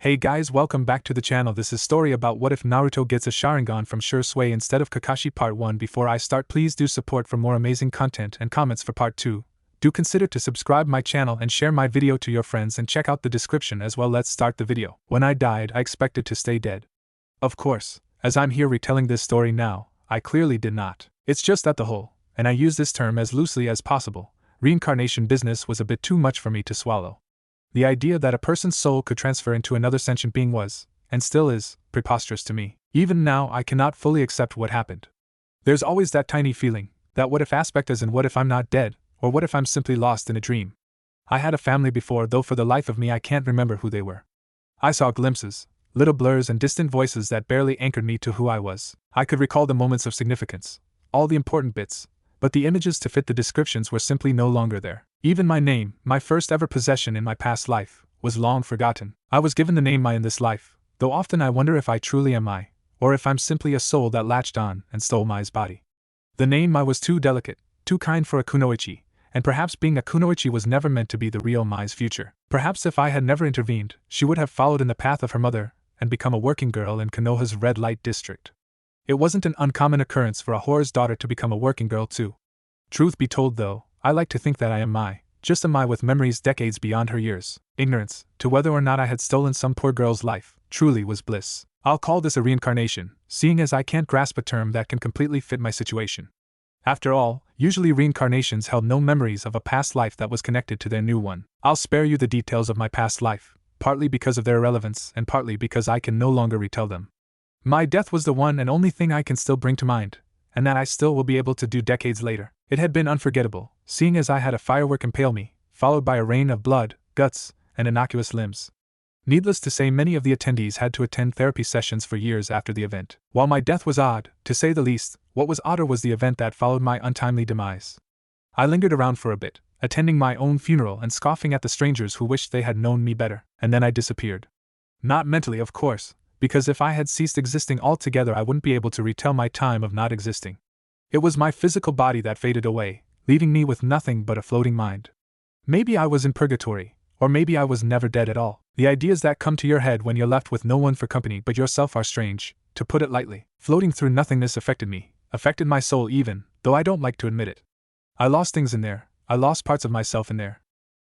Hey guys, welcome back to the channel. This is story about what if Naruto gets a Sharingan from Shisui instead of Kakashi part 1. Before I start, please do support for more amazing content and comments for part 2. Do consider to subscribe my channel and share my video to your friends and check out the description as well. Let's start the video. When I died, I expected to stay dead. Of course, as I'm here retelling this story now, I clearly did not. It's just that the whole, and I use this term as loosely as possible, reincarnation business was a bit too much for me to swallow. The idea that a person's soul could transfer into another sentient being was, and still is, preposterous to me. Even now, I cannot fully accept what happened. There's always that tiny feeling, that what if aspect, as in what if I'm not dead, or what if I'm simply lost in a dream. I had a family before, though for the life of me I can't remember who they were. I saw glimpses, little blurs and distant voices that barely anchored me to who I was. I could recall the moments of significance, all the important bits, but the images to fit the descriptions were simply no longer there. Even my name, my first ever possession in my past life, was long forgotten. I was given the name I in this life, though often I wonder if I truly am I, or if I'm simply a soul that latched on and stole Mai's body. The name I was too delicate, too kind for a kunoichi, and perhaps being a kunoichi was never meant to be the real Mai's future. Perhaps if I had never intervened, she would have followed in the path of her mother and become a working girl in Konoha's red light district. It wasn't an uncommon occurrence for a whore's daughter to become a working girl too. Truth be told though, I like to think that I am Mai, just a Mai with memories decades beyond her years. Ignorance, to whether or not I had stolen some poor girl's life, truly was bliss. I'll call this a reincarnation, seeing as I can't grasp a term that can completely fit my situation. After all, usually reincarnations held no memories of a past life that was connected to their new one. I'll spare you the details of my past life, partly because of their irrelevance and partly because I can no longer retell them. My death was the one and only thing I can still bring to mind, and that I still will be able to do decades later. It had been unforgettable, seeing as I had a firework impale me, followed by a rain of blood, guts, and innocuous limbs. Needless to say, many of the attendees had to attend therapy sessions for years after the event. While my death was odd, to say the least, what was odder was the event that followed my untimely demise. I lingered around for a bit, attending my own funeral and scoffing at the strangers who wished they had known me better, and then I disappeared. Not mentally, of course, because if I had ceased existing altogether I wouldn't be able to retell my time of not existing. It was my physical body that faded away, leaving me with nothing but a floating mind. Maybe I was in purgatory, or maybe I was never dead at all. The ideas that come to your head when you're left with no one for company but yourself are strange, to put it lightly. Floating through nothingness affected me, affected my soul even, though I don't like to admit it. I lost things in there, I lost parts of myself in there.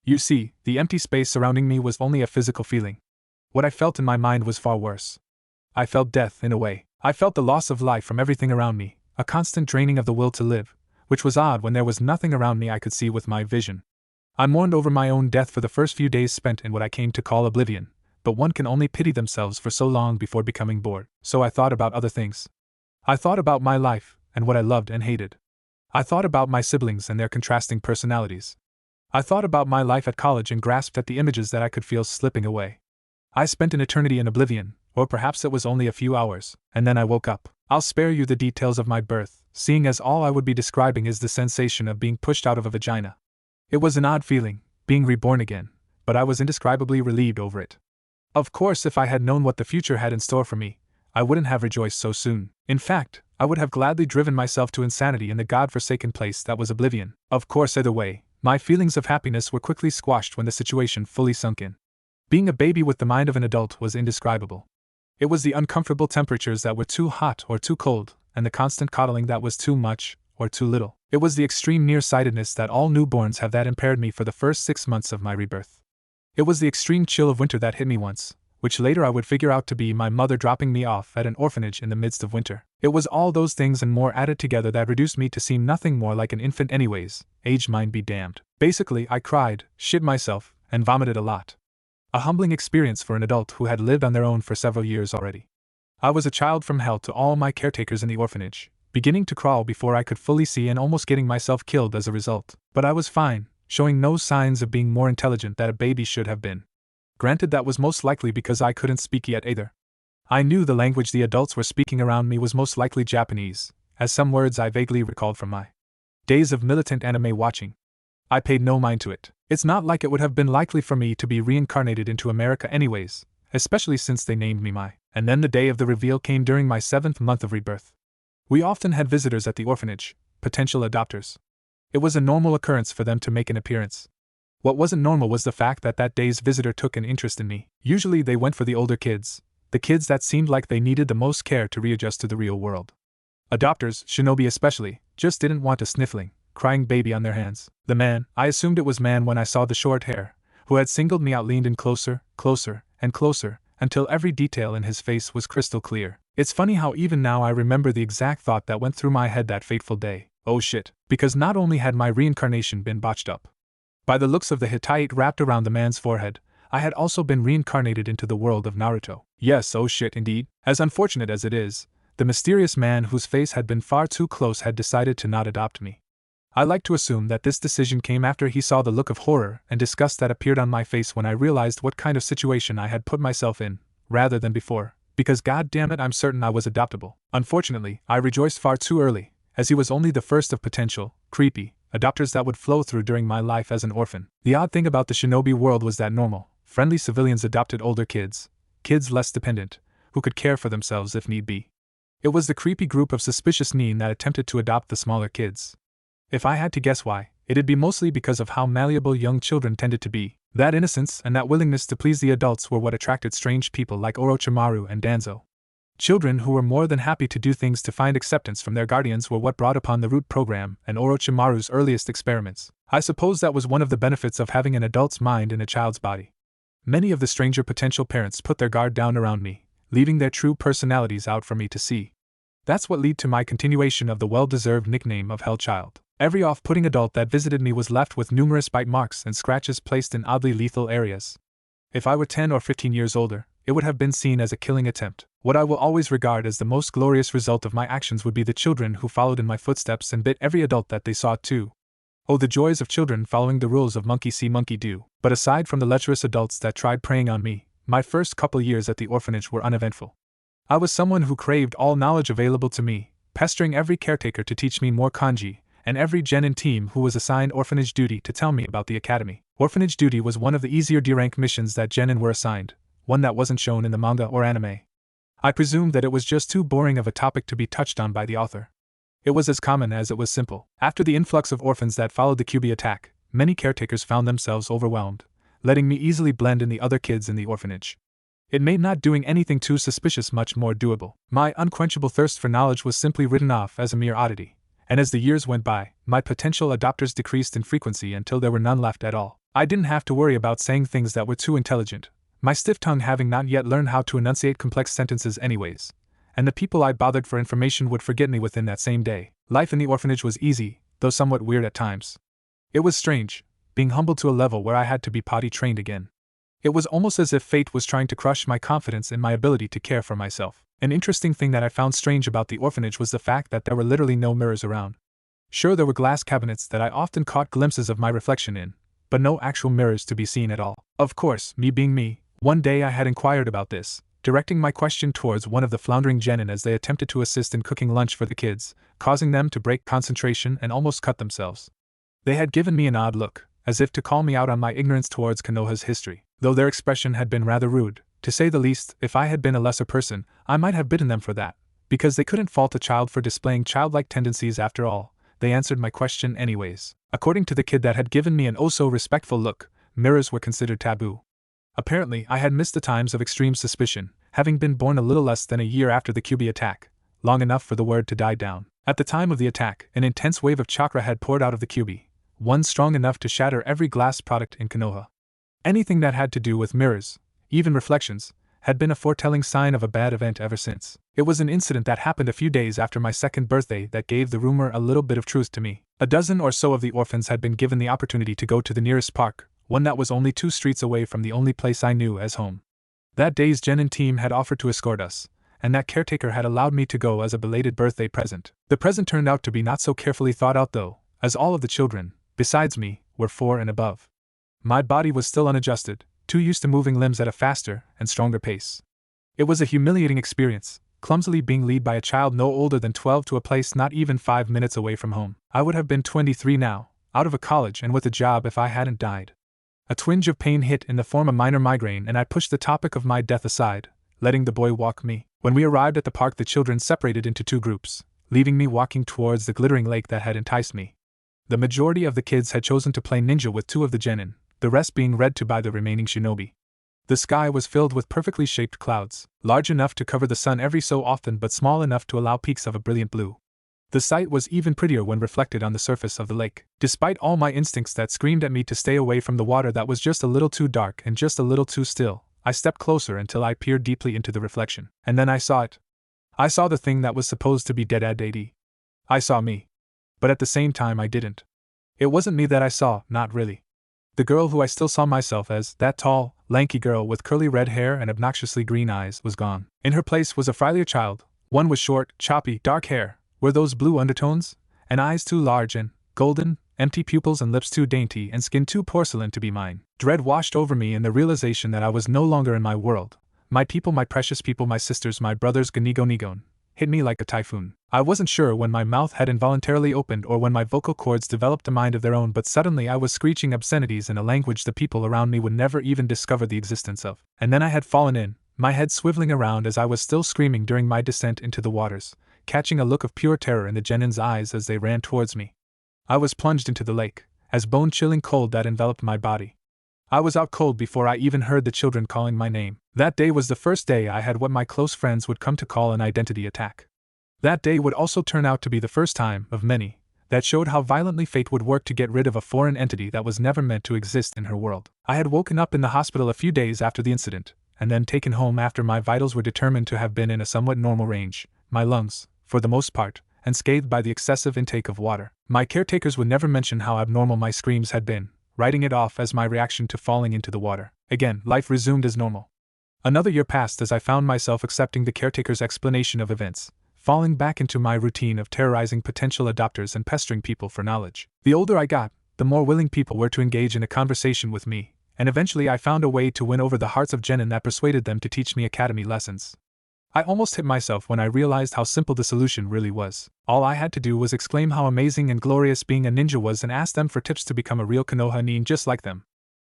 You see, the empty space surrounding me was only a physical feeling. What I felt in my mind was far worse. I felt death, in a way. I felt the loss of life from everything around me, a constant draining of the will to live, which was odd when there was nothing around me I could see with my vision. I mourned over my own death for the first few days spent in what I came to call oblivion, but one can only pity themselves for so long before becoming bored. So I thought about other things. I thought about my life, and what I loved and hated. I thought about my siblings and their contrasting personalities. I thought about my life at college and grasped at the images that I could feel slipping away. I spent an eternity in oblivion, or perhaps it was only a few hours, and then I woke up. I'll spare you the details of my birth, seeing as all I would be describing is the sensation of being pushed out of a vagina. It was an odd feeling, being reborn again, but I was indescribably relieved over it. Of course, if I had known what the future had in store for me, I wouldn't have rejoiced so soon. In fact, I would have gladly driven myself to insanity in the god-forsaken place that was oblivion. Of course, either way, my feelings of happiness were quickly squashed when the situation fully sunk in. Being a baby with the mind of an adult was indescribable. It was the uncomfortable temperatures that were too hot or too cold, and the constant coddling that was too much or too little. It was the extreme nearsightedness that all newborns have that impaired me for the first 6 months of my rebirth. It was the extreme chill of winter that hit me once, which later I would figure out to be my mother dropping me off at an orphanage in the midst of winter. It was all those things and more added together that reduced me to seem nothing more like an infant anyways, age mine be damned. Basically, I cried, shit myself, and vomited a lot. A humbling experience for an adult who had lived on their own for several years already. I was a child from hell to all my caretakers in the orphanage, beginning to crawl before I could fully see and almost getting myself killed as a result. But I was fine, showing no signs of being more intelligent than a baby should have been. Granted, that was most likely because I couldn't speak yet either. I knew the language the adults were speaking around me was most likely Japanese, as some words I vaguely recalled from my days of militant anime watching. I paid no mind to it. It's not like it would have been likely for me to be reincarnated into America anyways, especially since they named me Mai. And then the day of the reveal came during my 7th month of rebirth. We often had visitors at the orphanage, potential adopters. It was a normal occurrence for them to make an appearance. What wasn't normal was the fact that that day's visitor took an interest in me. Usually they went for the older kids, the kids that seemed like they needed the most care to readjust to the real world. Adopters, shinobi especially, just didn't want a sniffling, crying baby on their hands. The man, I assumed it was man when I saw the short hair, who had singled me out, leaned in closer, closer, and closer, until every detail in his face was crystal clear. It's funny how even now I remember the exact thought that went through my head that fateful day. Oh shit. Because not only had my reincarnation been botched up by the looks of the Hittite wrapped around the man's forehead, I had also been reincarnated into the world of Naruto. Yes, oh shit indeed. As unfortunate as it is, the mysterious man whose face had been far too close had decided to not adopt me. I like to assume that this decision came after he saw the look of horror and disgust that appeared on my face when I realized what kind of situation I had put myself in, rather than before, because goddammit I'm certain I was adoptable. Unfortunately, I rejoiced far too early, as he was only the first of potential, creepy, adopters that would flow through during my life as an orphan. The odd thing about the shinobi world was that normal, friendly civilians adopted older kids, kids less dependent, who could care for themselves if need be. It was the creepy group of suspicious nin that attempted to adopt the smaller kids. If I had to guess why, it'd be mostly because of how malleable young children tended to be. That innocence and that willingness to please the adults were what attracted strange people like Orochimaru and Danzo. Children who were more than happy to do things to find acceptance from their guardians were what brought upon the Root program and Orochimaru's earliest experiments. I suppose that was one of the benefits of having an adult's mind in a child's body. Many of the stranger potential parents put their guard down around me, leaving their true personalities out for me to see. That's what led to my continuation of the well-deserved nickname of Hell Child. Every off-putting adult that visited me was left with numerous bite marks and scratches placed in oddly lethal areas. If I were 10 or 15 years older, it would have been seen as a killing attempt. What I will always regard as the most glorious result of my actions would be the children who followed in my footsteps and bit every adult that they saw too. Oh, the joys of children following the rules of monkey see, monkey do. But aside from the lecherous adults that tried preying on me, my first couple years at the orphanage were uneventful. I was someone who craved all knowledge available to me, pestering every caretaker to teach me more kanji, and every genin team who was assigned orphanage duty to tell me about the academy. Orphanage duty was one of the easier D-rank missions that genin were assigned, one that wasn't shown in the manga or anime. I presumed that it was just too boring of a topic to be touched on by the author. It was as common as it was simple. After the influx of orphans that followed the Kyuubi attack, many caretakers found themselves overwhelmed, letting me easily blend in the other kids in the orphanage. It made not doing anything too suspicious much more doable. My unquenchable thirst for knowledge was simply written off as a mere oddity, and as the years went by, my potential adopters decreased in frequency until there were none left at all. I didn't have to worry about saying things that were too intelligent, my stiff tongue having not yet learned how to enunciate complex sentences anyways, and the people I bothered for information would forget me within that same day. Life in the orphanage was easy, though somewhat weird at times. It was strange, being humbled to a level where I had to be potty trained again. It was almost as if fate was trying to crush my confidence in my ability to care for myself. An interesting thing that I found strange about the orphanage was the fact that there were literally no mirrors around. Sure, there were glass cabinets that I often caught glimpses of my reflection in, but no actual mirrors to be seen at all. Of course, me being me, one day I had inquired about this, directing my question towards one of the floundering genin as they attempted to assist in cooking lunch for the kids, causing them to break concentration and almost cut themselves. They had given me an odd look, as if to call me out on my ignorance towards Konoha's history. Though their expression had been rather rude, to say the least. If I had been a lesser person, I might have bitten them for that, because they couldn't fault a child for displaying childlike tendencies after all. They answered my question anyways. According to the kid that had given me an oh-so-respectful look, mirrors were considered taboo. Apparently, I had missed the times of extreme suspicion, having been born a little less than a year after the Kyuubi attack, long enough for the word to die down. At the time of the attack, an intense wave of chakra had poured out of the Kyuubi, one strong enough to shatter every glass product in Konoha. Anything that had to do with mirrors, even reflections, had been a foretelling sign of a bad event ever since. It was an incident that happened a few days after my second birthday that gave the rumor a little bit of truth to me. A dozen or so of the orphans had been given the opportunity to go to the nearest park, one that was only 2 streets away from the only place I knew as home. That day's genin team had offered to escort us, and that caretaker had allowed me to go as a belated birthday present. The present turned out to be not so carefully thought out though, as all of the children, besides me, were 4 and above. My body was still unadjusted, too used to moving limbs at a faster and stronger pace. It was a humiliating experience, clumsily being led by a child no older than 12 to a place not even 5 minutes away from home. I would have been 23 now, out of a college and with a job if I hadn't died. A twinge of pain hit in the form of minor migraine and I pushed the topic of my death aside, letting the boy walk me. When we arrived at the park, the children separated into 2 groups, leaving me walking towards the glittering lake that had enticed me. The majority of the kids had chosen to play ninja with 2 of the genin, the rest being read to by the remaining shinobi. The sky was filled with perfectly shaped clouds, large enough to cover the sun every so often but small enough to allow peaks of a brilliant blue. The sight was even prettier when reflected on the surface of the lake. Despite all my instincts that screamed at me to stay away from the water that was just a little too dark and just a little too still, I stepped closer until I peered deeply into the reflection. And then I saw it. I saw the thing that was supposed to be dead at AD. I saw me. But at the same time I didn't. It wasn't me that I saw, not really. The girl who I still saw myself as, that tall, lanky girl with curly red hair and obnoxiously green eyes, was gone. In her place was a friendlier child, one with short, choppy, dark hair. Were those blue undertones? And eyes too large and golden, empty pupils and lips too dainty and skin too porcelain to be mine. Dread washed over me in the realization that I was no longer in my world. My people, my precious people, my sisters, my brothers, Ganigon, hit me like a typhoon. I wasn't sure when my mouth had involuntarily opened or when my vocal cords developed a mind of their own, but suddenly I was screeching obscenities in a language the people around me would never even discover the existence of. And then I had fallen in, my head swiveling around as I was still screaming during my descent into the waters, catching a look of pure terror in the genin's eyes as they ran towards me. I was plunged into the lake, as bone-chilling cold that enveloped my body. I was out cold before I even heard the children calling my name. That day was the first day I had what my close friends would come to call an identity attack. That day would also turn out to be the first time, of many, that showed how violently fate would work to get rid of a foreign entity that was never meant to exist in her world. I had woken up in the hospital a few days after the incident, and then taken home after my vitals were determined to have been in a somewhat normal range, my lungs, for the most part, unscathed by the excessive intake of water. My caretakers would never mention how abnormal my screams had been, writing it off as my reaction to falling into the water. Again, life resumed as normal. Another year passed as I found myself accepting the caretaker's explanation of events, falling back into my routine of terrorizing potential adopters and pestering people for knowledge. The older I got, the more willing people were to engage in a conversation with me, and eventually I found a way to win over the hearts of genin that persuaded them to teach me academy lessons. I almost hit myself when I realized how simple the solution really was. All I had to do was exclaim how amazing and glorious being a ninja was and ask them for tips to become a real Konoha nin just like them.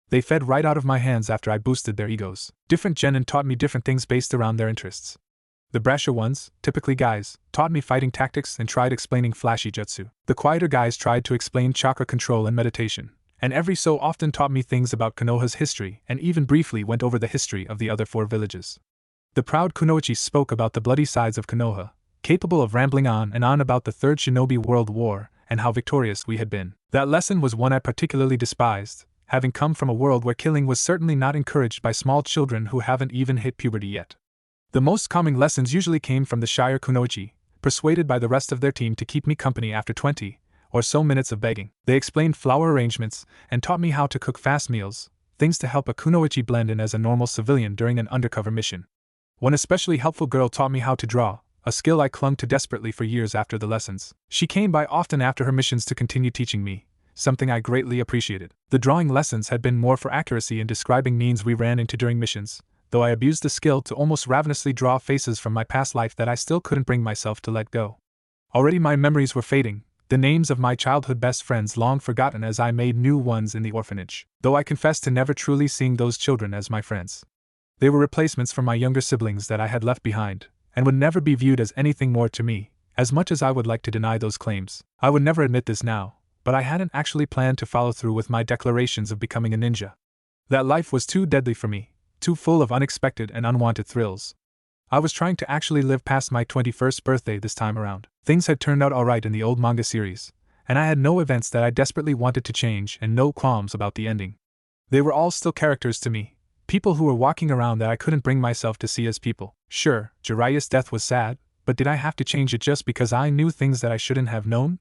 They fed right out of my hands after I boosted their egos. Different genin taught me different things based around their interests. The brasher ones, typically guys, taught me fighting tactics and tried explaining flashy jutsu. The quieter guys tried to explain chakra control and meditation, and every so often taught me things about Konoha's history and even briefly went over the history of the other 4 villages. The proud kunoichi spoke about the bloody sides of Konoha, capable of rambling on and on about the Third Shinobi World War and how victorious we had been. That lesson was one I particularly despised, having come from a world where killing was certainly not encouraged by small children who haven't even hit puberty yet. The most calming lessons usually came from the shyer kunoichi, persuaded by the rest of their team to keep me company after 20 or so minutes of begging. They explained flower arrangements and taught me how to cook fast meals, things to help a kunoichi blend in as a normal civilian during an undercover mission. One especially helpful girl taught me how to draw, a skill I clung to desperately for years after the lessons. She came by often after her missions to continue teaching me, something I greatly appreciated. The drawing lessons had been more for accuracy in describing needs we ran into during missions, though I abused the skill to almost ravenously draw faces from my past life that I still couldn't bring myself to let go. Already my memories were fading, the names of my childhood best friends long forgotten as I made new ones in the orphanage, though I confessed to never truly seeing those children as my friends. They were replacements for my younger siblings that I had left behind, and would never be viewed as anything more to me, as much as I would like to deny those claims. I would never admit this now, but I hadn't actually planned to follow through with my declarations of becoming a ninja. That life was too deadly for me, too full of unexpected and unwanted thrills. I was trying to actually live past my 21st birthday this time around. Things had turned out alright in the old manga series, and I had no events that I desperately wanted to change and no qualms about the ending. They were all still characters to me. People who were walking around that I couldn't bring myself to see as people. Sure, Jiraiya's death was sad, but did I have to change it just because I knew things that I shouldn't have known?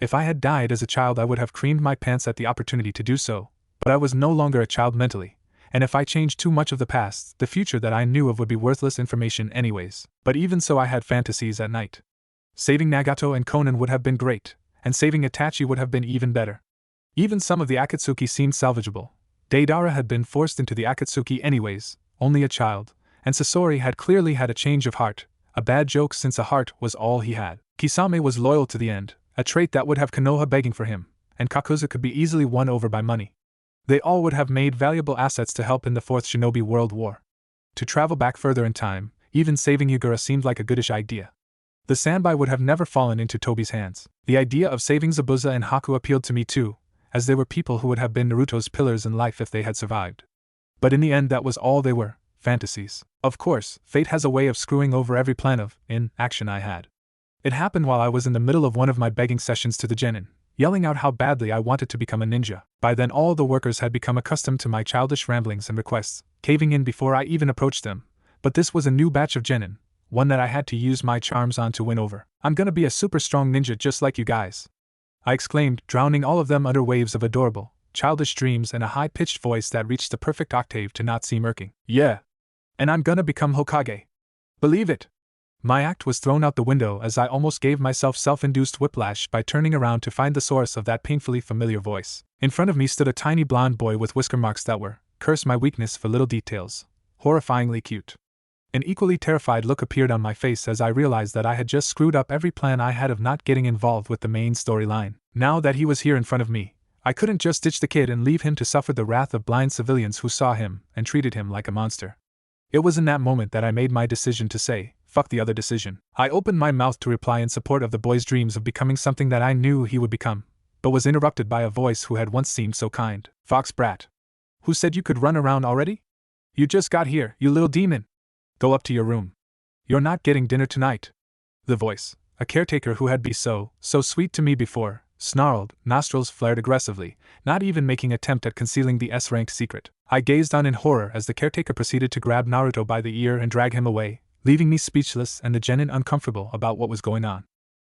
If I had died as a child I would have creamed my pants at the opportunity to do so, but I was no longer a child mentally, and if I changed too much of the past, the future that I knew of would be worthless information anyways. But even so I had fantasies at night. Saving Nagato and Konan would have been great, and saving Itachi would have been even better. Even some of the Akatsuki seemed salvageable. Deidara had been forced into the Akatsuki anyways, only a child, and Sasori had clearly had a change of heart, a bad joke since a heart was all he had. Kisame was loyal to the end, a trait that would have Konoha begging for him, and Kakuzu could be easily won over by money. They all would have made valuable assets to help in the Fourth Shinobi World War. To travel back further in time, even saving Yugura seemed like a goodish idea. The Sanbai would have never fallen into Tobi's hands. The idea of saving Zabuza and Haku appealed to me too, as they were people who would have been Naruto's pillars in life if they had survived. But in the end, that was all they were, fantasies. Of course, fate has a way of screwing over every plan of action I had. It happened while I was in the middle of one of my begging sessions to the genin, yelling out how badly I wanted to become a ninja. By then all the workers had become accustomed to my childish ramblings and requests, caving in before I even approached them. But this was a new batch of genin, one that I had to use my charms on to win over. "I'm gonna be a super strong ninja just like you guys," I exclaimed, drowning all of them under waves of adorable, childish dreams and a high-pitched voice that reached the perfect octave to not seem irking. "Yeah. And I'm gonna become Hokage. Believe it." My act was thrown out the window as I almost gave myself self-induced whiplash by turning around to find the source of that painfully familiar voice. In front of me stood a tiny blonde boy with whisker marks that were, curse my weakness for little details, horrifyingly cute. An equally terrified look appeared on my face as I realized that I had just screwed up every plan I had of not getting involved with the main storyline. Now that he was here in front of me, I couldn't just ditch the kid and leave him to suffer the wrath of blind civilians who saw him and treated him like a monster. It was in that moment that I made my decision to say, fuck the other decision. I opened my mouth to reply in support of the boy's dreams of becoming something that I knew he would become, but was interrupted by a voice who had once seemed so kind. "Fox brat. Who said you could run around already? You just got here, you little demon. Go up to your room. You're not getting dinner tonight." The voice, a caretaker who had been so sweet to me before, snarled, nostrils flared aggressively, not even making attempt at concealing the S-ranked secret. I gazed on in horror as the caretaker proceeded to grab Naruto by the ear and drag him away, leaving me speechless and the genin uncomfortable about what was going on.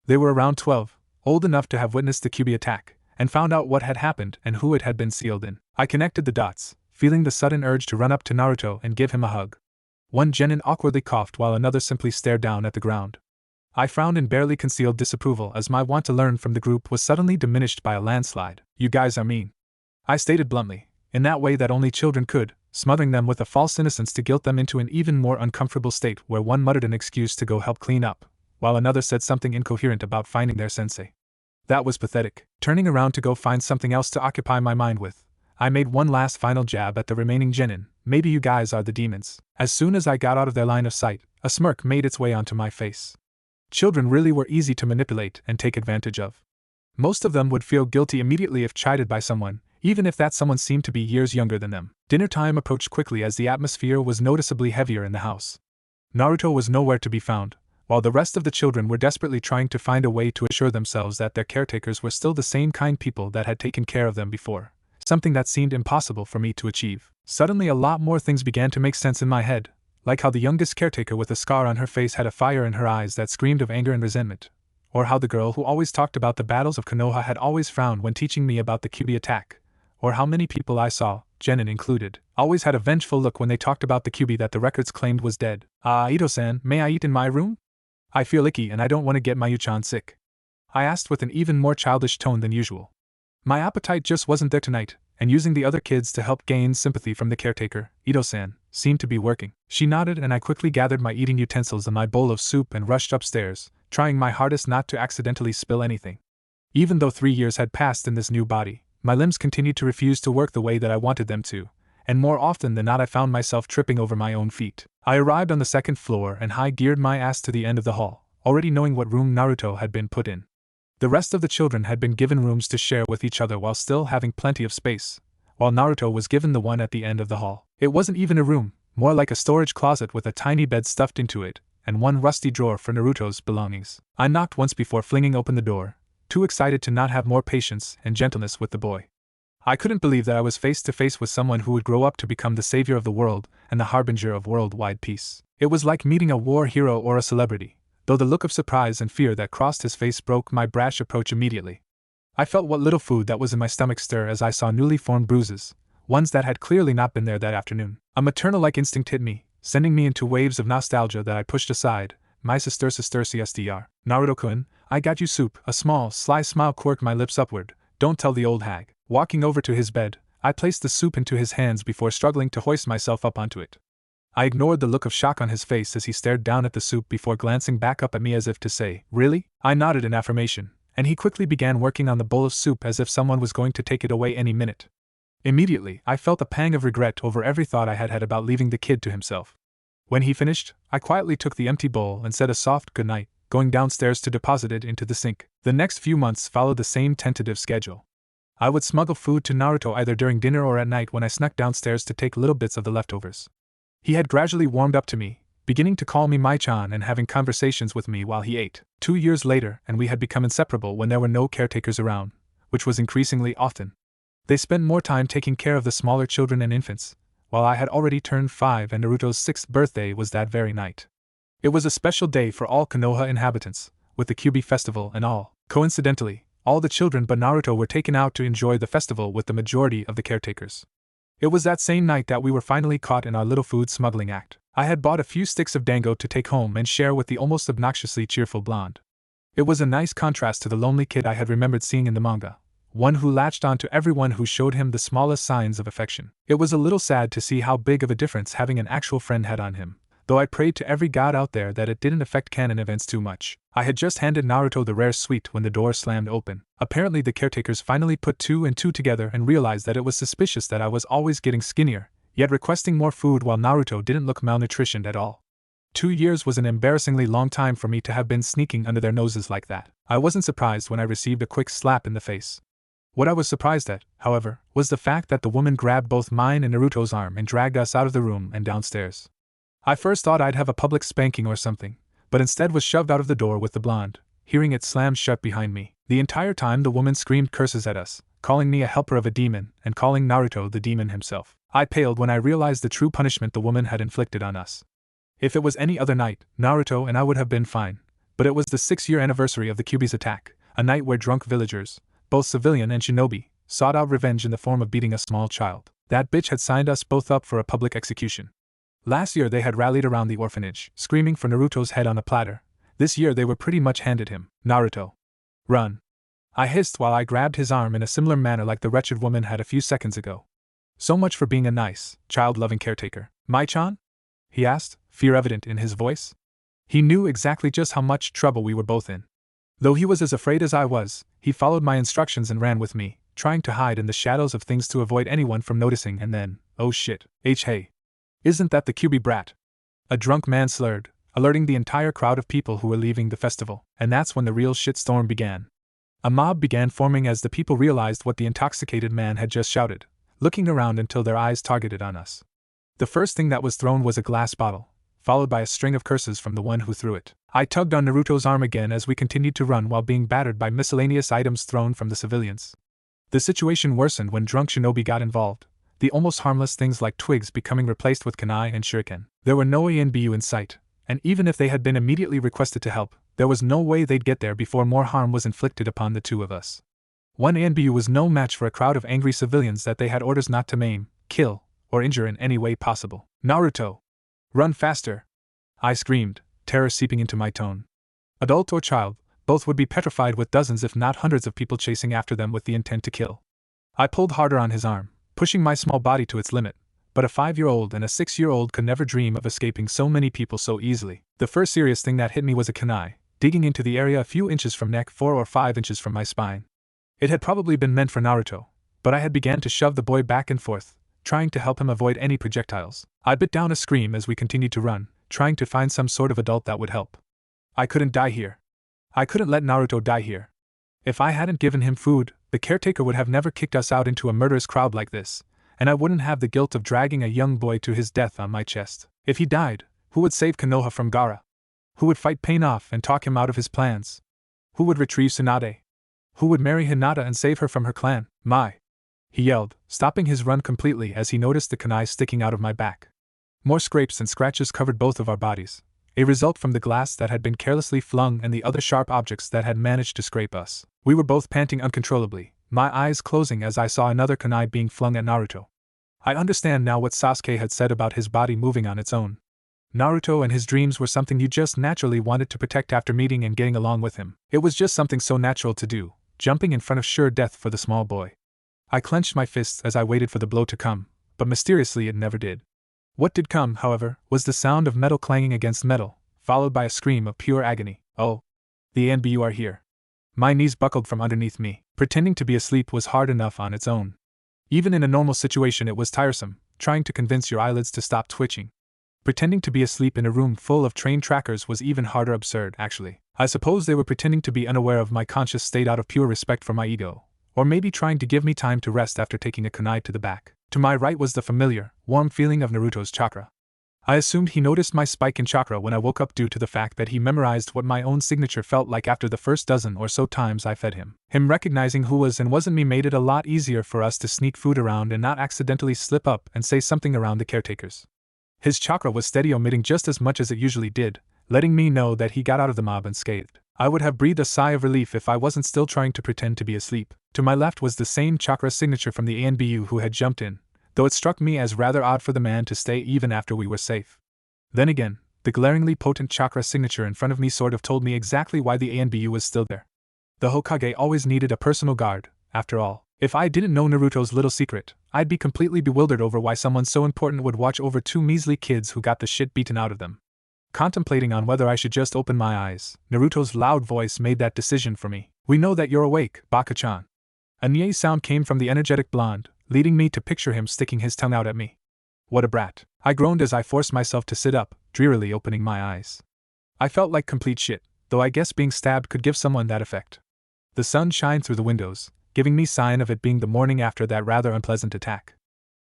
They were around 12, old enough to have witnessed the Kyuubi attack, and found out what had happened and who it had been sealed in. I connected the dots, feeling the sudden urge to run up to Naruto and give him a hug. One genin awkwardly coughed while another simply stared down at the ground. I frowned in barely concealed disapproval as my want to learn from the group was suddenly diminished by a landslide. "You guys are mean," I stated bluntly, in that way that only children could, smothering them with a false innocence to guilt them into an even more uncomfortable state where one muttered an excuse to go help clean up, while another said something incoherent about finding their sensei. That was pathetic. Turning around to go find something else to occupy my mind with, I made one last final jab at the remaining genin. "Maybe you guys are the demons." As soon as I got out of their line of sight, a smirk made its way onto my face. Children really were easy to manipulate and take advantage of. Most of them would feel guilty immediately if chided by someone, even if that someone seemed to be years younger than them. Dinner time approached quickly as the atmosphere was noticeably heavier in the house. Naruto was nowhere to be found, while the rest of the children were desperately trying to find a way to assure themselves that their caretakers were still the same kind people that had taken care of them before, something that seemed impossible for me to achieve. Suddenly a lot more things began to make sense in my head, like how the youngest caretaker with a scar on her face had a fire in her eyes that screamed of anger and resentment, or how the girl who always talked about the battles of Konoha had always frowned when teaching me about the Kyuubi attack, or how many people I saw, genin included, always had a vengeful look when they talked about the Kyuubi that the records claimed was dead. Ito-san, may I eat in my room? I feel icky and I don't want to get Mayu-chan sick," I asked with an even more childish tone than usual. My appetite just wasn't there tonight, and using the other kids to help gain sympathy from the caretaker, Ito-san, seemed to be working. She nodded and I quickly gathered my eating utensils and my bowl of soup and rushed upstairs, trying my hardest not to accidentally spill anything. Even though 3 years had passed in this new body, my limbs continued to refuse to work the way that I wanted them to, and more often than not I found myself tripping over my own feet. I arrived on the second floor and high-geared my ass to the end of the hall, already knowing what room Naruto had been put in. The rest of the children had been given rooms to share with each other while still having plenty of space, while Naruto was given the one at the end of the hall. It wasn't even a room, more like a storage closet with a tiny bed stuffed into it, and one rusty drawer for Naruto's belongings. I knocked once before flinging open the door, too excited to not have more patience and gentleness with the boy. I couldn't believe that I was face to face with someone who would grow up to become the savior of the world and the harbinger of worldwide peace. It was like meeting a war hero or a celebrity, though the look of surprise and fear that crossed his face broke my brash approach immediately. I felt what little food that was in my stomach stir as I saw newly formed bruises, ones that had clearly not been there that afternoon. A maternal-like instinct hit me, sending me into waves of nostalgia that I pushed aside. "My sister CSTR. Naruto-kun, I got you soup." A small, sly smile quirked my lips upward. "Don't tell the old hag." Walking over to his bed, I placed the soup into his hands before struggling to hoist myself up onto it. I ignored the look of shock on his face as he stared down at the soup before glancing back up at me as if to say, "Really?" I nodded in affirmation, and he quickly began working on the bowl of soup as if someone was going to take it away any minute. Immediately, I felt a pang of regret over every thought I had had about leaving the kid to himself. When he finished, I quietly took the empty bowl and said a soft goodnight, going downstairs to deposit it into the sink. The next few months followed the same tentative schedule. I would smuggle food to Naruto either during dinner or at night when I snuck downstairs to take little bits of the leftovers. He had gradually warmed up to me, beginning to call me Mai-chan and having conversations with me while he ate. 2 years later, and we had become inseparable when there were no caretakers around, which was increasingly often. They spent more time taking care of the smaller children and infants, while I had already turned 5 and Naruto's 6th birthday was that very night. It was a special day for all Konoha inhabitants, with the Kyuubi festival and all. Coincidentally, all the children but Naruto were taken out to enjoy the festival with the majority of the caretakers. It was that same night that we were finally caught in our little food smuggling act. I had bought a few sticks of dango to take home and share with the almost obnoxiously cheerful blonde. It was a nice contrast to the lonely kid I had remembered seeing in the manga, one who latched on to everyone who showed him the smallest signs of affection. It was a little sad to see how big of a difference having an actual friend had on him, though I prayed to every god out there that it didn't affect canon events too much. I had just handed Naruto the rare sweet when the door slammed open. Apparently the caretakers finally put 2 and 2 together and realized that it was suspicious that I was always getting skinnier, yet requesting more food while Naruto didn't look malnutritioned at all. 2 years was an embarrassingly long time for me to have been sneaking under their noses like that. I wasn't surprised when I received a quick slap in the face. What I was surprised at, however, was the fact that the woman grabbed both mine and Naruto's arm and dragged us out of the room and downstairs. I first thought I'd have a public spanking or something, but instead was shoved out of the door with the blonde, hearing it slam shut behind me. The entire time the woman screamed curses at us, calling me a helper of a demon and calling Naruto the demon himself. I paled when I realized the true punishment the woman had inflicted on us. If it was any other night, Naruto and I would have been fine, but it was the 6-year anniversary of the Kyuubi's attack, a night where drunk villagers, both civilian and shinobi, sought out revenge in the form of beating a small child. That bitch had signed us both up for a public execution. Last year they had rallied around the orphanage, screaming for Naruto's head on a platter. This year they were pretty much handed him. Naruto. Run. I hissed while I grabbed his arm in a similar manner like the wretched woman had a few seconds ago. So much for being a nice, child-loving caretaker. Mai-chan? He asked, fear evident in his voice. He knew exactly just how much trouble we were both in. Though he was as afraid as I was, he followed my instructions and ran with me, trying to hide in the shadows of things to avoid anyone from noticing, and then, oh shit, hey. Isn't that the Kyuubi brat? A drunk man slurred, alerting the entire crowd of people who were leaving the festival, and that's when the real shitstorm began. A mob began forming as the people realized what the intoxicated man had just shouted, looking around until their eyes targeted on us. The first thing that was thrown was a glass bottle, followed by a string of curses from the one who threw it. I tugged on Naruto's arm again as we continued to run while being battered by miscellaneous items thrown from the civilians. The situation worsened when drunk shinobi got involved, the almost harmless things like twigs becoming replaced with kunai and shuriken. There were no ANBU in sight, and even if they had been immediately requested to help, there was no way they'd get there before more harm was inflicted upon the two of us. One ANBU was no match for a crowd of angry civilians that they had orders not to maim, kill, or injure in any way possible. Naruto! Run faster! I screamed, terror seeping into my tone. Adult or child, both would be petrified with dozens if not hundreds of people chasing after them with the intent to kill. I pulled harder on his arm, pushing my small body to its limit, but a 5-year-old and a 6-year-old could never dream of escaping so many people so easily. The first serious thing that hit me was a kunai, digging into the area a few inches from neck, 4 or 5 inches from my spine. It had probably been meant for Naruto, but I had began to shove the boy back and forth, trying to help him avoid any projectiles. I bit down a scream as we continued to run, trying to find some sort of adult that would help. I couldn't die here. I couldn't let Naruto die here. If I hadn't given him food, the caretaker would have never kicked us out into a murderous crowd like this, and I wouldn't have the guilt of dragging a young boy to his death on my chest. If he died, who would save Konoha from Gaara? Who would fight Pain off and talk him out of his plans? Who would retrieve Tsunade? Who would marry Hinata and save her from her clan? He yelled, stopping his run completely as he noticed the kunai sticking out of my back. More scrapes and scratches covered both of our bodies, a result from the glass that had been carelessly flung and the other sharp objects that had managed to scrape us. We were both panting uncontrollably, my eyes closing as I saw another kunai being flung at Naruto. I understand now what Sasuke had said about his body moving on its own. Naruto and his dreams were something you just naturally wanted to protect after meeting and getting along with him. It was just something so natural to do, jumping in front of sure death for the small boy. I clenched my fists as I waited for the blow to come, but mysteriously it never did. What did come, however, was the sound of metal clanging against metal, followed by a scream of pure agony. Oh! The NBU are here. My knees buckled from underneath me. Pretending to be asleep was hard enough on its own. Even in a normal situation it was tiresome, trying to convince your eyelids to stop twitching. Pretending to be asleep in a room full of trained trackers was even harder. Absurd, actually. I suppose they were pretending to be unaware of my conscious state out of pure respect for my ego, Or maybe trying to give me time to rest after taking a kunai to the back. To my right was the familiar, warm feeling of Naruto's chakra. I assumed he noticed my spike in chakra when I woke up due to the fact that he memorized what my own signature felt like after the first dozen or so times I fed him. Him recognizing who was and wasn't me made it a lot easier for us to sneak food around and not accidentally slip up and say something around the caretakers. His chakra was steady, emitting just as much as it usually did, letting me know that he got out of the mob unscathed. I would have breathed a sigh of relief if I wasn't still trying to pretend to be asleep. To my left was the same chakra signature from the ANBU who had jumped in, though it struck me as rather odd for the man to stay even after we were safe. Then again, the glaringly potent chakra signature in front of me sort of told me exactly why the ANBU was still there. The Hokage always needed a personal guard, after all. If I didn't know Naruto's little secret, I'd be completely bewildered over why someone so important would watch over two measly kids who got the shit beaten out of them. Contemplating on whether I should just open my eyes, Naruto's loud voice made that decision for me. "We know that you're awake, Baka-chan." A nye sound came from the energetic blonde, leading me to picture him sticking his tongue out at me. What a brat. I groaned as I forced myself to sit up, drearily opening my eyes. I felt like complete shit, though I guess being stabbed could give someone that effect. The sun shined through the windows, giving me sign of it being the morning after that rather unpleasant attack.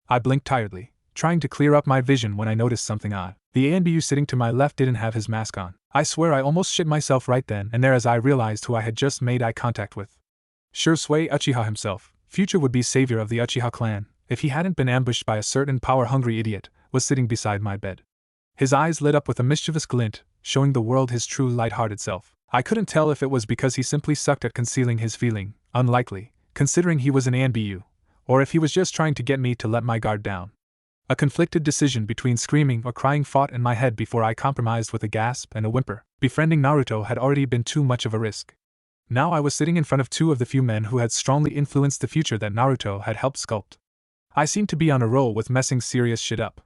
I blinked tiredly, trying to clear up my vision when I noticed something odd. The ANBU sitting to my left didn't have his mask on. I swear I almost shit myself right then and there as I realized who I had just made eye contact with. Shisui Uchiha himself, future would-be savior of the Uchiha clan, if he hadn't been ambushed by a certain power-hungry idiot, was sitting beside my bed. His eyes lit up with a mischievous glint, showing the world his true light-hearted self. I couldn't tell if it was because he simply sucked at concealing his feeling, unlikely, considering he was an ANBU, or if he was just trying to get me to let my guard down. A conflicted decision between screaming or crying fought in my head before I compromised with a gasp and a whimper. Befriending Naruto had already been too much of a risk. Now I was sitting in front of two of the few men who had strongly influenced the future that Naruto had helped sculpt. I seemed to be on a roll with messing serious shit up.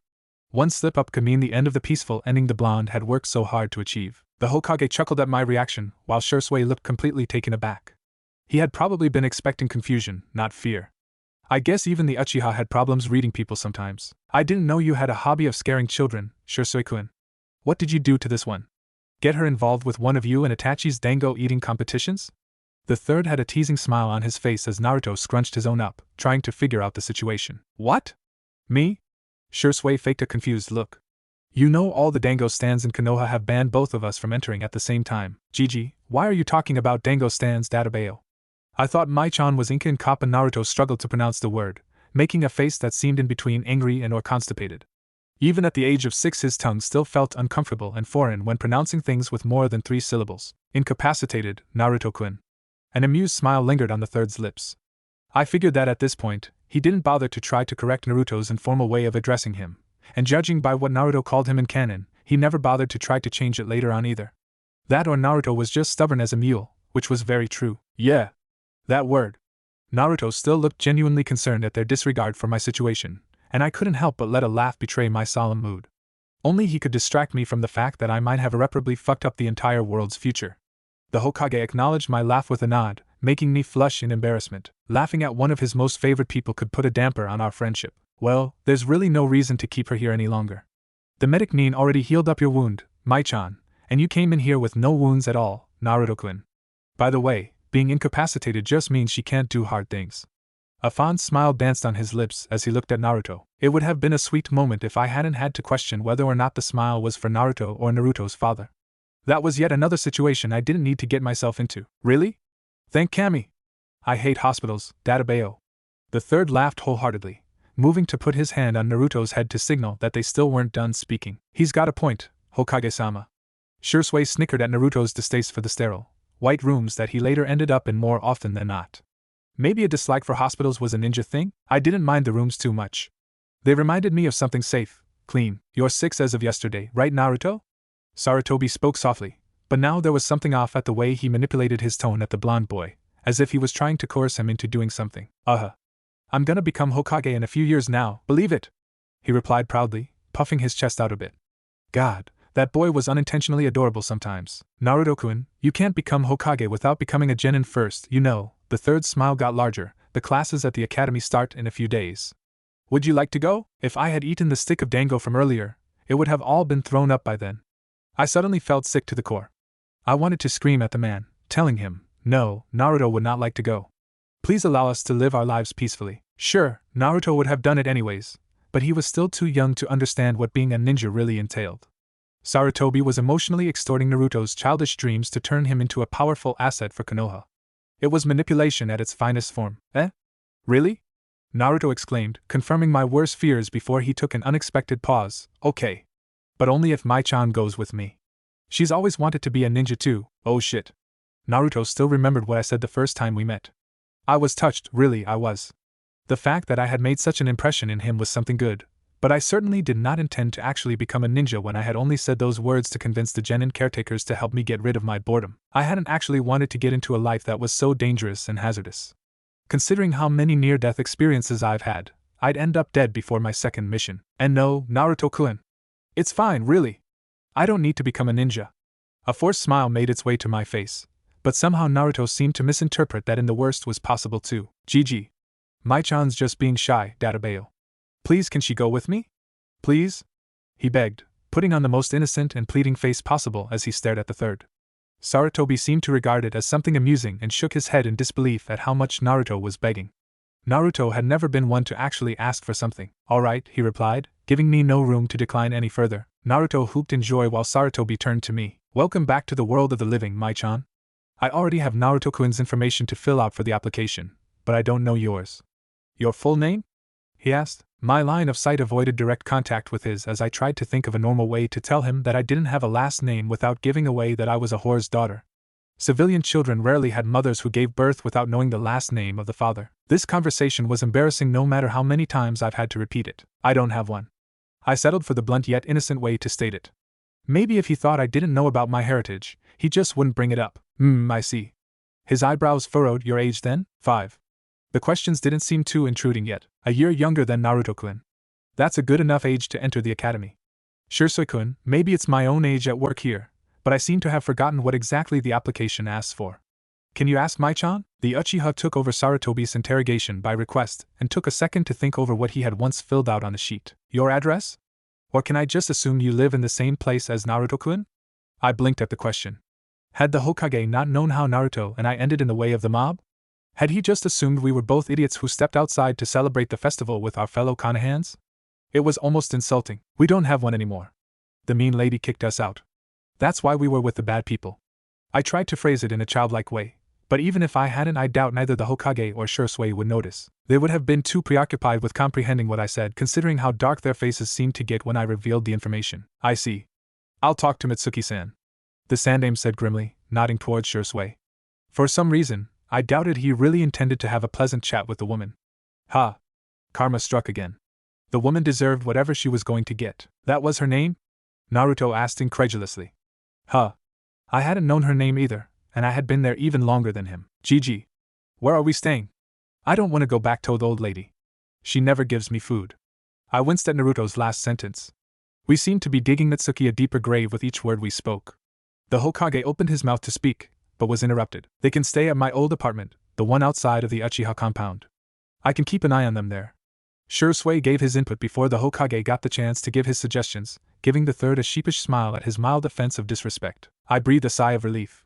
One slip-up could mean the end of the peaceful ending the blonde had worked so hard to achieve. The Hokage chuckled at my reaction, while Shisui looked completely taken aback. He had probably been expecting confusion, not fear. I guess even the Uchiha had problems reading people sometimes. "I didn't know you had a hobby of scaring children, Shisui-kun. What did you do to this one? Get her involved with one of you and Itachi's dango eating competitions?" The third had a teasing smile on his face as Naruto scrunched his own up, trying to figure out the situation. "What? Me?" Shisui faked a confused look. "You know all the dango stands in Konoha have banned both of us from entering at the same time. Gigi, why are you talking about dango stands, Databeo?" I thought Mai-chan was Inca and Kappa. Naruto struggled to pronounce the word, making a face that seemed in between angry and or constipated. Even at the age of 6 his tongue still felt uncomfortable and foreign when pronouncing things with more than 3 syllables. "Incapacitated, Naruto-kun." An amused smile lingered on the third's lips. I figured that at this point, he didn't bother to try to correct Naruto's informal way of addressing him, and judging by what Naruto called him in canon, he never bothered to try to change it later on either. That or Naruto was just stubborn as a mule, which was very true. "Yeah. That word." Naruto still looked genuinely concerned at their disregard for my situation, and I couldn't help but let a laugh betray my solemn mood. Only he could distract me from the fact that I might have irreparably fucked up the entire world's future. The Hokage acknowledged my laugh with a nod, making me flush in embarrassment. Laughing at one of his most favored people could put a damper on our friendship. "Well, there's really no reason to keep her here any longer. The medic Nin already healed up your wound, Mai-chan, and you came in here with no wounds at all, Naruto-kun. By the way, being incapacitated just means she can't do hard things." A fond smile danced on his lips as he looked at Naruto. It would have been a sweet moment if I hadn't had to question whether or not the smile was for Naruto or Naruto's father. That was yet another situation I didn't need to get myself into. "Really? Thank Kami. I hate hospitals, Databeo." The third laughed wholeheartedly, moving to put his hand on Naruto's head to signal that they still weren't done speaking. "He's got a point, Hokage-sama." Shisui snickered at Naruto's distaste for the sterile, white rooms that he later ended up in more often than not. Maybe a dislike for hospitals was a ninja thing? I didn't mind the rooms too much. They reminded me of something safe, clean. "You're 6 as of yesterday, right, Naruto?" Sarutobi spoke softly, but now there was something off at the way he manipulated his tone at the blonde boy, as if he was trying to coerce him into doing something. I'm gonna become Hokage in a few years now, believe it," he replied proudly, puffing his chest out a bit. God, that boy was unintentionally adorable sometimes. "Naruto-kun, you can't become Hokage without becoming a genin first, you know." The third smile got larger. "The classes at the academy start in a few days. Would you like to go?" If I had eaten the stick of dango from earlier, it would have all been thrown up by then. I suddenly felt sick to the core. I wanted to scream at the man, telling him, no, Naruto would not like to go. Please allow us to live our lives peacefully. Sure, Naruto would have done it anyways, but he was still too young to understand what being a ninja really entailed. Sarutobi was emotionally extorting Naruto's childish dreams to turn him into a powerful asset for Konoha. It was manipulation at its finest form. Eh? Really? Naruto exclaimed, confirming my worst fears before he took an unexpected pause. Okay. But only if Mai-chan goes with me. She's always wanted to be a ninja too. Oh shit. Naruto still remembered what I said the first time we met. I was touched, really I was. The fact that I had made such an impression in him was something good, but I certainly did not intend to actually become a ninja when I had only said those words to convince the genin caretakers to help me get rid of my boredom. I hadn't actually wanted to get into a life that was so dangerous and hazardous. Considering how many near-death experiences I've had, I'd end up dead before my second mission. And no, Naruto-kun. It's fine, really. I don't need to become a ninja. A forced smile made its way to my face, but somehow Naruto seemed to misinterpret that in the worst was possible too. GG. Mai-chan's just being shy, Databeo. Please can she go with me? Please? He begged, putting on the most innocent and pleading face possible as he stared at the third. Sarutobi seemed to regard it as something amusing and shook his head in disbelief at how much Naruto was begging. Naruto had never been one to actually ask for something. Alright, he replied, giving me no room to decline any further. Naruto whooped in joy while Sarutobi turned to me. Welcome back to the world of the living, Mai-chan. I already have Naruto-kun's information to fill out for the application, but I don't know yours. Your full name? He asked. My line of sight avoided direct contact with his as I tried to think of a normal way to tell him that I didn't have a last name without giving away that I was a whore's daughter. Civilian children rarely had mothers who gave birth without knowing the last name of the father. This conversation was embarrassing no matter how many times I've had to repeat it. I don't have one. I settled for the blunt yet innocent way to state it. Maybe if he thought I didn't know about my heritage, he just wouldn't bring it up. I see. His eyebrows furrowed. Your age then? 5. The questions didn't seem too intruding yet. A year younger than Naruto-kun. That's a good enough age to enter the academy. Shisui-kun, maybe it's my own age at work here, but I seem to have forgotten what exactly the application asks for. Can you ask Mai-chan? The Uchiha took over Sarutobi's interrogation by request and took a second to think over what he had once filled out on a sheet. Your address? Or can I just assume you live in the same place as Naruto-kun? I blinked at the question. Had the Hokage not known how Naruto and I ended in the way of the mob? Had he just assumed we were both idiots who stepped outside to celebrate the festival with our fellow Konohans? It was almost insulting. We don't have one anymore. The mean lady kicked us out. That's why we were with the bad people. I tried to phrase it in a childlike way, but even if I hadn't, I doubt neither the Hokage or Shisui would notice. They would have been too preoccupied with comprehending what I said, considering how dark their faces seemed to get when I revealed the information. I see. I'll talk to Mitsuki-san. The Sandame said grimly, nodding towards Shisui. For some reason, I doubted he really intended to have a pleasant chat with the woman. Ha! Karma struck again. The woman deserved whatever she was going to get. That was her name? Naruto asked incredulously. Huh. I hadn't known her name either, and I had been there even longer than him. GG. Where are we staying? I don't want to go back, told the old lady. She never gives me food. I winced at Naruto's last sentence. We seemed to be digging Mitsuki a deeper grave with each word we spoke. The Hokage opened his mouth to speak, but was interrupted. They can stay at my old apartment, the one outside of the Uchiha compound. I can keep an eye on them there. Shisui gave his input before the Hokage got the chance to give his suggestions, giving the third a sheepish smile at his mild offense of disrespect. I breathed a sigh of relief.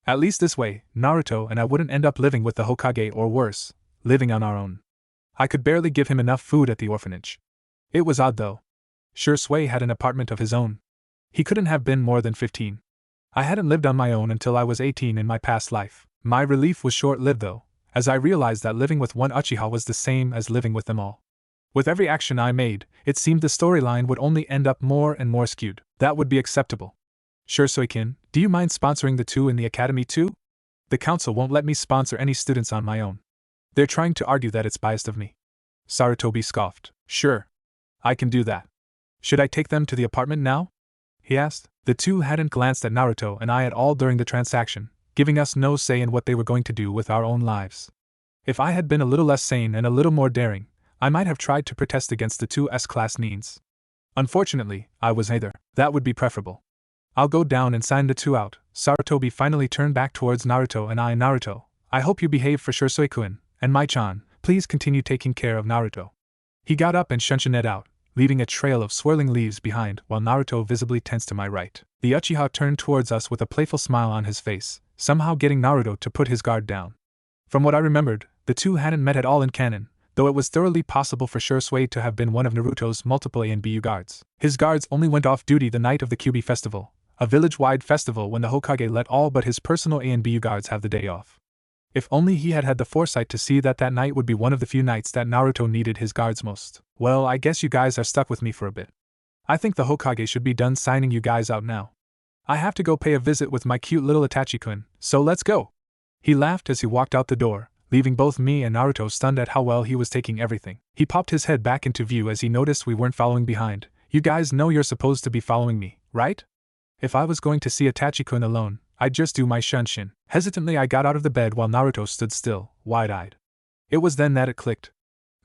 At least this way, Naruto and I wouldn't end up living with the Hokage or worse, living on our own. I could barely give him enough food at the orphanage. It was odd though. Shisui had an apartment of his own. He couldn't have been more than 15. I hadn't lived on my own until I was 18 in my past life. My relief was short-lived though, as I realized that living with one Uchiha was the same as living with them all. With every action I made, it seemed the storyline would only end up more and more skewed. That would be acceptable. Shisui-kin, do you mind sponsoring the two in the academy too? The council won't let me sponsor any students on my own. They're trying to argue that it's biased of me. Sarutobi scoffed. Sure. I can do that. Should I take them to the apartment now? He asked. The two hadn't glanced at Naruto and I at all during the transaction, giving us no say in what they were going to do with our own lives. If I had been a little less sane and a little more daring, I might have tried to protest against the two S-class needs. Unfortunately, I was neither. That would be preferable. I'll go down and sign the two out. Sarutobi finally turned back towards Naruto and I. Naruto, I hope you behave for Shisui-kun, and Mai-chan, please continue taking care of Naruto. He got up and shunted out, leaving a trail of swirling leaves behind while Naruto visibly tensed to my right. The Uchiha turned towards us with a playful smile on his face, somehow getting Naruto to put his guard down. From what I remembered, The two hadn't met at all in canon, though it was thoroughly possible for Shisui to have been one of Naruto's multiple A and BU guards. His guards only went off duty the night of the Kyuubi festival, a village-wide festival when the Hokage let all but his personal A and BU guards have the day off. If only he had had the foresight to see that that night would be one of the few nights that Naruto needed his guards most. Well, I guess you guys are stuck with me for a bit. I think the Hokage should be done signing you guys out now. I have to go pay a visit with my cute little Itachi-kun, so let's go. He laughed as he walked out the door, leaving both me and Naruto stunned at how well he was taking everything. He popped his head back into view as he noticed we weren't following behind. You guys know you're supposed to be following me, right? If I was going to see Itachi-kun alone, I'd just do my shunshin. Hesitantly I got out of the bed while Naruto stood still, wide-eyed. It was then that it clicked.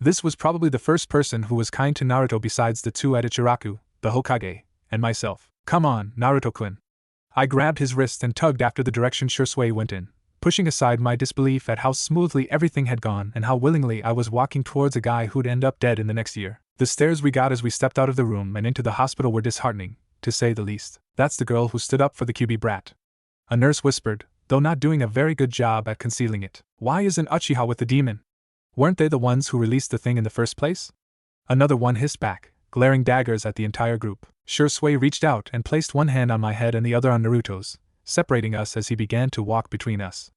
This was probably the first person who was kind to Naruto besides the two at Ichiraku, the Hokage, and myself. Come on, Naruto-kun. I grabbed his wrist and tugged after the direction Shisui went in, pushing aside my disbelief at how smoothly everything had gone and how willingly I was walking towards a guy who'd end up dead in the next year. The stares we got as we stepped out of the room and into the hospital were disheartening, to say the least. That's the girl who stood up for the Kyuubi brat. A nurse whispered, though not doing a very good job at concealing it. Why isn't Uchiha with the demon? Weren't they the ones who released the thing in the first place? Another one hissed back, glaring daggers at the entire group. Shisui reached out and placed one hand on my head and the other on Naruto's, separating us as he began to walk between us.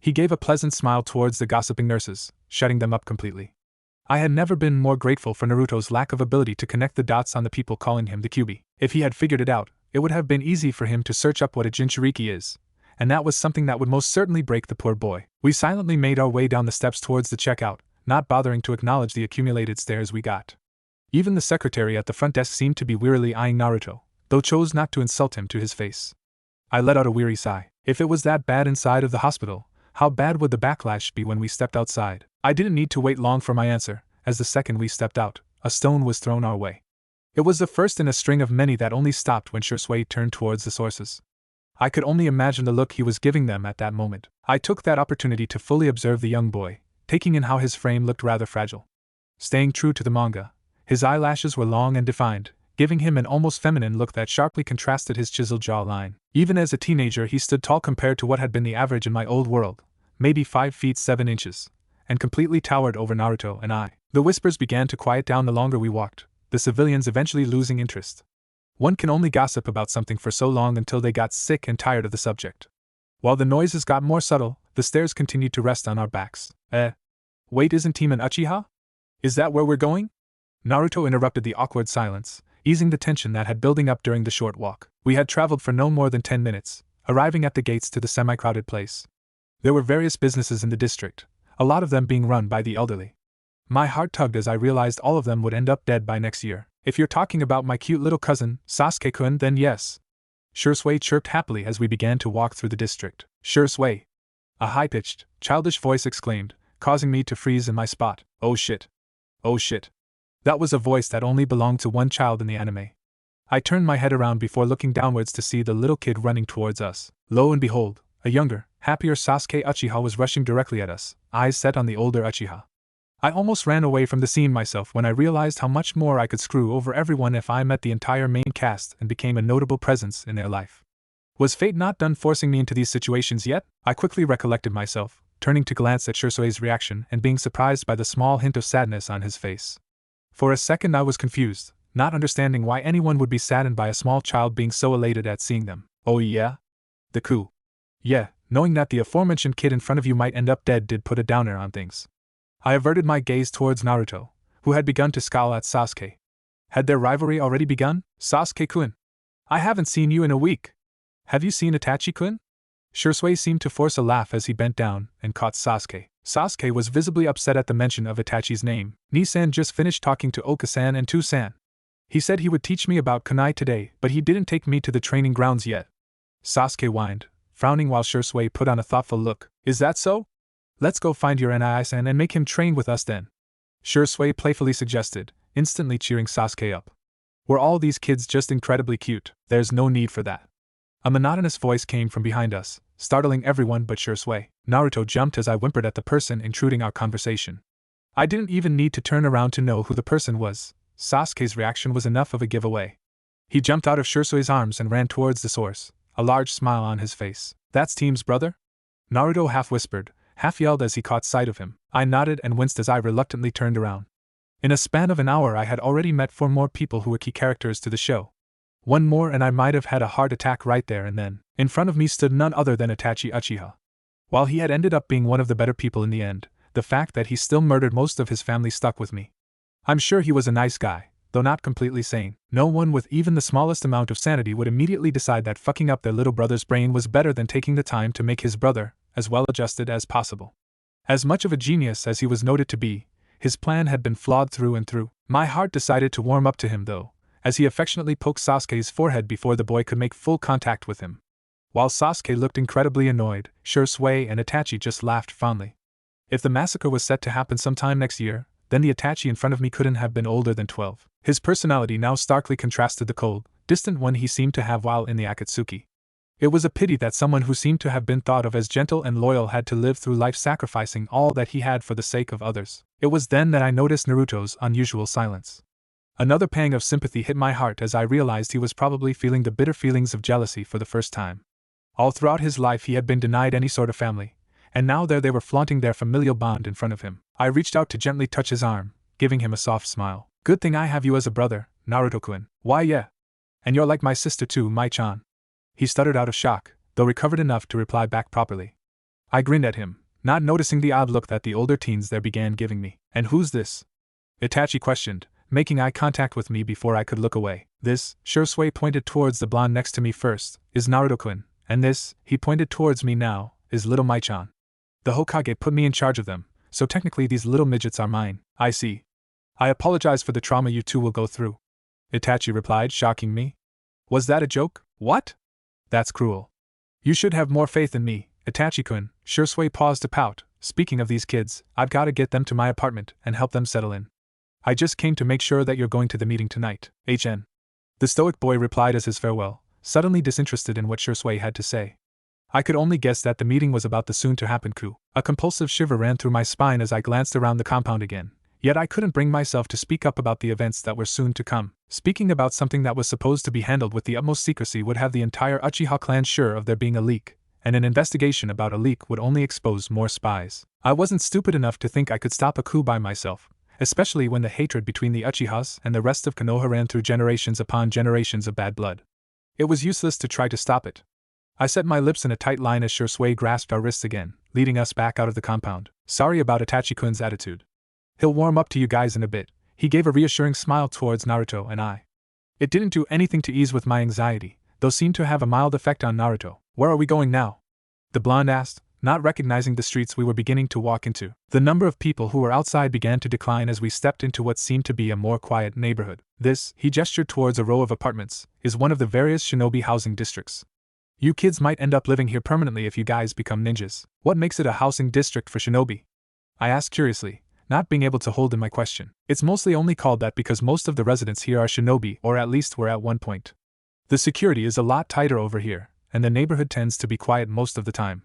He gave a pleasant smile towards the gossiping nurses, shutting them up completely. I had never been more grateful for Naruto's lack of ability to connect the dots on the people calling him the Kyuubi. If he had figured it out, it would have been easy for him to search up what a Jinchuriki is, and that was something that would most certainly break the poor boy. We silently made our way down the steps towards the checkout, not bothering to acknowledge the accumulated stares we got. Even the secretary at the front desk seemed to be wearily eyeing Naruto, though chose not to insult him to his face. I let out a weary sigh. If it was that bad inside of the hospital, how bad would the backlash be when we stepped outside? I didn't need to wait long for my answer, as the second we stepped out, a stone was thrown our way. It was the first in a string of many that only stopped when Shisui turned towards the sources. I could only imagine the look he was giving them at that moment. I took that opportunity to fully observe the young boy, taking in how his frame looked rather fragile. Staying true to the manga, his eyelashes were long and defined, giving him an almost feminine look that sharply contrasted his chiseled jawline. Even as a teenager he stood tall compared to what had been the average in my old world, maybe 5 feet 7 inches, and completely towered over Naruto and I. The whispers began to quiet down the longer we walked, the civilians eventually losing interest. One can only gossip about something for so long until they got sick and tired of the subject. While the noises got more subtle, the stares continued to rest on our backs. Wait, isn't Team an Uchiha? Is that where we're going? Naruto interrupted the awkward silence, easing the tension that had building up during the short walk. We had traveled for no more than 10 minutes, arriving at the gates to the semi-crowded place. There were various businesses in the district, a lot of them being run by the elderly. My heart tugged as I realized all of them would end up dead by next year. If you're talking about my cute little cousin, Sasuke-kun, then yes. Shisui chirped happily as we began to walk through the district. Shisui! A high-pitched, childish voice exclaimed, causing me to freeze in my spot. Oh shit. Oh shit. That was a voice that only belonged to one child in the anime. I turned my head around before looking downwards to see the little kid running towards us. Lo and behold, a younger, happier Sasuke Uchiha was rushing directly at us, eyes set on the older Uchiha. I almost ran away from the scene myself when I realized how much more I could screw over everyone if I met the entire main cast and became a notable presence in their life. Was fate not done forcing me into these situations yet? I quickly recollected myself, turning to glance at Shisui's reaction and being surprised by the small hint of sadness on his face. For a second I was confused, not understanding why anyone would be saddened by a small child being so elated at seeing them. Oh yeah? The coup. Yeah, knowing that the aforementioned kid in front of you might end up dead did put a downer on things. I averted my gaze towards Naruto, who had begun to scowl at Sasuke. Had their rivalry already begun? Sasuke-kun, I haven't seen you in a week. Have you seen Itachi-kun? Shisui seemed to force a laugh as he bent down and caught Sasuke. Sasuke was visibly upset at the mention of Itachi's name. Ni-san just finished talking to Oka-san and Tu-san. He said he would teach me about kunai today, but he didn't take me to the training grounds yet. Sasuke whined, frowning while Shisui put on a thoughtful look. Is that so? Let's go find your Ni-san and make him train with us then. Shisui playfully suggested, instantly cheering Sasuke up. Were all these kids just incredibly cute? There's no need for that. A monotonous voice came from behind us, startling everyone but Shisui. Naruto jumped as I whimpered at the person intruding our conversation. I didn't even need to turn around to know who the person was. Sasuke's reaction was enough of a giveaway. He jumped out of Shisui's arms and ran towards the source, a large smile on his face. That's Team's brother? Naruto half whispered, half-yelled as he caught sight of him. I nodded and winced as I reluctantly turned around. In a span of an hour I had already met 4 more people who were key characters to the show. One more and I might have had a heart attack right there and then. In front of me stood none other than Itachi Uchiha. While he had ended up being one of the better people in the end, the fact that he still murdered most of his family stuck with me. I'm sure he was a nice guy, though not completely sane. No one with even the smallest amount of sanity would immediately decide that fucking up their little brother's brain was better than taking the time to make his brother as well adjusted as possible. As much of a genius as he was noted to be, his plan had been flawed through and through. My heart decided to warm up to him though, as he affectionately poked Sasuke's forehead before the boy could make full contact with him. While Sasuke looked incredibly annoyed, Shisui and Itachi just laughed fondly. If the massacre was set to happen sometime next year, then the Itachi in front of me couldn't have been older than 12. His personality now starkly contrasted the cold, distant one he seemed to have while in the Akatsuki. It was a pity that someone who seemed to have been thought of as gentle and loyal had to live through life sacrificing all that he had for the sake of others. It was then that I noticed Naruto's unusual silence. Another pang of sympathy hit my heart as I realized he was probably feeling the bitter feelings of jealousy for the first time. All throughout his life he had been denied any sort of family, and now there they were flaunting their familial bond in front of him. I reached out to gently touch his arm, giving him a soft smile. Good thing I have you as a brother, Naruto-kun. Why yeah. And you're like my sister too, Mai-chan. He stuttered out of shock, though recovered enough to reply back properly. I grinned at him, not noticing the odd look that the older teens there began giving me. And who's this? Itachi questioned, making eye contact with me before I could look away. This, Shisui pointed towards the blonde next to me first, is Naruto-kun, and this, he pointed towards me now, is little Mai-chan. The Hokage put me in charge of them, so technically these little midgets are mine. I see. I apologize for the trauma you two will go through. Itachi replied, shocking me. Was that a joke? What? That's cruel. You should have more faith in me, Itachi-kun. Shisui paused to pout. Speaking of these kids, I've got to get them to my apartment and help them settle in. I just came to make sure that you're going to the meeting tonight. HN. The stoic boy replied as his farewell, suddenly disinterested in what Shisui had to say. I could only guess that the meeting was about the soon-to-happen coup. A compulsive shiver ran through my spine as I glanced around the compound again, yet I couldn't bring myself to speak up about the events that were soon to come. Speaking about something that was supposed to be handled with the utmost secrecy would have the entire Uchiha clan sure of there being a leak, and an investigation about a leak would only expose more spies. I wasn't stupid enough to think I could stop a coup by myself, especially when the hatred between the Uchihas and the rest of Konoha ran through generations upon generations of bad blood. It was useless to try to stop it. I set my lips in a tight line as Shisui grasped our wrists again, leading us back out of the compound. Sorry about Itachi-kun's attitude. He'll warm up to you guys in a bit. He gave a reassuring smile towards Naruto and I. It didn't do anything to ease with my anxiety, though seemed to have a mild effect on Naruto. Where are we going now? The blonde asked, not recognizing the streets we were beginning to walk into. The number of people who were outside began to decline as we stepped into what seemed to be a more quiet neighborhood. This, he gestured towards a row of apartments, is one of the various shinobi housing districts. You kids might end up living here permanently if you guys become ninjas. What makes it a housing district for shinobi? I asked curiously, not being able to hold in my question. It's mostly only called that because most of the residents here are shinobi, or at least were at one point. The security is a lot tighter over here, and the neighborhood tends to be quiet most of the time.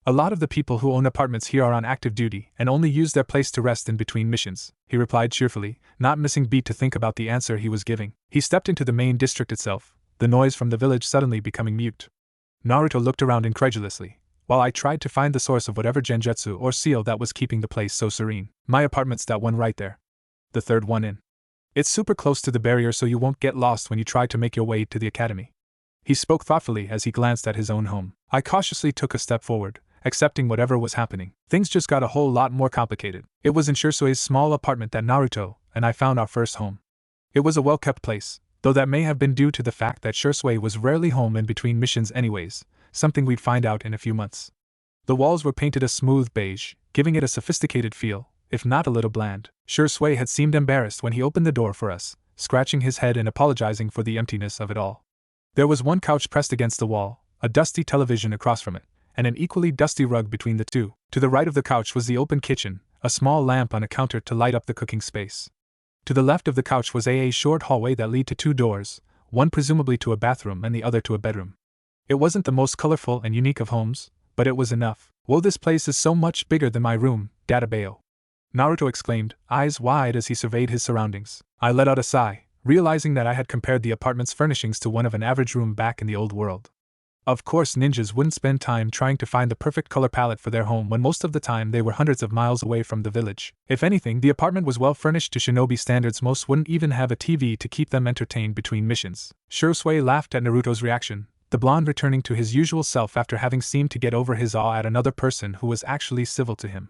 A lot of the people who own apartments here are on active duty and only use their place to rest in between missions, he replied cheerfully, not missing beat to think about the answer he was giving. He stepped into the main district itself, the noise from the village suddenly becoming mute. Naruto looked around incredulously, while I tried to find the source of whatever genjutsu or seal that was keeping the place so serene. My apartment's that one right there. The third one in. It's super close to the barrier so you won't get lost when you try to make your way to the academy. He spoke thoughtfully as he glanced at his own home. I cautiously took a step forward, accepting whatever was happening. Things just got a whole lot more complicated. It was in Shisui's small apartment that Naruto and I found our first home. It was a well-kept place, though that may have been due to the fact that Shisui was rarely home in between missions anyways, something we'd find out in a few months. The walls were painted a smooth beige, giving it a sophisticated feel, if not a little bland. Shisui had seemed embarrassed when he opened the door for us, scratching his head and apologizing for the emptiness of it all. There was one couch pressed against the wall, a dusty television across from it, and an equally dusty rug between the two. To the right of the couch was the open kitchen, a small lamp on a counter to light up the cooking space. To the left of the couch was a short hallway that led to two doors, one presumably to a bathroom and the other to a bedroom. It wasn't the most colorful and unique of homes, but it was enough. Whoa, this place is so much bigger than my room, Databeo. Naruto exclaimed, eyes wide as he surveyed his surroundings. I let out a sigh, realizing that I had compared the apartment's furnishings to one of an average room back in the old world. Of course, ninjas wouldn't spend time trying to find the perfect color palette for their home when most of the time they were hundreds of miles away from the village. If anything, the apartment was well furnished to shinobi standards. Most wouldn't even have a TV to keep them entertained between missions. Shisui laughed at Naruto's reaction, the blonde returning to his usual self after having seemed to get over his awe at another person who was actually civil to him.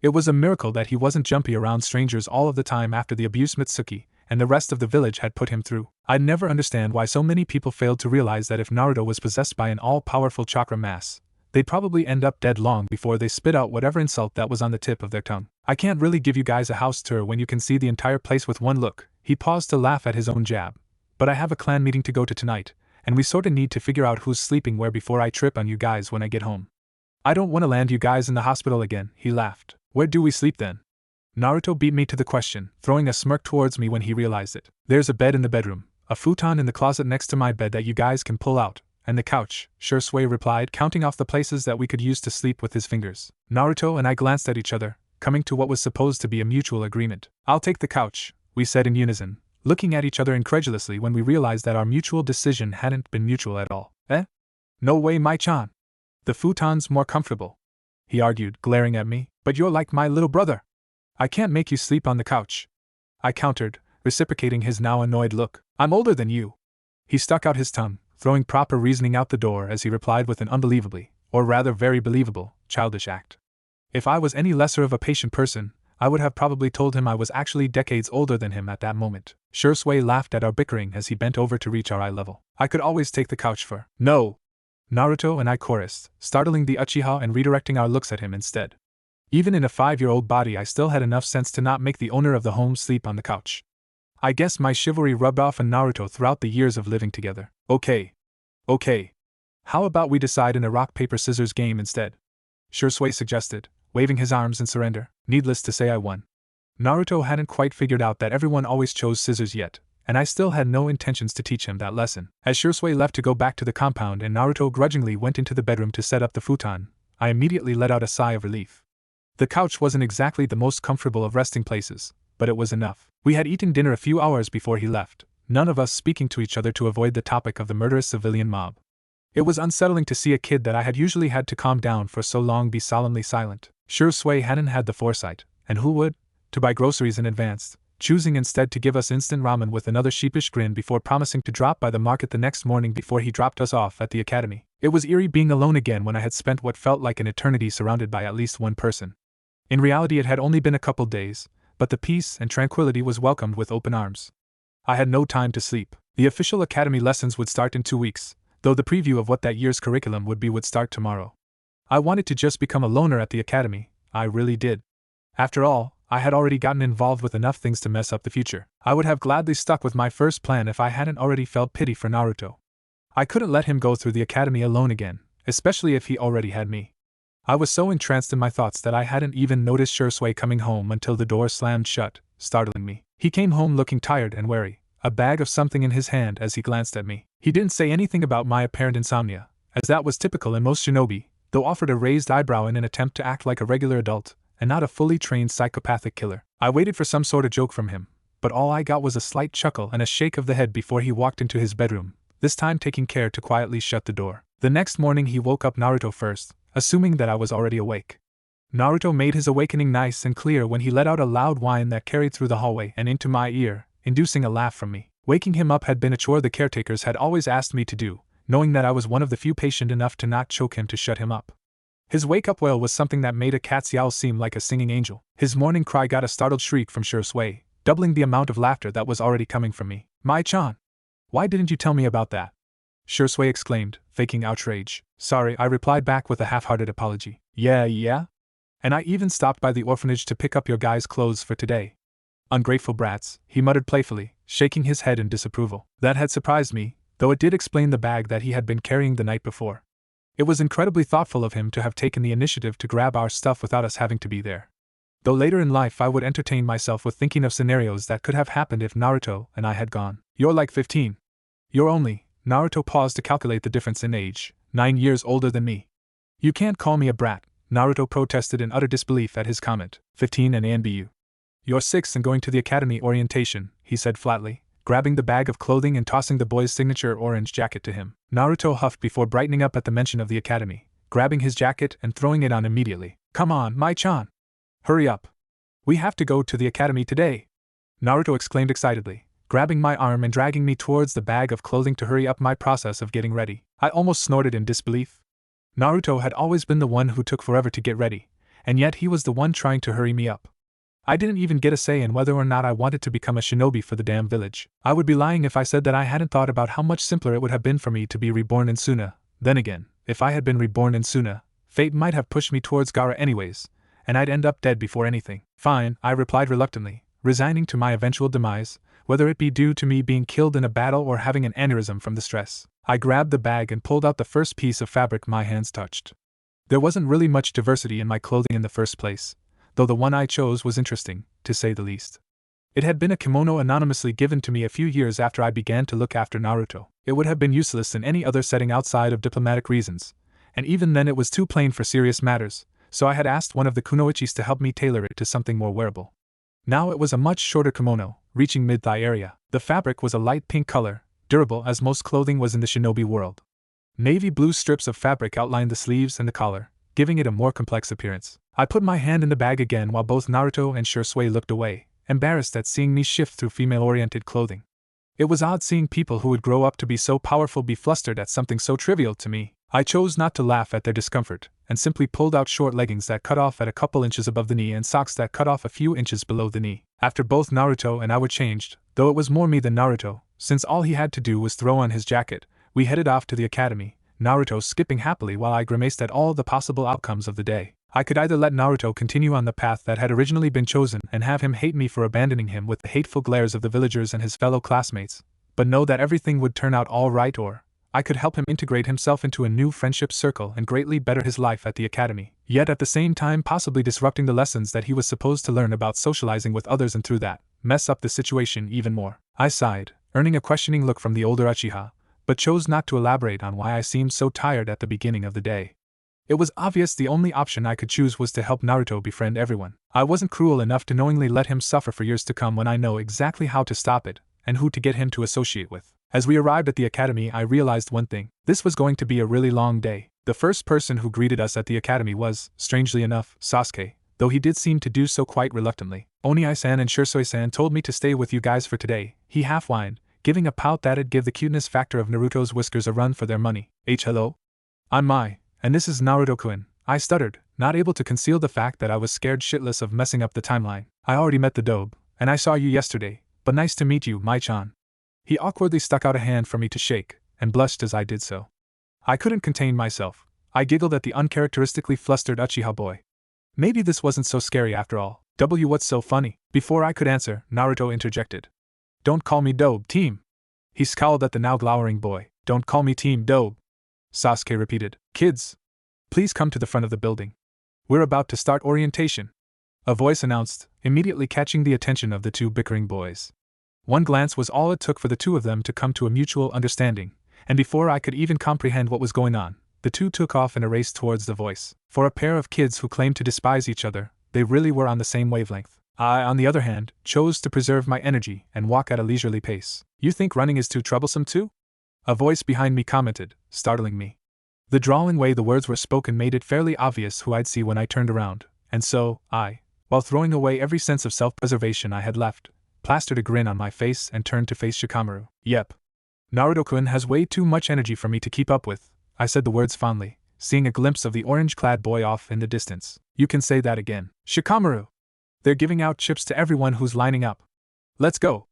It was a miracle that he wasn't jumpy around strangers all of the time after the abuse Mitsuki and the rest of the village had put him through. I'd never understand why so many people failed to realize that if Naruto was possessed by an all-powerful chakra mass, they'd probably end up dead long before they spit out whatever insult that was on the tip of their tongue. I can't really give you guys a house tour when you can see the entire place with one look. He paused to laugh at his own jab. But I have a clan meeting to go to tonight, and we sorta need to figure out who's sleeping where before I trip on you guys when I get home. I don't want to land you guys in the hospital again, he laughed. Where do we sleep then? Naruto beat me to the question, throwing a smirk towards me when he realized it. There's a bed in the bedroom, a futon in the closet next to my bed that you guys can pull out, and the couch, Shisui replied, counting off the places that we could use to sleep with his fingers. Naruto and I glanced at each other, coming to what was supposed to be a mutual agreement. I'll take the couch, we said in unison, looking at each other incredulously when we realized that our mutual decision hadn't been mutual at all. No way, Mai-chan. The futon's more comfortable, he argued, glaring at me. But you're like my little brother. I can't make you sleep on the couch, I countered, reciprocating his now annoyed look. I'm older than you. He stuck out his tongue, throwing proper reasoning out the door as he replied with an unbelievably, or rather very believable, childish act. If I was any lesser of a patient person, I would have probably told him I was actually decades older than him at that moment. Shisui laughed at our bickering as he bent over to reach our eye level. I could always take the couch for. No! Naruto and I chorused, startling the Uchiha and redirecting our looks at him instead. Even in a 5-year-old body, I still had enough sense to not make the owner of the home sleep on the couch. I guess my chivalry rubbed off on Naruto throughout the years of living together. Okay. How about we decide in a rock-paper-scissors game instead? Shisui suggested, waving his arms in surrender. Needless to say, I won. Naruto hadn't quite figured out that everyone always chose scissors yet, and I still had no intentions to teach him that lesson. As Shisui left to go back to the compound and Naruto grudgingly went into the bedroom to set up the futon, I immediately let out a sigh of relief. The couch wasn't exactly the most comfortable of resting places, but it was enough. We had eaten dinner a few hours before he left, none of us speaking to each other to avoid the topic of the murderous civilian mob. It was unsettling to see a kid that I had usually had to calm down for so long be solemnly silent. Shisui hadn't had the foresight, and who would, to buy groceries in advance, choosing instead to give us instant ramen with another sheepish grin before promising to drop by the market the next morning before he dropped us off at the academy. It was eerie being alone again when I had spent what felt like an eternity surrounded by at least one person. In reality, it had only been a couple days, but the peace and tranquility was welcomed with open arms. I had no time to sleep. The official academy lessons would start in 2 weeks, though the preview of what that year's curriculum would start tomorrow. I wanted to just become a loner at the academy, I really did. After all, I had already gotten involved with enough things to mess up the future. I would have gladly stuck with my first plan if I hadn't already felt pity for Naruto. I couldn't let him go through the academy alone again, especially if he already had me. I was so entranced in my thoughts that I hadn't even noticed Shisui coming home until the door slammed shut, startling me. He came home looking tired and weary, a bag of something in his hand as he glanced at me. He didn't say anything about my apparent insomnia, as that was typical in most shinobi, though offered a raised eyebrow in an attempt to act like a regular adult, and not a fully trained psychopathic killer. I waited for some sort of joke from him, but all I got was a slight chuckle and a shake of the head before he walked into his bedroom, this time taking care to quietly shut the door. The next morning he woke up Naruto first, assuming that I was already awake. Naruto made his awakening nice and clear when he let out a loud whine that carried through the hallway and into my ear, inducing a laugh from me. Waking him up had been a chore the caretakers had always asked me to do, knowing that I was one of the few patient enough to not choke him to shut him up. His wake-up wail was something that made a cat's yowl seem like a singing angel. His morning cry got a startled shriek from Shisui, doubling the amount of laughter that was already coming from me. Mai-chan! Why didn't you tell me about that? Shisui exclaimed, faking outrage. Sorry, I replied back with a half-hearted apology. Yeah? And I even stopped by the orphanage to pick up your guys' clothes for today. Ungrateful brats, he muttered playfully, shaking his head in disapproval. That had surprised me, though it did explain the bag that he had been carrying the night before. It was incredibly thoughtful of him to have taken the initiative to grab our stuff without us having to be there. Though later in life I would entertain myself with thinking of scenarios that could have happened if Naruto and I had gone. You're like 15. You're only, Naruto paused to calculate the difference in age, 9 years older than me. You can't call me a brat, Naruto protested in utter disbelief at his comment. 15 and ANBU. You're 6 and going to the academy orientation, he said flatly, grabbing the bag of clothing and tossing the boy's signature orange jacket to him. Naruto huffed before brightening up at the mention of the academy, grabbing his jacket and throwing it on immediately. Come on, Mai-chan! Hurry up! We have to go to the academy today! Naruto exclaimed excitedly, grabbing my arm and dragging me towards the bag of clothing to hurry up my process of getting ready. I almost snorted in disbelief. Naruto had always been the one who took forever to get ready, and yet he was the one trying to hurry me up. I didn't even get a say in whether or not I wanted to become a shinobi for the damn village. I would be lying if I said that I hadn't thought about how much simpler it would have been for me to be reborn in Suna. Then again, if I had been reborn in Suna, fate might have pushed me towards Gaara anyways, and I'd end up dead before anything. Fine, I replied reluctantly, resigning to my eventual demise, whether it be due to me being killed in a battle or having an aneurysm from the stress. I grabbed the bag and pulled out the first piece of fabric my hands touched. There wasn't really much diversity in my clothing in the first place, though the one I chose was interesting, to say the least. It had been a kimono anonymously given to me a few years after I began to look after Naruto. It would have been useless in any other setting outside of diplomatic reasons, and even then it was too plain for serious matters, so I had asked one of the kunoichis to help me tailor it to something more wearable. Now it was a much shorter kimono, reaching mid-thigh area. The fabric was a light pink color, durable as most clothing was in the shinobi world. Navy blue strips of fabric outlined the sleeves and the collar, giving it a more complex appearance. I put my hand in the bag again while both Naruto and Shisui looked away, embarrassed at seeing me shift through female-oriented clothing. It was odd seeing people who would grow up to be so powerful be flustered at something so trivial to me. I chose not to laugh at their discomfort, and simply pulled out short leggings that cut off at a couple inches above the knee and socks that cut off a few inches below the knee. After both Naruto and I were changed, though it was more me than Naruto, since all he had to do was throw on his jacket, we headed off to the academy, Naruto skipping happily while I grimaced at all the possible outcomes of the day. I could either let Naruto continue on the path that had originally been chosen and have him hate me for abandoning him with the hateful glares of the villagers and his fellow classmates, but know that everything would turn out all right, or I could help him integrate himself into a new friendship circle and greatly better his life at the academy, yet at the same time possibly disrupting the lessons that he was supposed to learn about socializing with others and through that, mess up the situation even more. I sighed, earning a questioning look from the older Uchiha, but chose not to elaborate on why I seemed so tired at the beginning of the day. It was obvious the only option I could choose was to help Naruto befriend everyone. I wasn't cruel enough to knowingly let him suffer for years to come when I know exactly how to stop it, and who to get him to associate with. As we arrived at the academy, I realized one thing. This was going to be a really long day. The first person who greeted us at the academy was, strangely enough, Sasuke, though he did seem to do so quite reluctantly. Oni-san and Shisui-san told me to stay with you guys for today, he half-whined, giving a pout that'd give the cuteness factor of Naruto's whiskers a run for their money. Hello? I'm Mai, and this is Naruto-kun, I stuttered, not able to conceal the fact that I was scared shitless of messing up the timeline. I already met the dobe, and I saw you yesterday, but nice to meet you, Mai-chan. He awkwardly stuck out a hand for me to shake, and blushed as I did so. I couldn't contain myself. I giggled at the uncharacteristically flustered Uchiha boy. Maybe this wasn't so scary after all. What's so funny? Before I could answer, Naruto interjected. Don't call me Dobe, team. He scowled at the now glowering boy. Don't call me Team Dobe. Sasuke repeated. Kids, please come to the front of the building. We're about to start orientation. A voice announced, immediately catching the attention of the two bickering boys. One glance was all it took for the two of them to come to a mutual understanding, and before I could even comprehend what was going on, the two took off in a race towards the voice. For a pair of kids who claimed to despise each other, they really were on the same wavelength. I, on the other hand, chose to preserve my energy and walk at a leisurely pace. You think running is too troublesome too? A voice behind me commented, startling me. The drawling way the words were spoken made it fairly obvious who I'd see when I turned around, and so, I, while throwing away every sense of self-preservation I had left, plastered a grin on my face and turned to face Shikamaru. Yep. Naruto-kun has way too much energy for me to keep up with, I said the words fondly, seeing a glimpse of the orange-clad boy off in the distance. You can say that again. Shikamaru! They're giving out chips to everyone who's lining up. Let's go!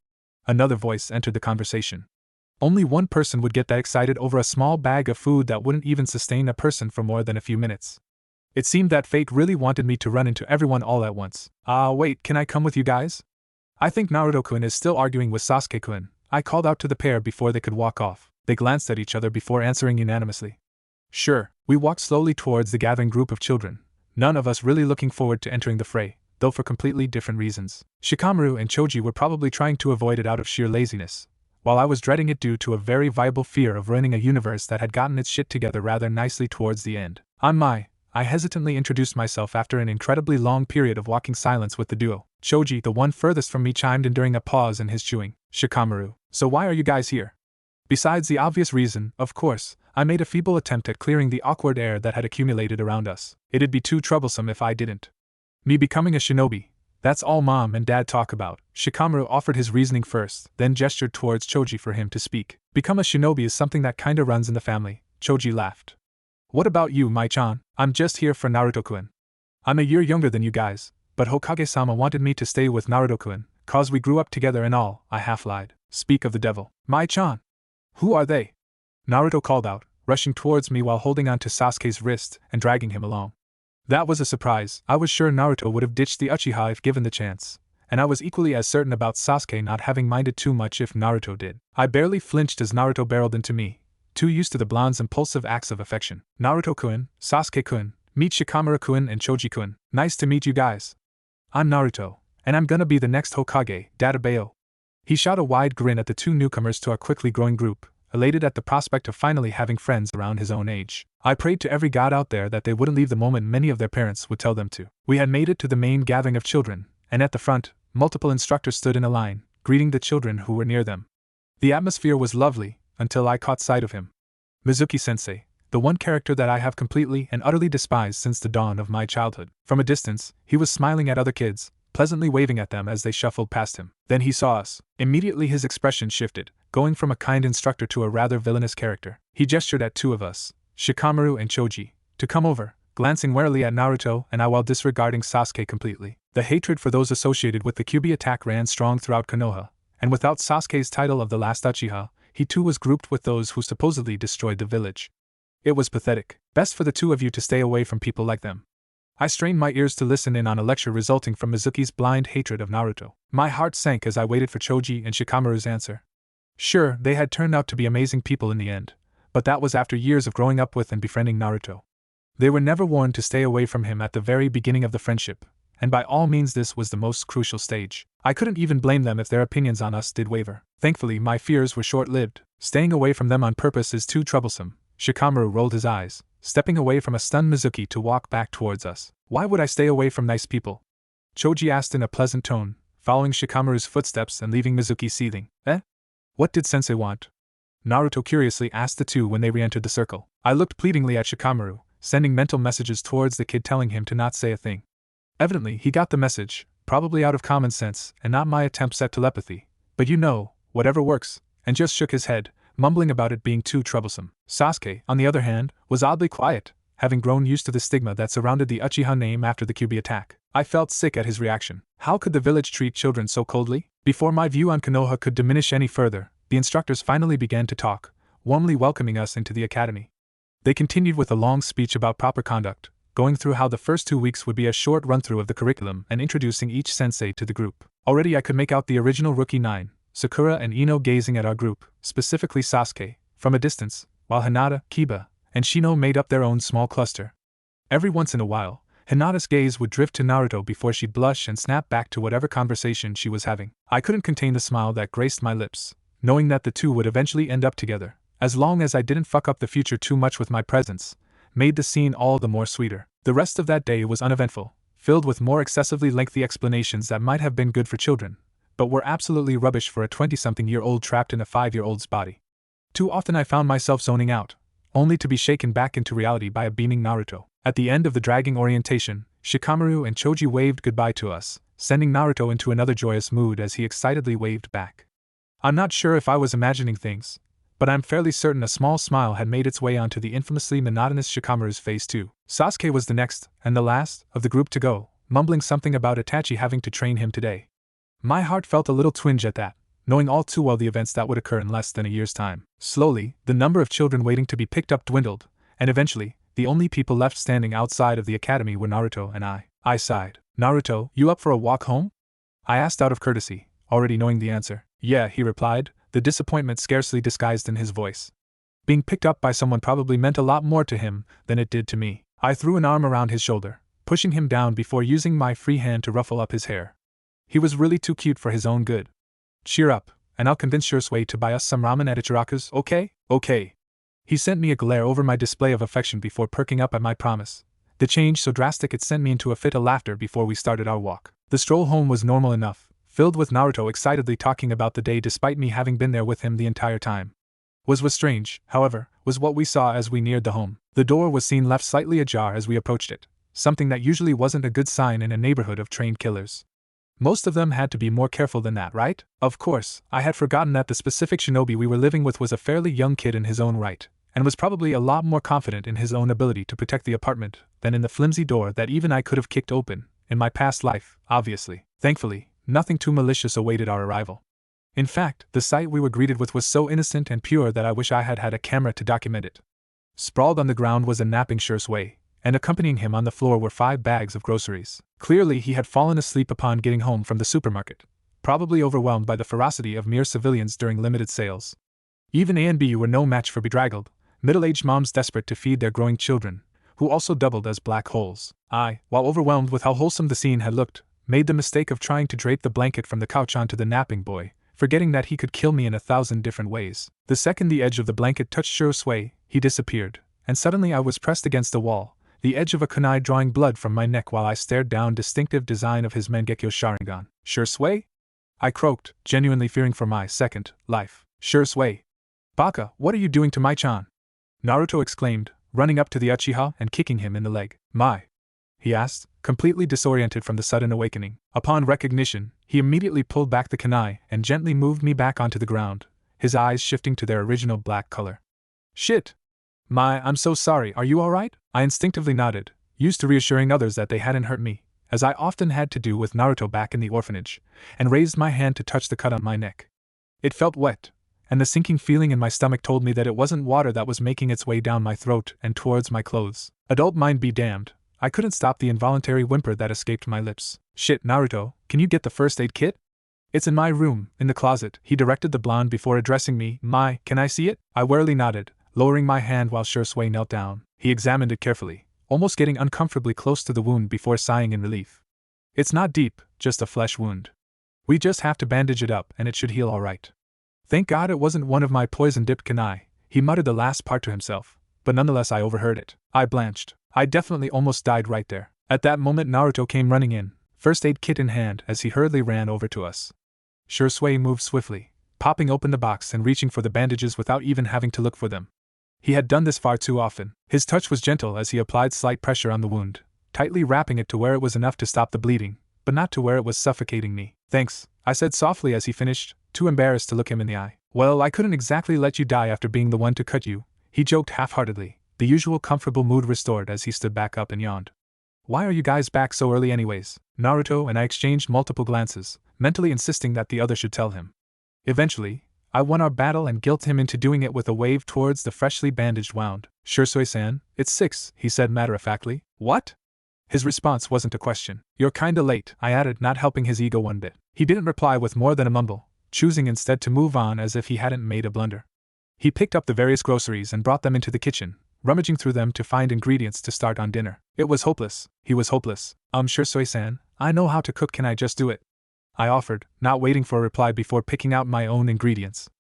Another voice entered the conversation. Only one person would get that excited over a small bag of food that wouldn't even sustain a person for more than a few minutes. It seemed that fate really wanted me to run into everyone all at once. Wait, can I come with you guys? I think Naruto-kun is still arguing with Sasuke-kun, I called out to the pair before they could walk off. They glanced at each other before answering unanimously. Sure. We walked slowly towards the gathering group of children, none of us really looking forward to entering the fray, though for completely different reasons. Shikamaru and Choji were probably trying to avoid it out of sheer laziness, while I was dreading it due to a very viable fear of ruining a universe that had gotten its shit together rather nicely towards the end. I'm Mai. I hesitantly introduced myself after an incredibly long period of walking silence with the duo. Choji, the one furthest from me, chimed in during a pause in his chewing. Shikamaru. So why are you guys here? Besides the obvious reason, of course, I made a feeble attempt at clearing the awkward air that had accumulated around us. It'd be too troublesome if I didn't. Me becoming a shinobi. That's all Mom and Dad talk about. Shikamaru offered his reasoning first, then gestured towards Choji for him to speak. Become a shinobi is something that kinda runs in the family. Choji laughed. What about you, Mai-chan? I'm just here for Naruto-kun. I'm a year younger than you guys, but Hokage-sama wanted me to stay with Naruto-kun, cause we grew up together and all, I half-lied. Speak of the devil. Mai-chan! Who are they? Naruto called out, rushing towards me while holding onto Sasuke's wrist and dragging him along. That was a surprise. I was sure Naruto would have ditched the Uchiha if given the chance, and I was equally as certain about Sasuke not having minded too much if Naruto did. I barely flinched as Naruto barreled into me, too used to the blonde's impulsive acts of affection. Naruto-kun, Sasuke-kun, meet Shikamaru-kun and Choji-kun. Nice to meet you guys. I'm Naruto, and I'm gonna be the next Hokage, Databeo. He shot a wide grin at the two newcomers to our quickly growing group, elated at the prospect of finally having friends around his own age. I prayed to every god out there that they wouldn't leave the moment many of their parents would tell them to. We had made it to the main gathering of children, and at the front, multiple instructors stood in a line, greeting the children who were near them. The atmosphere was lovely, until I caught sight of him. Mizuki-sensei, the one character that I have completely and utterly despised since the dawn of my childhood. From a distance, he was smiling at other kids, pleasantly waving at them as they shuffled past him. Then he saw us. Immediately his expression shifted, going from a kind instructor to a rather villainous character. He gestured at two of us, Shikamaru and Choji, to come over, glancing warily at Naruto and I while disregarding Sasuke completely. The hatred for those associated with the Kyuubi attack ran strong throughout Konoha, and without Sasuke's title of the last Uchiha, he too was grouped with those who supposedly destroyed the village. It was pathetic. Best for the two of you to stay away from people like them. I strained my ears to listen in on a lecture resulting from Mizuki's blind hatred of Naruto. My heart sank as I waited for Choji and Shikamaru's answer. Sure, they had turned out to be amazing people in the end, but that was after years of growing up with and befriending Naruto. They were never warned to stay away from him at the very beginning of the friendship, and by all means this was the most crucial stage. I couldn't even blame them if their opinions on us did waver. Thankfully, my fears were short-lived. Staying away from them on purpose is too troublesome. Shikamaru rolled his eyes, stepping away from a stunned Mizuki to walk back towards us. Why would I stay away from nice people? Choji asked in a pleasant tone, following Shikamaru's footsteps and leaving Mizuki seething. What did Sensei want? Naruto curiously asked the two when they re-entered the circle. I looked pleadingly at Shikamaru, sending mental messages towards the kid telling him to not say a thing. Evidently, he got the message, probably out of common sense and not my attempts at telepathy, but you know, whatever works, and just shook his head, mumbling about it being too troublesome. Sasuke, on the other hand, was oddly quiet, having grown used to the stigma that surrounded the Uchiha name after the Kyuubi attack. I felt sick at his reaction. How could the village treat children so coldly? Before my view on Konoha could diminish any further, the instructors finally began to talk, warmly welcoming us into the academy. They continued with a long speech about proper conduct, going through how the first 2 weeks would be a short run-through of the curriculum and introducing each sensei to the group. Already I could make out the original rookie 9, Sakura and Ino gazing at our group, specifically Sasuke, from a distance, while Hinata, Kiba, and Shino made up their own small cluster. Every once in a while, Hinata's gaze would drift to Naruto before she'd blush and snap back to whatever conversation she was having. I couldn't contain the smile that graced my lips, knowing that the two would eventually end up together, as long as I didn't fuck up the future too much with my presence, made the scene all the more sweeter. The rest of that day was uneventful, filled with more excessively lengthy explanations that might have been good for children, but were absolutely rubbish for a 20-something-year-old trapped in a 5-year-old's body. Too often I found myself zoning out, only to be shaken back into reality by a beaming Naruto. At the end of the dragging orientation, Shikamaru and Choji waved goodbye to us, sending Naruto into another joyous mood as he excitedly waved back. I'm not sure if I was imagining things, but I'm fairly certain a small smile had made its way onto the infamously monotonous Shikamaru's face too. Sasuke was the next, and the last, of the group to go, mumbling something about Itachi having to train him today. My heart felt a little twinge at that, knowing all too well the events that would occur in less than a year's time. Slowly, the number of children waiting to be picked up dwindled, and eventually, the only people left standing outside of the academy were Naruto and I. I sighed. Naruto, you up for a walk home? I asked out of courtesy, already knowing the answer. Yeah, he replied, the disappointment scarcely disguised in his voice. Being picked up by someone probably meant a lot more to him than it did to me. I threw an arm around his shoulder, pushing him down before using my free hand to ruffle up his hair. He was really too cute for his own good. Cheer up, and I'll convince Shisui to buy us some ramen at Ichiraku's, okay? Okay. He sent me a glare over my display of affection before perking up at my promise, the change so drastic it sent me into a fit of laughter before we started our walk. The stroll home was normal enough, filled with Naruto excitedly talking about the day despite me having been there with him the entire time. What was strange, however, was what we saw as we neared the home. The door was seen left slightly ajar as we approached it, something that usually wasn't a good sign in a neighborhood of trained killers. Most of them had to be more careful than that, right? Of course, I had forgotten that the specific shinobi we were living with was a fairly young kid in his own right, and was probably a lot more confident in his own ability to protect the apartment than in the flimsy door that even I could have kicked open, in my past life, obviously. Thankfully, nothing too malicious awaited our arrival. In fact, the sight we were greeted with was so innocent and pure that I wish I had had a camera to document it. Sprawled on the ground was a napping Shisui, and accompanying him on the floor were 5 bags of groceries. Clearly he had fallen asleep upon getting home from the supermarket, probably overwhelmed by the ferocity of mere civilians during limited sales. Even A and B were no match for bedraggled, middle-aged moms desperate to feed their growing children, who also doubled as black holes. I, while overwhelmed with how wholesome the scene had looked, made the mistake of trying to drape the blanket from the couch onto the napping boy, forgetting that he could kill me in 1,000 different ways. The second the edge of the blanket touched Shisui, he disappeared, and suddenly I was pressed against the wall, the edge of a kunai drawing blood from my neck while I stared down distinctive design of his Mangekyo Sharingan. Shisui? I croaked, genuinely fearing for my second life. Shisui! Baka, what are you doing to my-chan? Naruto exclaimed, running up to the Uchiha and kicking him in the leg. My? He asked, completely disoriented from the sudden awakening. Upon recognition, he immediately pulled back the kunai and gently moved me back onto the ground, his eyes shifting to their original black color. Shit! I'm so sorry, are you alright? I instinctively nodded, used to reassuring others that they hadn't hurt me, as I often had to do with Naruto back in the orphanage, and raised my hand to touch the cut on my neck. It felt wet, and the sinking feeling in my stomach told me that it wasn't water that was making its way down my throat and towards my clothes. Adult mind be damned, I couldn't stop the involuntary whimper that escaped my lips. Shit, Naruto, can you get the first aid kit? It's in my room, in the closet, he directed the blonde before addressing me. Can I see it? I warily nodded, lowering my hand while Shisui knelt down. He examined it carefully, almost getting uncomfortably close to the wound before sighing in relief. It's not deep, just a flesh wound. We just have to bandage it up and it should heal alright. Thank God it wasn't one of my poison-dipped kunai, he muttered the last part to himself, but nonetheless I overheard it. I blanched. I definitely almost died right there. At that moment Naruto came running in, first aid kit in hand as he hurriedly ran over to us. Shisui moved swiftly, popping open the box and reaching for the bandages without even having to look for them. He had done this far too often. His touch was gentle as he applied slight pressure on the wound, tightly wrapping it to where it was enough to stop the bleeding, but not to where it was suffocating me. Thanks, I said softly as he finished, too embarrassed to look him in the eye. Well, I couldn't exactly let you die after being the one to cut you, he joked half-heartedly, the usual comfortable mood restored as he stood back up and yawned. Why are you guys back so early anyways? Naruto and I exchanged multiple glances, mentally insisting that the other should tell him. Eventually, I won our battle and guilted him into doing it with a wave towards the freshly bandaged wound. Shisui-san, it's 6, he said matter-of-factly. What? His response wasn't a question. You're kinda late, I added, not helping his ego one bit. He didn't reply with more than a mumble, choosing instead to move on as if he hadn't made a blunder. He picked up the various groceries and brought them into the kitchen, rummaging through them to find ingredients to start on dinner. It was hopeless. He was hopeless. Shisui-san, I know how to cook, can I just do it? I offered, not waiting for a reply before picking out my own ingredients.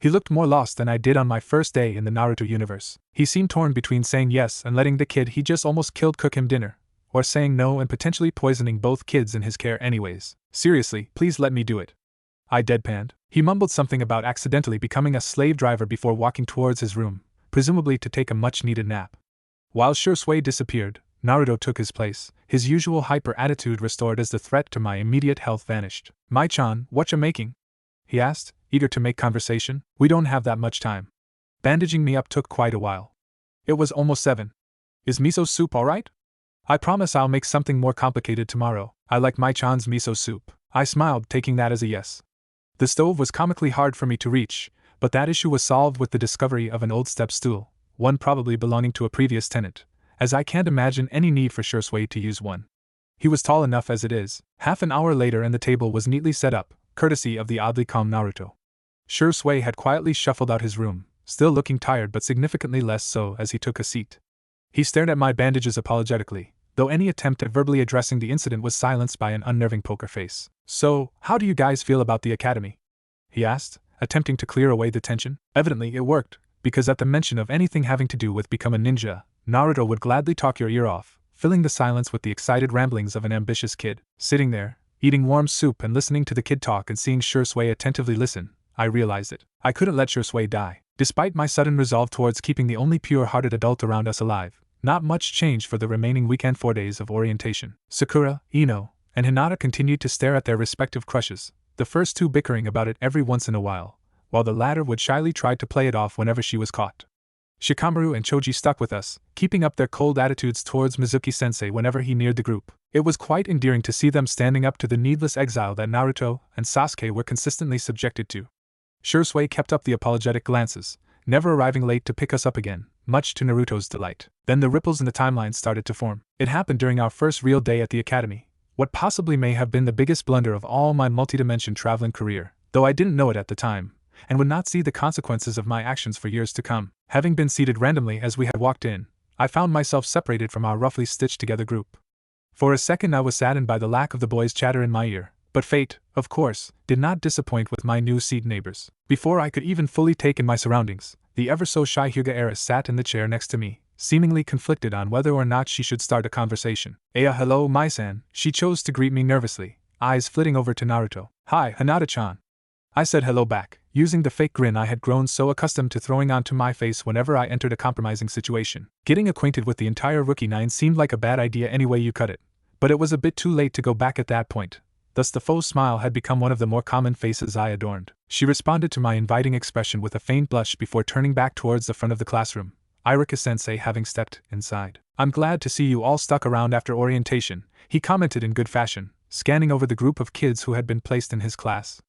He looked more lost than I did on my first day in the Naruto universe. He seemed torn between saying yes and letting the kid he just almost killed cook him dinner, or saying no and potentially poisoning both kids in his care anyways. Seriously, please let me do it. I deadpanned. He mumbled something about accidentally becoming a slave driver before walking towards his room, presumably to take a much-needed nap. While Shisui disappeared, Naruto took his place, his usual hyper-attitude restored as the threat to my immediate health vanished. My-chan, whatcha making? He asked, eager to make conversation. We don't have that much time. Bandaging me up took quite a while. It was almost 7. Is miso soup alright? I promise I'll make something more complicated tomorrow. I like my-chan's miso soup. I smiled, taking that as a yes. The stove was comically hard for me to reach, but that issue was solved with the discovery of an old step stool, one probably belonging to a previous tenant, as I can't imagine any need for Shisui to use one. He was tall enough as it is. Half an hour later and the table was neatly set up, courtesy of the oddly calm Naruto. Shisui had quietly shuffled out his room, still looking tired but significantly less so as he took a seat. He stared at my bandages apologetically, though any attempt at verbally addressing the incident was silenced by an unnerving poker face. So, how do you guys feel about the academy? He asked, attempting to clear away the tension. Evidently it worked, because at the mention of anything having to do with become a ninja, Naruto would gladly talk your ear off, filling the silence with the excited ramblings of an ambitious kid. Sitting there, Eating warm soup and listening to the kid talk and seeing Shisui attentively listen, I realized it. I couldn't let Shisui die. Despite my sudden resolve towards keeping the only pure-hearted adult around us alive, not much changed for the remaining weekend 4 days of orientation. Sakura, Ino, and Hinata continued to stare at their respective crushes, the first two bickering about it every once in a while the latter would shyly try to play it off whenever she was caught. Shikamaru and Choji stuck with us, keeping up their cold attitudes towards Mizuki-sensei whenever he neared the group. It was quite endearing to see them standing up to the needless exile that Naruto and Sasuke were consistently subjected to. Shisui kept up the apologetic glances, never arriving late to pick us up again, much to Naruto's delight. Then the ripples in the timeline started to form. It happened during our first real day at the academy, what possibly may have been the biggest blunder of all my multidimension traveling career, though I didn't know it at the time, and would not see the consequences of my actions for years to come. Having been seated randomly as we had walked in, I found myself separated from our roughly stitched-together group. For a second I was saddened by the lack of the boys' chatter in my ear, but fate, of course, did not disappoint with my new seat neighbors. Before I could even fully take in my surroundings, the ever-so-shy Hyuga Eris sat in the chair next to me, seemingly conflicted on whether or not she should start a conversation. Hello, Mai-san, she chose to greet me nervously, eyes flitting over to Naruto. Hi, Hinata-chan. I said hello back, using the fake grin I had grown so accustomed to throwing onto my face whenever I entered a compromising situation. Getting acquainted with the entire Rookie 9 seemed like a bad idea any way you cut it, but it was a bit too late to go back at that point. Thus the faux smile had become one of the more common faces I adorned. She responded to my inviting expression with a faint blush before turning back towards the front of the classroom, Irika-sensei having stepped inside. I'm glad to see you all stuck around after orientation, he commented in good fashion, scanning over the group of kids who had been placed in his class.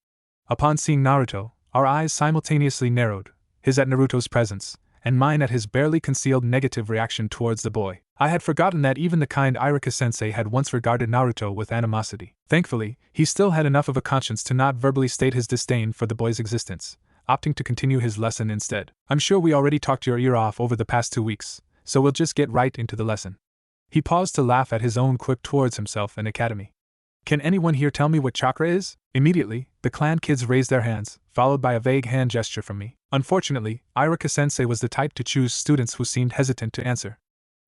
Upon seeing Naruto, our eyes simultaneously narrowed, his at Naruto's presence, and mine at his barely concealed negative reaction towards the boy. I had forgotten that even the kind Irika-sensei had once regarded Naruto with animosity. Thankfully, he still had enough of a conscience to not verbally state his disdain for the boy's existence, opting to continue his lesson instead. I'm sure we already talked your ear off over the past 2 weeks, so we'll just get right into the lesson. He paused to laugh at his own quip towards himself and Academy. Can anyone here tell me what chakra is? Immediately, the clan kids raised their hands, followed by a vague hand gesture from me. Unfortunately, Irika-sensei was the type to choose students who seemed hesitant to answer.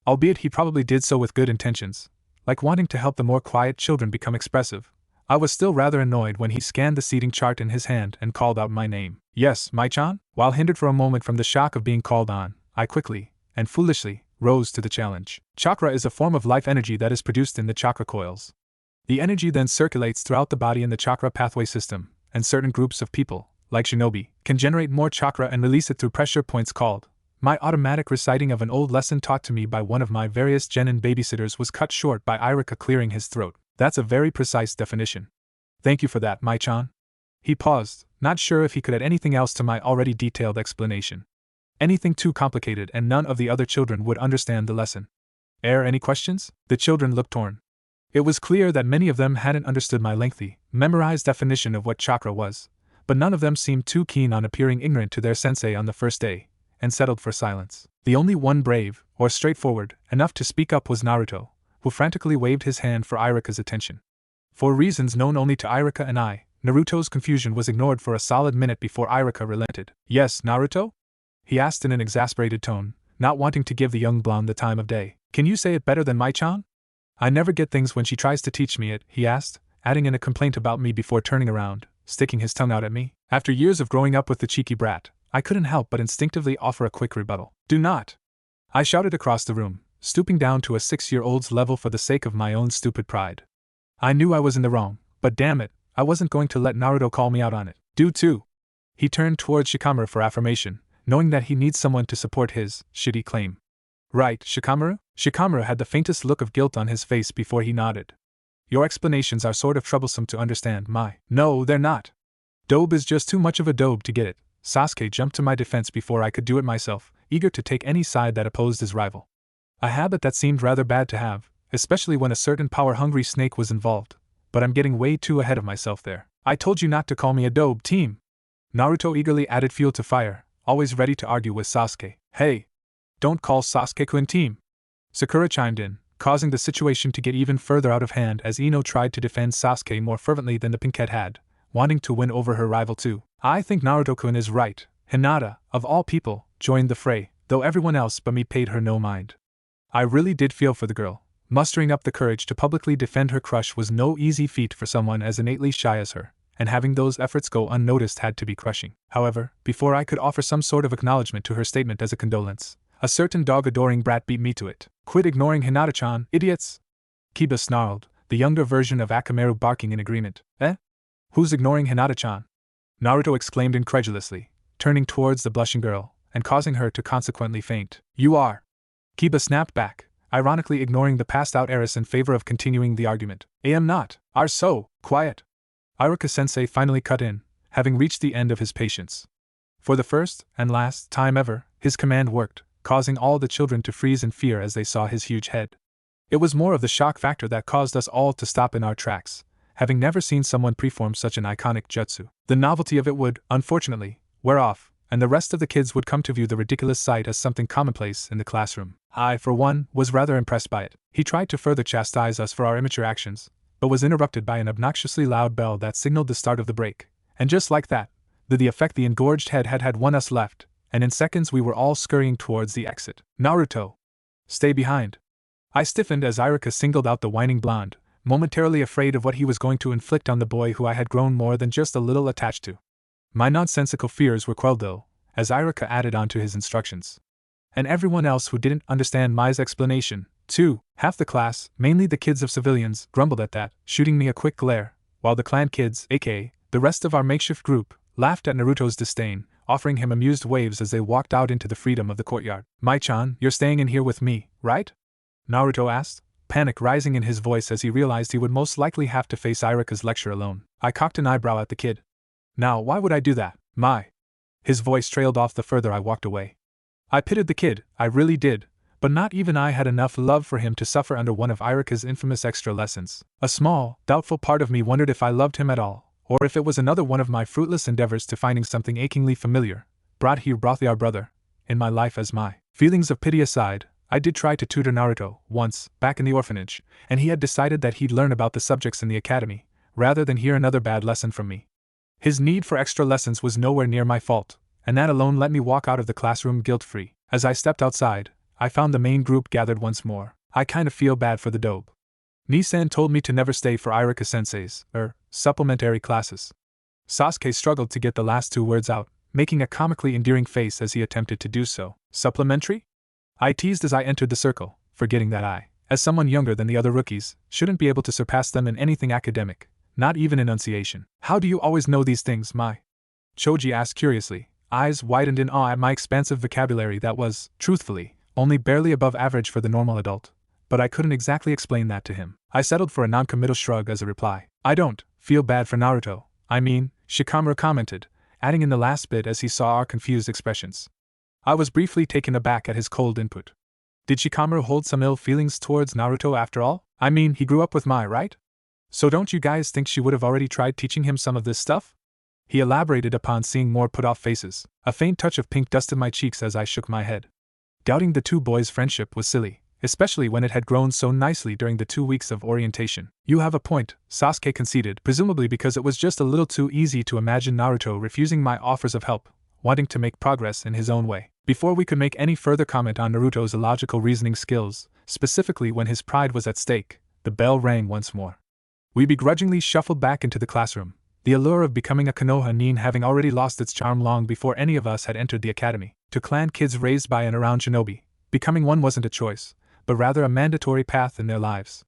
Albeit he probably did so with good intentions, like wanting to help the more quiet children become expressive. I was still rather annoyed when he scanned the seating chart in his hand and called out my name. Yes, Mai-chan? While hindered for a moment from the shock of being called on, I quickly, and foolishly, rose to the challenge. Chakra is a form of life energy that is produced in the chakra coils. The energy then circulates throughout the body in the chakra pathway system, and certain groups of people, like shinobi, can generate more chakra and release it through pressure points called. My automatic reciting of an old lesson taught to me by one of my various genin babysitters was cut short by Irika clearing his throat. That's a very precise definition. Thank you for that, Mai-chan. He paused, not sure if he could add anything else to my already detailed explanation. Anything too complicated and none of the other children would understand the lesson. Any questions? The children looked torn. It was clear that many of them hadn't understood my lengthy, memorized definition of what chakra was, but none of them seemed too keen on appearing ignorant to their sensei on the first day, and settled for silence. The only one brave, or straightforward, enough to speak up was Naruto, who frantically waved his hand for Irika's attention. For reasons known only to Irika and I, Naruto's confusion was ignored for a solid minute before Irika relented. Yes, Naruto? He asked in an exasperated tone, not wanting to give the young blonde the time of day. Can you say it better than Mai-chan? I never get things when she tries to teach me it, he asked, adding in a complaint about me before turning around, sticking his tongue out at me. After years of growing up with the cheeky brat, I couldn't help but instinctively offer a quick rebuttal. Do not! I shouted across the room, stooping down to a 6-year-old's level for the sake of my own stupid pride. I knew I was in the wrong, but damn it, I wasn't going to let Naruto call me out on it. Do too! He turned towards Shikamaru for affirmation, knowing that he needs someone to support his shitty claim. Right, Shikamaru? Shikamaru had the faintest look of guilt on his face before he nodded. Your explanations are sort of troublesome to understand, Mai. No, they're not. Dobe is just too much of a dobe to get it. Sasuke jumped to my defense before I could do it myself, eager to take any side that opposed his rival. A habit that seemed rather bad to have, especially when a certain power-hungry snake was involved, but I'm getting way too ahead of myself there. I told you not to call me a dobe, team. Naruto eagerly added fuel to fire, always ready to argue with Sasuke. Hey! Don't call Sasuke-kun team. Sakura chimed in, causing the situation to get even further out of hand as Ino tried to defend Sasuke more fervently than the pinkette had, wanting to win over her rival too. I think Naruto-kun is right. Hinata, of all people, joined the fray, though everyone else but me paid her no mind. I really did feel for the girl, Mustering up the courage to publicly defend her crush was no easy feat for someone as innately shy as her, and having those efforts go unnoticed had to be crushing. However, before I could offer some sort of acknowledgement to her statement as a condolence, a certain dog-adoring brat beat me to it. "Quit ignoring Hinata-chan, idiots!" Kiba snarled, the younger version of Akamaru barking in agreement. "Eh? Who's ignoring Hinata-chan?" Naruto exclaimed incredulously, turning towards the blushing girl, and causing her to consequently faint. "You are!" Kiba snapped back, ironically ignoring the passed-out heiress in favor of continuing the argument. "I am not. Are so, quiet!" Iruka-sensei finally cut in, having reached the end of his patience. For the first and last time ever, his command worked, causing all the children to freeze in fear as they saw his huge head. It was more of the shock factor that caused us all to stop in our tracks, having never seen someone perform such an iconic jutsu. The novelty of it would, unfortunately, wear off, and the rest of the kids would come to view the ridiculous sight as something commonplace in the classroom. I, for one, was rather impressed by it. He tried to further chastise us for our immature actions, but was interrupted by an obnoxiously loud bell that signaled the start of the break. And just like that, the effect the engorged head had won us left, and in seconds we were all scurrying towards the exit. "Naruto! Stay behind!" I stiffened as Iruka singled out the whining blonde, momentarily afraid of what he was going to inflict on the boy who I had grown more than just a little attached to. My nonsensical fears were quelled though, as Iruka added on to his instructions. And everyone else who didn't understand Mai's explanation, too. Half the class, mainly the kids of civilians, grumbled at that, shooting me a quick glare, while the clan kids, aka the rest of our makeshift group, laughed at Naruto's disdain, offering him amused waves as they walked out into the freedom of the courtyard. "Mai-chan, you're staying in here with me, right?" Naruto asked, panic rising in his voice as he realized he would most likely have to face Iruka's lecture alone. I cocked an eyebrow at the kid. "Now, why would I do that, Mai?" His voice trailed off the further I walked away. I pitied the kid, I really did, but not even I had enough love for him to suffer under one of Iruka's infamous extra lessons. A small, doubtful part of me wondered if I loved him at all, or if it was another one of my fruitless endeavors to finding something achingly familiar, brought our brother, in my life as my. Feelings of pity aside, I did try to tutor Naruto, once, back in the orphanage, and he had decided that he'd learn about the subjects in the academy, rather than hear another bad lesson from me. His need for extra lessons was nowhere near my fault, and that alone let me walk out of the classroom guilt-free. As I stepped outside, I found the main group gathered once more. I kinda feel bad for the dope. Nisan told me to never stay for Iruka-sensei's, supplementary classes. Sasuke struggled to get the last two words out, making a comically endearing face as he attempted to do so. Supplementary? I teased as I entered the circle, forgetting that I, as someone younger than the other rookies, shouldn't be able to surpass them in anything academic, not even enunciation. "How do you always know these things, Mai?" Choji asked curiously, eyes widened in awe at my expansive vocabulary that was, truthfully, only barely above average for the normal adult, but I couldn't exactly explain that to him. I settled for a non-committal shrug as a reply. "I don't feel bad for Naruto, I mean," Shikamaru commented, adding in the last bit as he saw our confused expressions. I was briefly taken aback at his cold input. Did Shikamaru hold some ill feelings towards Naruto after all? I mean, he grew up with Mai, right? So don't you guys think she would have already tried teaching him some of this stuff? He elaborated upon seeing more put-off faces. A faint touch of pink dusted my cheeks as I shook my head. Doubting the two boys' friendship was silly, especially when it had grown so nicely during the 2 weeks of orientation. "You have a point," Sasuke conceded, presumably because it was just a little too easy to imagine Naruto refusing my offers of help, wanting to make progress in his own way. Before we could make any further comment on Naruto's illogical reasoning skills, specifically when his pride was at stake, the bell rang once more. We begrudgingly shuffled back into the classroom, the allure of becoming a Konoha nin having already lost its charm long before any of us had entered the academy. To clan kids raised by and around shinobi, becoming one wasn't a choice, but rather a mandatory path in their lives.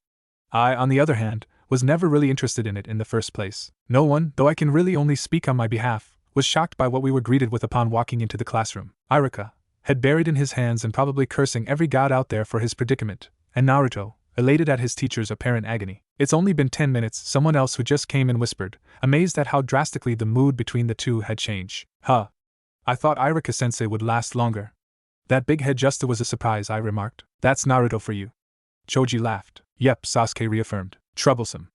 I, on the other hand, was never really interested in it in the first place. No one, though I can really only speak on my behalf, was shocked by what we were greeted with upon walking into the classroom. Iruka, head buried in his hands and probably cursing every god out there for his predicament, and Naruto, elated at his teacher's apparent agony. "It's only been 10 minutes, someone else who just came in whispered, amazed at how drastically the mood between the two had changed. "Huh. I thought Iruka-sensei would last longer." "That big head justa was a surprise," I remarked. "That's Naruto for you." Choji laughed. "Yep," Sasuke reaffirmed. "Troublesome."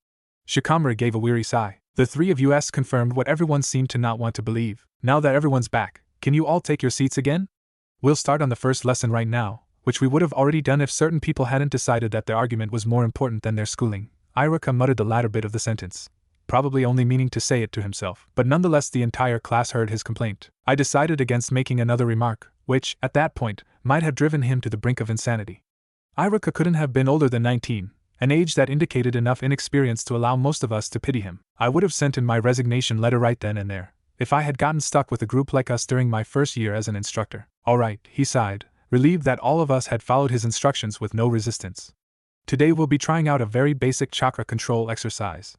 Shikamaru gave a weary sigh. The three of us confirmed what everyone seemed to not want to believe. "Now that everyone's back, can you all take your seats again? We'll start on the first lesson right now, which we would have already done if certain people hadn't decided that their argument was more important than their schooling." Iruka muttered the latter bit of the sentence, probably only meaning to say it to himself, but nonetheless the entire class heard his complaint. I decided against making another remark, which, at that point, might have driven him to the brink of insanity. Iruka couldn't have been older than 19, an age that indicated enough inexperience to allow most of us to pity him. I would have sent in my resignation letter right then and there, if I had gotten stuck with a group like us during my first year as an instructor. All right, he sighed, relieved that all of us had followed his instructions with no resistance. Today we'll be trying out a very basic chakra control exercise.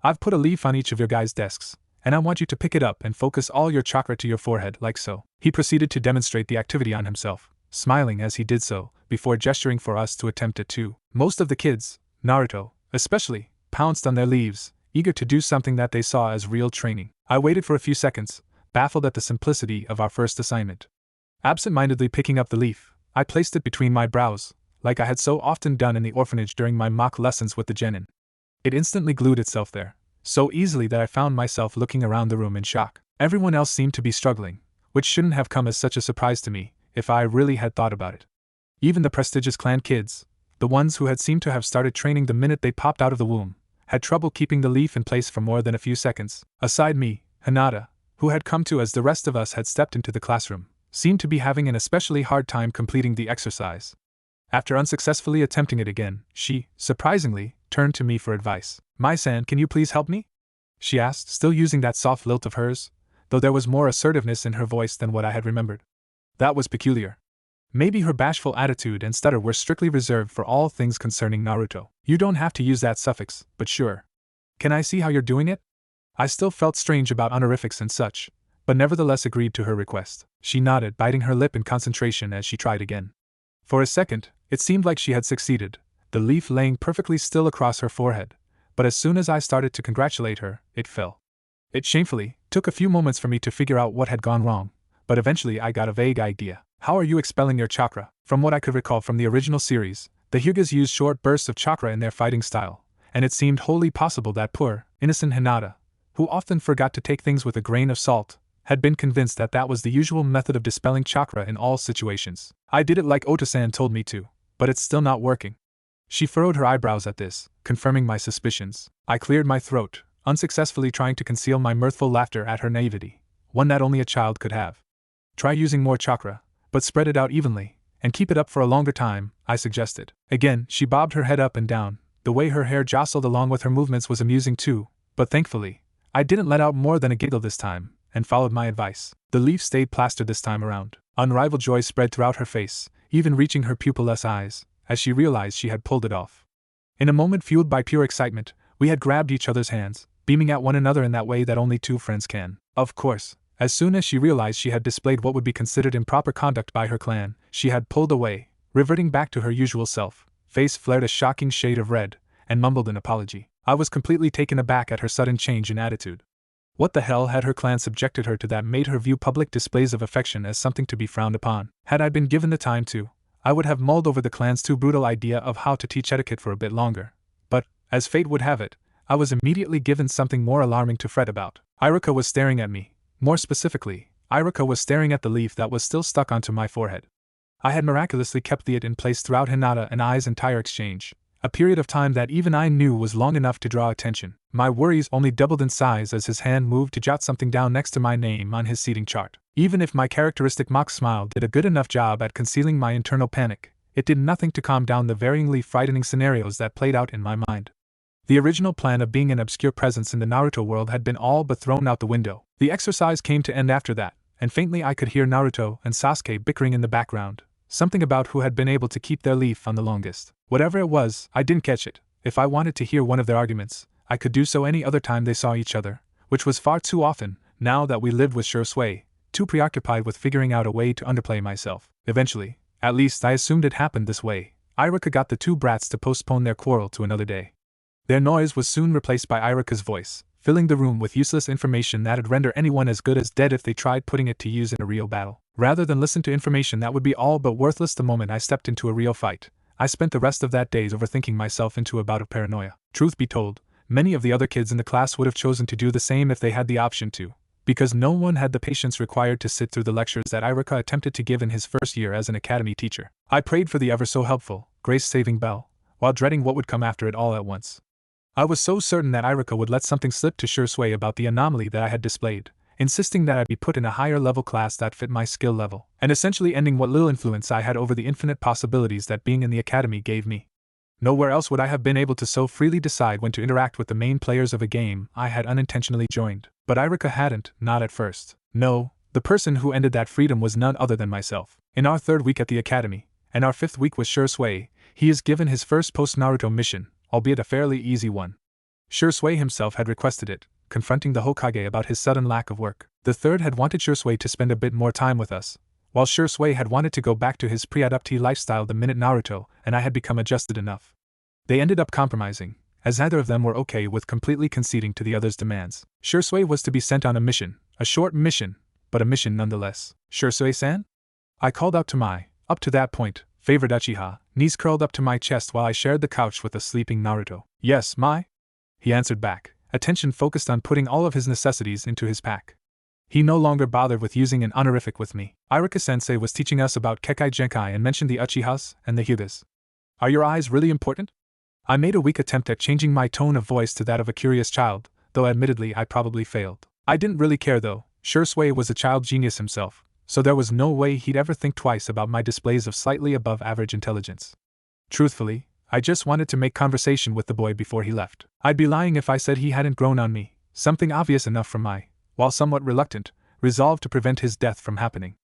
I've put a leaf on each of your guys' desks, and I want you to pick it up and focus all your chakra to your forehead like so. He proceeded to demonstrate the activity on himself, smiling as he did so, before gesturing for us to attempt it too. Most of the kids, Naruto especially, pounced on their leaves, eager to do something that they saw as real training. I waited for a few seconds, baffled at the simplicity of our first assignment. Absent-mindedly picking up the leaf, I placed it between my brows, like I had so often done in the orphanage during my mock lessons with the genin. It instantly glued itself there, so easily that I found myself looking around the room in shock. Everyone else seemed to be struggling, which shouldn't have come as such a surprise to me, if I really had thought about it. Even the prestigious clan kids, the ones who had seemed to have started training the minute they popped out of the womb, had trouble keeping the leaf in place for more than a few seconds. Aside me, Hinata, who had come to as the rest of us had stepped into the classroom, seemed to be having an especially hard time completing the exercise. After unsuccessfully attempting it again, she, surprisingly, turned to me for advice. "Mai-san, can you please help me?" she asked, still using that soft lilt of hers, though there was more assertiveness in her voice than what I had remembered. That was peculiar. Maybe her bashful attitude and stutter were strictly reserved for all things concerning Naruto. "You don't have to use that suffix, but sure. Can I see how you're doing it?" I still felt strange about honorifics and such, but nevertheless agreed to her request. She nodded, biting her lip in concentration as she tried again. For a second, it seemed like she had succeeded, the leaf laying perfectly still across her forehead, but as soon as I started to congratulate her, it fell. It shamefully took a few moments for me to figure out what had gone wrong, but eventually I got a vague idea. "How are you expelling your chakra?" From what I could recall from the original series, the Hyugas used short bursts of chakra in their fighting style, and it seemed wholly possible that poor, innocent Hinata, who often forgot to take things with a grain of salt, had been convinced that that was the usual method of dispelling chakra in all situations. "I did it like Ota-san told me to, but it's still not working." She furrowed her eyebrows at this, confirming my suspicions. I cleared my throat, unsuccessfully trying to conceal my mirthful laughter at her naivety, one that only a child could have. "Try using more chakra, but spread it out evenly, and keep it up for a longer time," I suggested. Again, she bobbed her head up and down. The way her hair jostled along with her movements was amusing too, but thankfully, I didn't let out more than a giggle this time, and followed my advice. The leaf stayed plastered this time around. Unrivaled joy spread throughout her face, even reaching her pupilless eyes, as she realized she had pulled it off. In a moment fueled by pure excitement, we had grabbed each other's hands, beaming at one another in that way that only two friends can. Of course, as soon as she realized she had displayed what would be considered improper conduct by her clan, she had pulled away, reverting back to her usual self, face flared a shocking shade of red, and mumbled an apology. I was completely taken aback at her sudden change in attitude. What the hell had her clan subjected her to that made her view public displays of affection as something to be frowned upon? Had I been given the time to, I would have mulled over the clan's too brutal idea of how to teach etiquette for a bit longer. But, as fate would have it, I was immediately given something more alarming to fret about. Iruka was staring at me. More specifically, Iruka was staring at the leaf that was still stuck onto my forehead. I had miraculously kept it in place throughout Hinata and I's entire exchange, a period of time that even I knew was long enough to draw attention. My worries only doubled in size as his hand moved to jot something down next to my name on his seating chart. Even if my characteristic mock smile did a good enough job at concealing my internal panic, it did nothing to calm down the varyingly frightening scenarios that played out in my mind. The original plan of being an obscure presence in the Naruto world had been all but thrown out the window. The exercise came to end after that, and faintly I could hear Naruto and Sasuke bickering in the background, something about who had been able to keep their leaf on the longest. Whatever it was, I didn't catch it. If I wanted to hear one of their arguments, I could do so any other time they saw each other, which was far too often, now that we lived with Shisui, too preoccupied with figuring out a way to underplay myself. Eventually, at least I assumed it happened this way, Iruka got the two brats to postpone their quarrel to another day. Their noise was soon replaced by Iruka's voice, filling the room with useless information that'd render anyone as good as dead if they tried putting it to use in a real battle. Rather than listen to information that would be all but worthless the moment I stepped into a real fight, I spent the rest of that day overthinking myself into a bout of paranoia. Truth be told, many of the other kids in the class would have chosen to do the same if they had the option to, because no one had the patience required to sit through the lectures that Iruka attempted to give in his first year as an academy teacher. I prayed for the ever-so-helpful, grace-saving bell, while dreading what would come after it all at once. I was so certain that Iruka would let something slip to Shisui about the anomaly that I had displayed, insisting that I be put in a higher level class that fit my skill level, and essentially ending what little influence I had over the infinite possibilities that being in the academy gave me. Nowhere else would I have been able to so freely decide when to interact with the main players of a game I had unintentionally joined. But Irika hadn't, not at first. No, the person who ended that freedom was none other than myself. In our 3rd week at the academy, and our 5th week with Shisui, he is given his first post-Naruto mission, albeit a fairly easy one. Shisui himself had requested it, confronting the Hokage about his sudden lack of work. The 3rd had wanted Shisui to spend a bit more time with us, while Shisui had wanted to go back to his pre-adoptee lifestyle the minute Naruto and I had become adjusted enough. They ended up compromising, as neither of them were okay with completely conceding to the other's demands. Shisui was to be sent on a mission, a short mission, but a mission nonetheless. Shisui-san? I called out to my, up to that point, favorite Uchiha, knees curled up to my chest while I shared the couch with the sleeping Naruto. Yes, my? He answered back, attention focused on putting all of his necessities into his pack. He no longer bothered with using an honorific with me. Irika-sensei was teaching us about Kekai Genkai and mentioned the Uchihas and the Hyugas. Are your eyes really important? I made a weak attempt at changing my tone of voice to that of a curious child, though admittedly I probably failed. I didn't really care though. Shisui was a child genius himself, so there was no way he'd ever think twice about my displays of slightly above average intelligence. Truthfully, I just wanted to make conversation with the boy before he left. I'd be lying if I said he hadn't grown on me, something obvious enough from my, while somewhat reluctant, resolve to prevent his death from happening.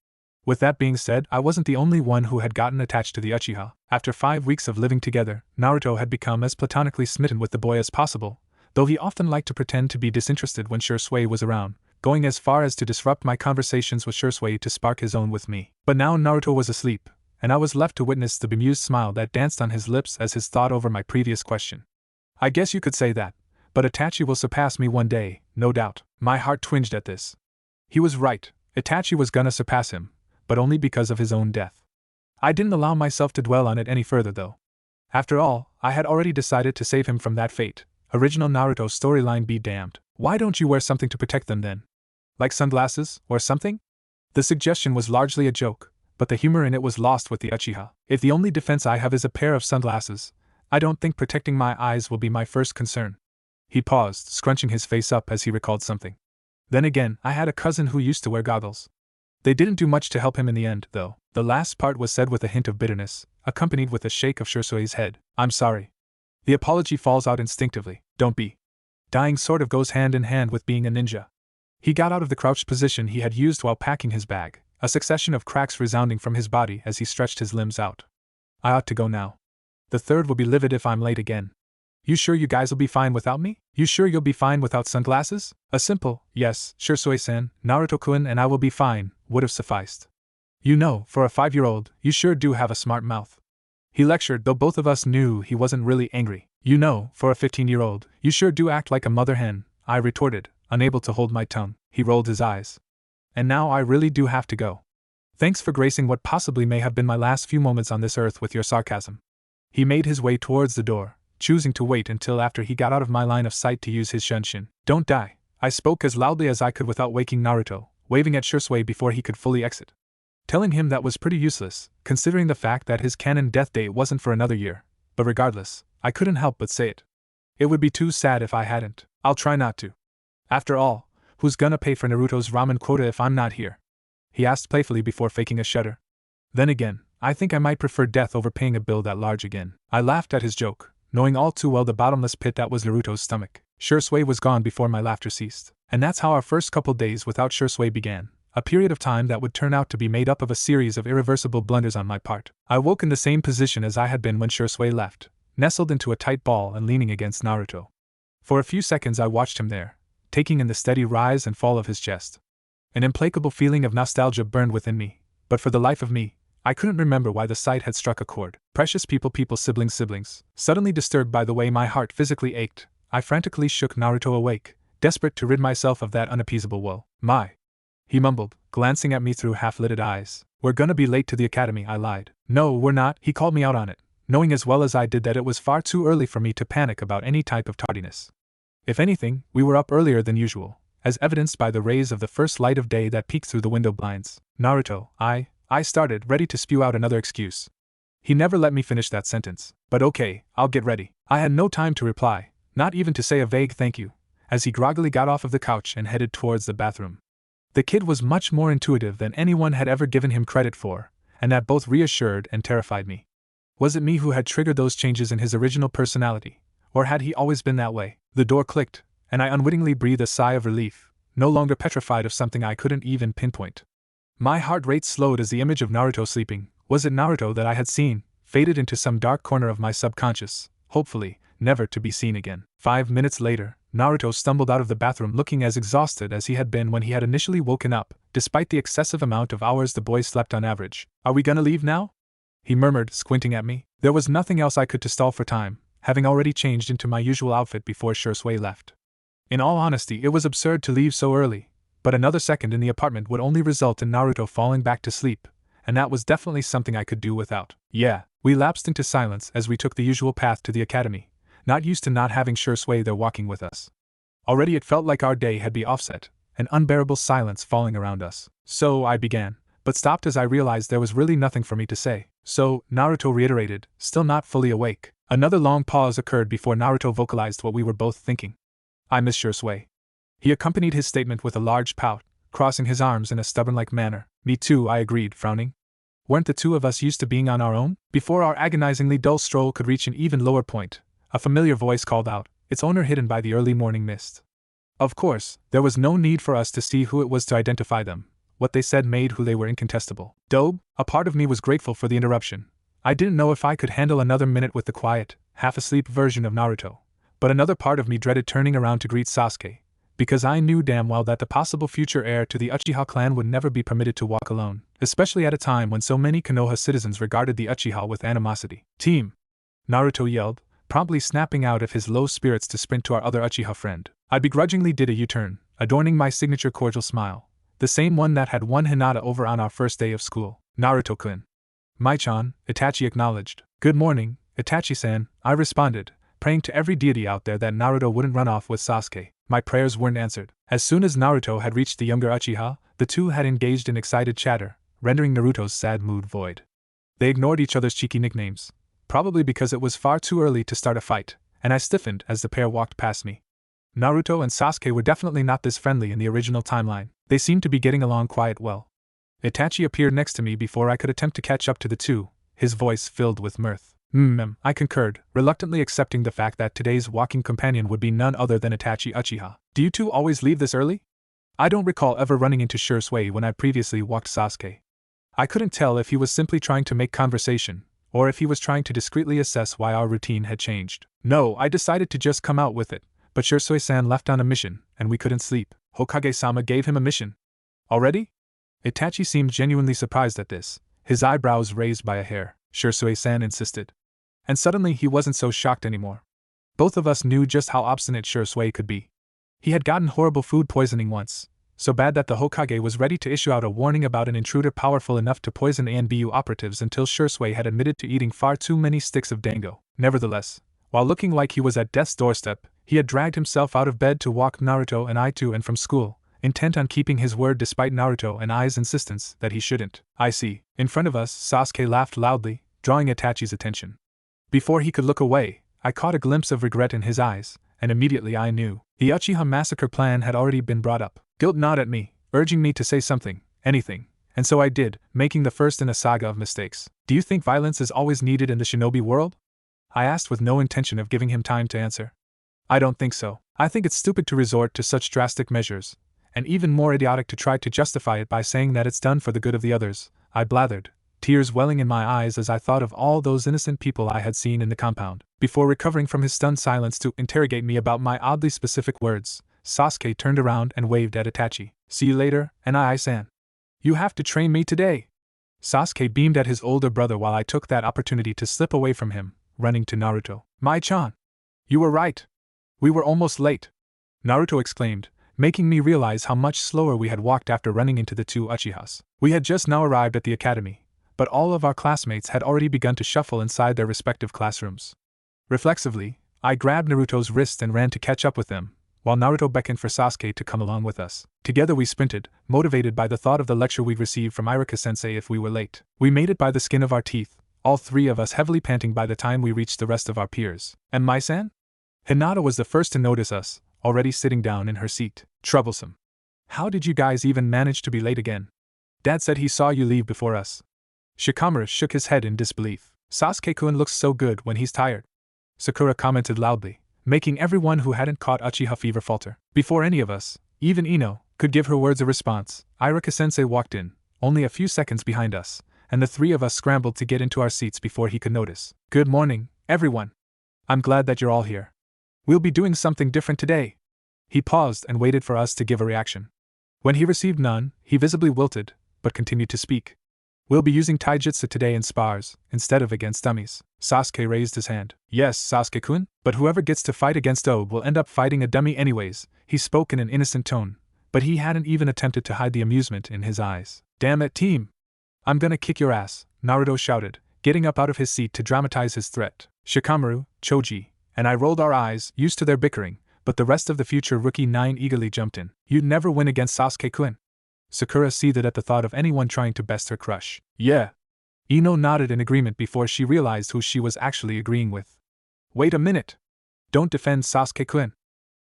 With that being said, I wasn't the only one who had gotten attached to the Uchiha. After 5 weeks of living together, Naruto had become as platonically smitten with the boy as possible, though he often liked to pretend to be disinterested when Shisui was around, going as far as to disrupt my conversations with Shisui to spark his own with me. But now Naruto was asleep, and I was left to witness the bemused smile that danced on his lips as his thought over my previous question. I guess you could say that, but Itachi will surpass me one day, no doubt. My heart twinged at this. He was right, Itachi was gonna surpass him, but only because of his own death. I didn't allow myself to dwell on it any further though. After all, I had already decided to save him from that fate. Original Naruto storyline be damned. Why don't you wear something to protect them then? Like sunglasses, or something? The suggestion was largely a joke, but the humor in it was lost with the Uchiha. If the only defense I have is a pair of sunglasses, I don't think protecting my eyes will be my first concern. He paused, scrunching his face up as he recalled something. Then again, I had a cousin who used to wear goggles. They didn't do much to help him in the end, though. The last part was said with a hint of bitterness, accompanied with a shake of Shisui's head. I'm sorry. The apology falls out instinctively. Don't be. Dying sort of goes hand in hand with being a ninja. He got out of the crouched position he had used while packing his bag, a succession of cracks resounding from his body as he stretched his limbs out. I ought to go now. The 3rd will be livid if I'm late again. You sure you guys will be fine without me? You sure you'll be fine without sunglasses? A simple, yes, Shisui-san, Naruto-kun and I will be fine, would have sufficed. You know, for a 5-year-old, you sure do have a smart mouth. He lectured, though both of us knew he wasn't really angry. You know, for a 15-year-old, you sure do act like a mother hen, I retorted, unable to hold my tongue. He rolled his eyes. And now I really do have to go. Thanks for gracing what possibly may have been my last few moments on this earth with your sarcasm. He made his way towards the door, choosing to wait until after he got out of my line of sight to use his shunshin. Don't die. I spoke as loudly as I could without waking Naruto, waving at Shisui before he could fully exit. Telling him that was pretty useless, considering the fact that his canon death date wasn't for another year, but regardless, I couldn't help but say it. It would be too sad if I hadn't. I'll try not to. After all, who's gonna pay for Naruto's ramen quota if I'm not here? He asked playfully before faking a shudder. Then again, I think I might prefer death over paying a bill that large again. I laughed at his joke, knowing all too well the bottomless pit that was Naruto's stomach. Shisui was gone before my laughter ceased. And that's how our first couple days without Shisui began, a period of time that would turn out to be made up of a series of irreversible blunders on my part. I woke in the same position as I had been when Shisui left, nestled into a tight ball and leaning against Naruto. For a few seconds I watched him there, taking in the steady rise and fall of his chest. An implacable feeling of nostalgia burned within me, but for the life of me, I couldn't remember why the sight had struck a chord. Precious people, siblings. Suddenly disturbed by the way my heart physically ached, I frantically shook Naruto awake, desperate to rid myself of that unappeasable woe. My. He mumbled, glancing at me through half-lidded eyes. We're gonna be late to the academy, I lied. No, we're not, he called me out on it, knowing as well as I did that it was far too early for me to panic about any type of tardiness. If anything, we were up earlier than usual, as evidenced by the rays of the first light of day that peeked through the window blinds. Naruto, I started, ready to spew out another excuse. He never let me finish that sentence. But okay, I'll get ready. I had no time to reply, not even to say a vague thank you, as he groggily got off of the couch and headed towards the bathroom. The kid was much more intuitive than anyone had ever given him credit for, and that both reassured and terrified me. Was it me who had triggered those changes in his original personality, or had he always been that way? The door clicked, and I unwittingly breathed a sigh of relief, no longer petrified of something I couldn't even pinpoint. My heart rate slowed as the image of Naruto sleeping, was it Naruto that I had seen, faded into some dark corner of my subconscious, hopefully, never to be seen again. 5 minutes later, Naruto stumbled out of the bathroom looking as exhausted as he had been when he had initially woken up, despite the excessive amount of hours the boy slept on average. "Are we gonna leave now?" he murmured, squinting at me. There was nothing else I could do to stall for time, having already changed into my usual outfit before Shisui left. In all honesty, it was absurd to leave so early, but another second in the apartment would only result in Naruto falling back to sleep, and that was definitely something I could do without. Yeah, we lapsed into silence as we took the usual path to the academy, not used to not having Shisui there walking with us. Already it felt like our day had been offset, an unbearable silence falling around us. "So," I began, but stopped as I realized there was really nothing for me to say. "So," Naruto reiterated, still not fully awake. Another long pause occurred before Naruto vocalized what we were both thinking. "I miss Shisui." He accompanied his statement with a large pout, crossing his arms in a stubborn-like manner. "Me too," I agreed, frowning. Weren't the two of us used to being on our own? Before our agonizingly dull stroll could reach an even lower point, a familiar voice called out, its owner hidden by the early morning mist. Of course, there was no need for us to see who it was to identify them. What they said made who they were incontestable. Dobe, a part of me was grateful for the interruption. I didn't know if I could handle another minute with the quiet, half-asleep version of Naruto, but another part of me dreaded turning around to greet Sasuke, because I knew damn well that the possible future heir to the Uchiha clan would never be permitted to walk alone, especially at a time when so many Konoha citizens regarded the Uchiha with animosity. "Team!" Naruto yelled, promptly snapping out of his low spirits to sprint to our other Uchiha friend. I begrudgingly did a U-turn, adorning my signature cordial smile, the same one that had won Hinata over on our first day of school. "Naruto-kun." "Mai-chan," Itachi acknowledged. "Good morning, Itachi-san," I responded, praying to every deity out there that Naruto wouldn't run off with Sasuke. My prayers weren't answered. As soon as Naruto had reached the younger Uchiha, the two had engaged in excited chatter, rendering Naruto's sad mood void. They ignored each other's cheeky nicknames, probably because it was far too early to start a fight, and I stiffened as the pair walked past me. Naruto and Sasuke were definitely not this friendly in the original timeline. They seemed to be getting along quite well. Itachi appeared next to me before I could attempt to catch up to the two, his voice filled with mirth. I concurred, reluctantly accepting the fact that today's walking companion would be none other than Itachi Uchiha. "Do you two always leave this early?" I don't recall ever running into Shisui when I previously walked Sasuke. I couldn't tell if he was simply trying to make conversation, or if he was trying to discreetly assess why our routine had changed. "No, I decided to just come out with it, but Shisui-san left on a mission, and we couldn't sleep. Hokage-sama gave him a mission." "Already?" Itachi seemed genuinely surprised at this, his eyebrows raised by a hair. Shisui-san insisted. And suddenly he wasn't so shocked anymore. Both of us knew just how obstinate Shisui could be. He had gotten horrible food poisoning once, so bad that the Hokage was ready to issue out a warning about an intruder powerful enough to poison ANBU operatives until Shisui had admitted to eating far too many sticks of dango. Nevertheless, while looking like he was at death's doorstep, he had dragged himself out of bed to walk Naruto and I to and from school, intent on keeping his word despite Naruto and I's insistence that he shouldn't. "I see." In front of us, Sasuke laughed loudly, drawing Itachi's attention. Before he could look away, I caught a glimpse of regret in his eyes, and immediately I knew. The Uchiha massacre plan had already been brought up. Guilt gnawed at me, urging me to say something, anything, and so I did, making the first in a saga of mistakes. "Do you think violence is always needed in the shinobi world?" I asked with no intention of giving him time to answer. "I don't think so. I think it's stupid to resort to such drastic measures, and even more idiotic to try to justify it by saying that it's done for the good of the others," I blathered, tears welling in my eyes as I thought of all those innocent people I had seen in the compound. Before recovering from his stunned silence to interrogate me about my oddly specific words, Sasuke turned around and waved at Itachi. "See you later, Nai-san. You have to train me today." Sasuke beamed at his older brother while I took that opportunity to slip away from him, running to Naruto. "Mai-chan! You were right. We were almost late," Naruto exclaimed, making me realize how much slower we had walked after running into the two Uchihas. We had just now arrived at the academy, but all of our classmates had already begun to shuffle inside their respective classrooms. Reflexively, I grabbed Naruto's wrist and ran to catch up with them, while Naruto beckoned for Sasuke to come along with us. Together we sprinted, motivated by the thought of the lecture we'd receive from Iruka-sensei if we were late. We made it by the skin of our teeth, all three of us heavily panting by the time we reached the rest of our peers. "And Mai-san?" Hinata was the first to notice us, already sitting down in her seat. "Troublesome," How did you guys even manage to be late again? Dad said he saw you leave before us. Shikamaru shook his head in disbelief. Sasuke-kun looks so good when he's tired, Sakura commented loudly, making everyone who hadn't caught Uchiha fever falter. Before any of us, even Ino, could give her words a response, Iruka-sensei walked in, only a few seconds behind us, and the three of us scrambled to get into our seats before he could notice. Good morning, everyone. I'm glad that you're all here. We'll be doing something different today. He paused and waited for us to give a reaction. When he received none, he visibly wilted, but continued to speak. We'll be using taijutsu today in spars, instead of against dummies. Sasuke raised his hand. Yes, Sasuke-kun, but whoever gets to fight against Obe will end up fighting a dummy anyways, he spoke in an innocent tone, but he hadn't even attempted to hide the amusement in his eyes. Damn it, team! I'm gonna kick your ass, Naruto shouted, getting up out of his seat to dramatize his threat. Shikamaru, Choji, and I rolled our eyes, used to their bickering, but the rest of the future rookie 9 eagerly jumped in. You'd never win against Sasuke-kun. Sakura seethed at the thought of anyone trying to best her crush. Yeah. Ino nodded in agreement before she realized who she was actually agreeing with. Wait a minute. Don't defend Sasuke-kun.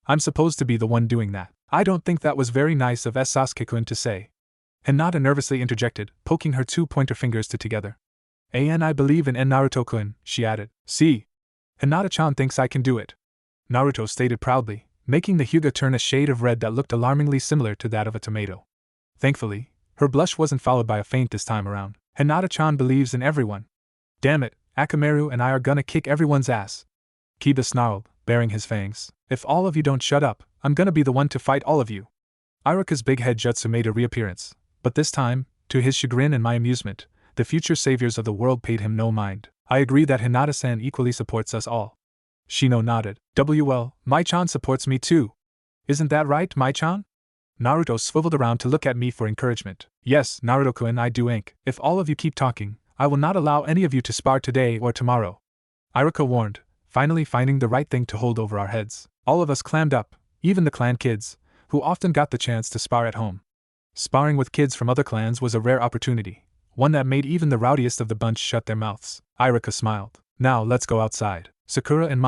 I'm supposed to be the one doing that. I don't think that was very nice of Sasuke-kun to say. Hinata nervously interjected, poking her 2 pointer fingers together. And I believe in Naruto-kun, she added. See? Hinata-chan thinks I can do it. Naruto stated proudly, making the Hyuga turn a shade of red that looked alarmingly similar to that of a tomato. Thankfully, her blush wasn't followed by a faint this time around. Hinata-chan believes in everyone. Damn it, Akamaru and I are gonna kick everyone's ass. Kiba snarled, baring his fangs. If all of you don't shut up, I'm gonna be the one to fight all of you. Iruka's big head jutsu made a reappearance, but this time, to his chagrin and my amusement, the future saviors of the world paid him no mind. I agree that Hinata-san equally supports us all. Shino nodded. Well, Mai-chan supports me too. Isn't that right, Mai-chan? Naruto swiveled around to look at me for encouragement. Yes, Naruto-kun, I do. If all of you keep talking, I will not allow any of you to spar today or tomorrow. Iruka warned, finally finding the right thing to hold over our heads. All of us clammed up, even the clan kids, who often got the chance to spar at home. Sparring with kids from other clans was a rare opportunity, one that made even the rowdiest of the bunch shut their mouths. Iruka smiled. Now let's go outside. Sakura and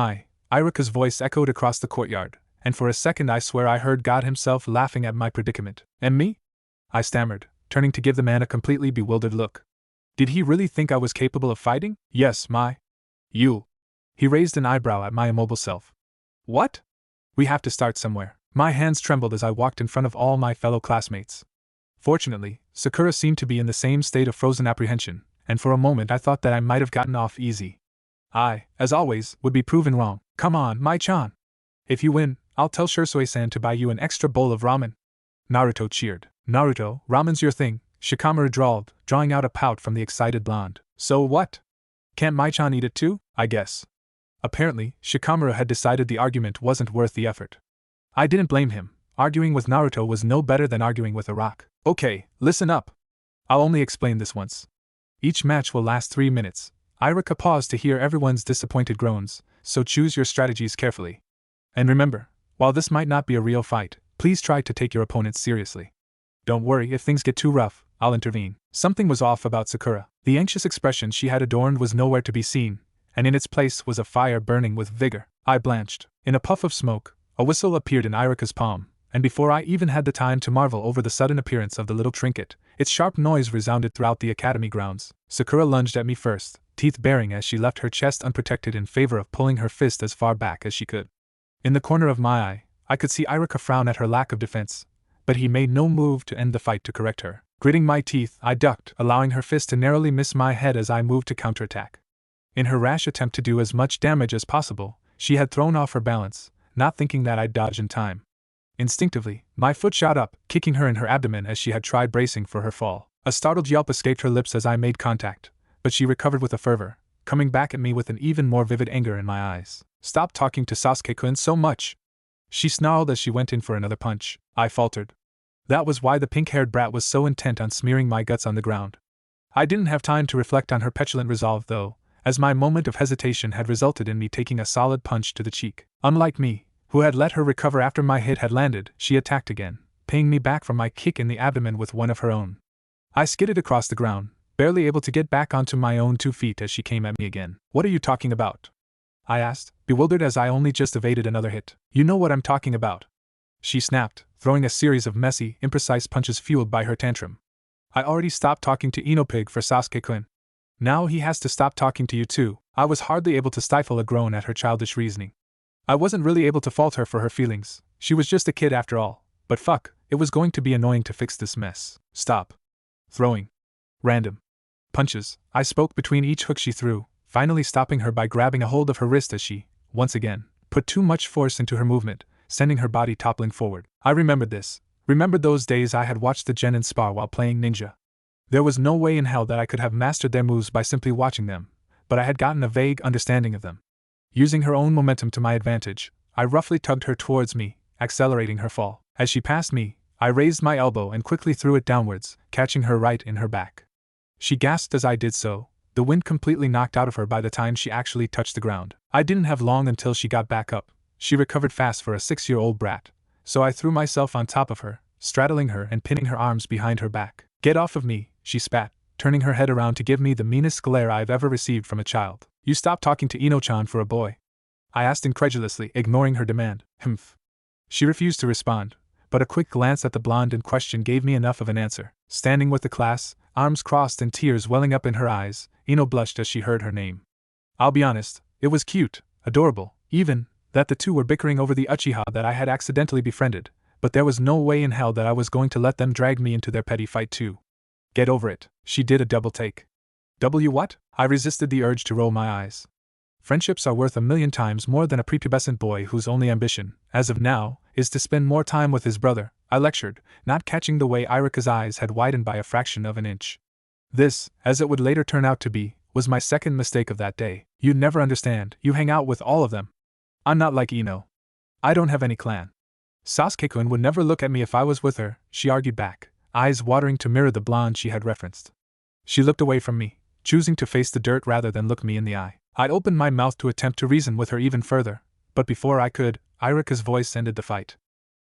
Iruka's voice echoed across the courtyard, and for a second I swear I heard God himself laughing at my predicament. And me? I stammered, turning to give the man a completely bewildered look. Did he really think I was capable of fighting? Yes, You. He raised an eyebrow at my immobile self. What? We have to start somewhere. My hands trembled as I walked in front of all my fellow classmates. Fortunately, Sakura seemed to be in the same state of frozen apprehension, and for a moment I thought that I might have gotten off easy. I, as always, would be proven wrong. Come on, Mai-chan. If you win, I'll tell Shisui-san to buy you an extra bowl of ramen. Naruto cheered. Naruto, ramen's your thing, Shikamaru drawled, drawing out a pout from the excited blonde. So what? Can't Mai-chan eat it too? I guess. Apparently, Shikamaru had decided the argument wasn't worth the effort. I didn't blame him. Arguing with Naruto was no better than arguing with a rock. Okay, listen up. I'll only explain this once. Each match will last 3 minutes. Iruka paused to hear everyone's disappointed groans, so choose your strategies carefully. And remember, while this might not be a real fight, please try to take your opponents seriously. Don't worry if things get too rough, I'll intervene. Something was off about Sakura. The anxious expression she had adorned was nowhere to be seen, and in its place was a fire burning with vigor. I blanched. In a puff of smoke, a whistle appeared in Iruka's palm, and before I even had the time to marvel over the sudden appearance of the little trinket, its sharp noise resounded throughout the academy grounds. Sakura lunged at me first, teeth baring as she left her chest unprotected in favor of pulling her fist as far back as she could. In the corner of my eye, I could see Iruka frown at her lack of defense, but he made no move to end the fight to correct her. Gritting my teeth, I ducked, allowing her fist to narrowly miss my head as I moved to counterattack. In her rash attempt to do as much damage as possible, she had thrown off her balance, not thinking that I'd dodge in time. Instinctively, my foot shot up, kicking her in her abdomen as she had tried bracing for her fall. A startled yelp escaped her lips as I made contact, but she recovered with a fervor, coming back at me with an even more vivid anger in my eyes. Stop talking to Sasuke-kun so much! She snarled as she went in for another punch. I faltered. That was why the pink-haired brat was so intent on smearing my guts on the ground. I didn't have time to reflect on her petulant resolve though, as my moment of hesitation had resulted in me taking a solid punch to the cheek. Unlike me, who had let her recover after my hit had landed, she attacked again, paying me back from my kick in the abdomen with one of her own. I skidded across the ground, barely able to get back onto my own 2 feet as she came at me again. What are you talking about? I asked, bewildered as I only just evaded another hit. You know what I'm talking about. she snapped, throwing a series of messy, imprecise punches fueled by her tantrum. I already stopped talking to Inopig for Sasuke-kun. Now he has to stop talking to you too. I was hardly able to stifle a groan at her childish reasoning. I wasn't really able to fault her for her feelings. She was just a kid after all. But fuck, it was going to be annoying to fix this mess. Stop throwing random punches, I spoke between each hook she threw, finally stopping her by grabbing a hold of her wrist as she, once again, put too much force into her movement, sending her body toppling forward. I remembered this. Remembered those days I had watched the genin spar while playing ninja. There was no way in hell that I could have mastered their moves by simply watching them, but I had gotten a vague understanding of them. Using her own momentum to my advantage, I roughly tugged her towards me, accelerating her fall. As she passed me, I raised my elbow and quickly threw it downwards, catching her right in her back. She gasped as I did so, the wind completely knocked out of her by the time she actually touched the ground. I didn't have long until she got back up. She recovered fast for a 6-year-old brat, so I threw myself on top of her, straddling her and pinning her arms behind her back. "Get off of me," she spat, turning her head around to give me the meanest glare I've ever received from a child. "You stop talking to Ino-chan for a boy?" I asked incredulously, ignoring her demand. "Humph." She refused to respond, but a quick glance at the blonde in question gave me enough of an answer. Standing with the class, arms crossed and tears welling up in her eyes, Ino blushed as she heard her name. I'll be honest, it was cute, adorable, even, that the two were bickering over the Uchiha that I had accidentally befriended, but there was no way in hell that I was going to let them drag me into their petty fight too. "Get over it." She did a double take. "W what?" I resisted the urge to roll my eyes. Friendships are worth 1,000,000 times more than a prepubescent boy whose only ambition, as of now, is to spend more time with his brother, I lectured, not catching the way Irika's eyes had widened by a fraction of an inch. This, as it would later turn out to be, was my second mistake of that day. "You'd never understand, you hang out with all of them. I'm not like Ino. I don't have any clan. Sasuke-kun would never look at me if I was with her," she argued back, eyes watering to mirror the blonde she had referenced. She looked away from me, choosing to face the dirt rather than look me in the eye. I opened my mouth to attempt to reason with her even further, but before I could, Irika's voice ended the fight.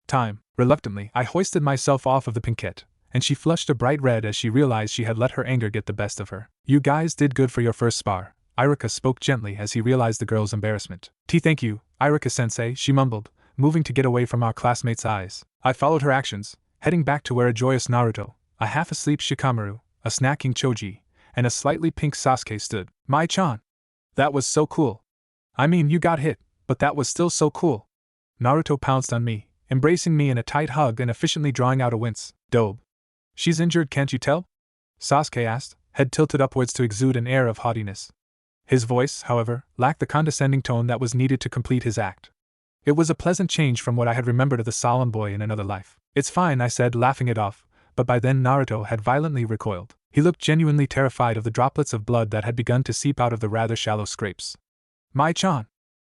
"Time." Reluctantly, I hoisted myself off of the pinkette, and she flushed a bright red as she realized she had let her anger get the best of her. "You guys did good for your first spar," Irika spoke gently as he realized the girl's embarrassment. Thank you, Irika-sensei," she mumbled, moving to get away from our classmate's eyes. I followed her actions, heading back to where a joyous Naruto, a half-asleep Shikamaru, a snacking Choji, and a slightly pink Sasuke stood. "Mai-chan! That was so cool. I mean, you got hit, but that was still so cool." Naruto pounced on me, embracing me in a tight hug and efficiently drawing out a wince. "Dobe. She's injured, can't you tell?" Sasuke asked, head tilted upwards to exude an air of haughtiness. His voice, however, lacked the condescending tone that was needed to complete his act. It was a pleasant change from what I had remembered of the solemn boy in another life. "It's fine," I said, laughing it off, but by then Naruto had violently recoiled. He looked genuinely terrified of the droplets of blood that had begun to seep out of the rather shallow scrapes. "Mai-chan!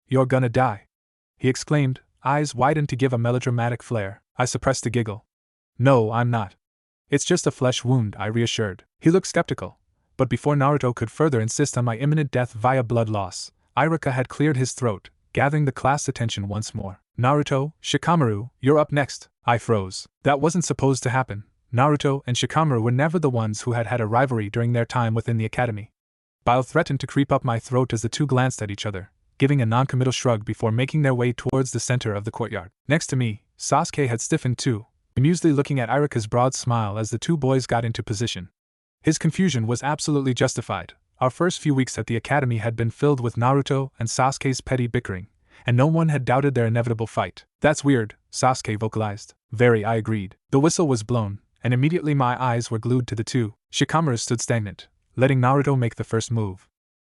You're gonna die!" he exclaimed, eyes widened to give a melodramatic flair. I suppressed a giggle. "No, I'm not. It's just a flesh wound," I reassured. He looked skeptical, but before Naruto could further insist on my imminent death via blood loss, Irika had cleared his throat, gathering the class' attention once more. "Naruto, Shikamaru, you're up next." I froze. That wasn't supposed to happen. Naruto and Shikamaru were never the ones who had had a rivalry during their time within the academy. Bile threatened to creep up my throat as the two glanced at each other, giving a non-committal shrug before making their way towards the center of the courtyard. Next to me, Sasuke had stiffened too, amusedly looking at Irika's broad smile as the two boys got into position. His confusion was absolutely justified. Our first few weeks at the academy had been filled with Naruto and Sasuke's petty bickering, and no one had doubted their inevitable fight. "That's weird," Sasuke vocalized. "Very," I agreed. The whistle was blown, and immediately my eyes were glued to the two. Shikamaru stood stagnant, letting Naruto make the first move.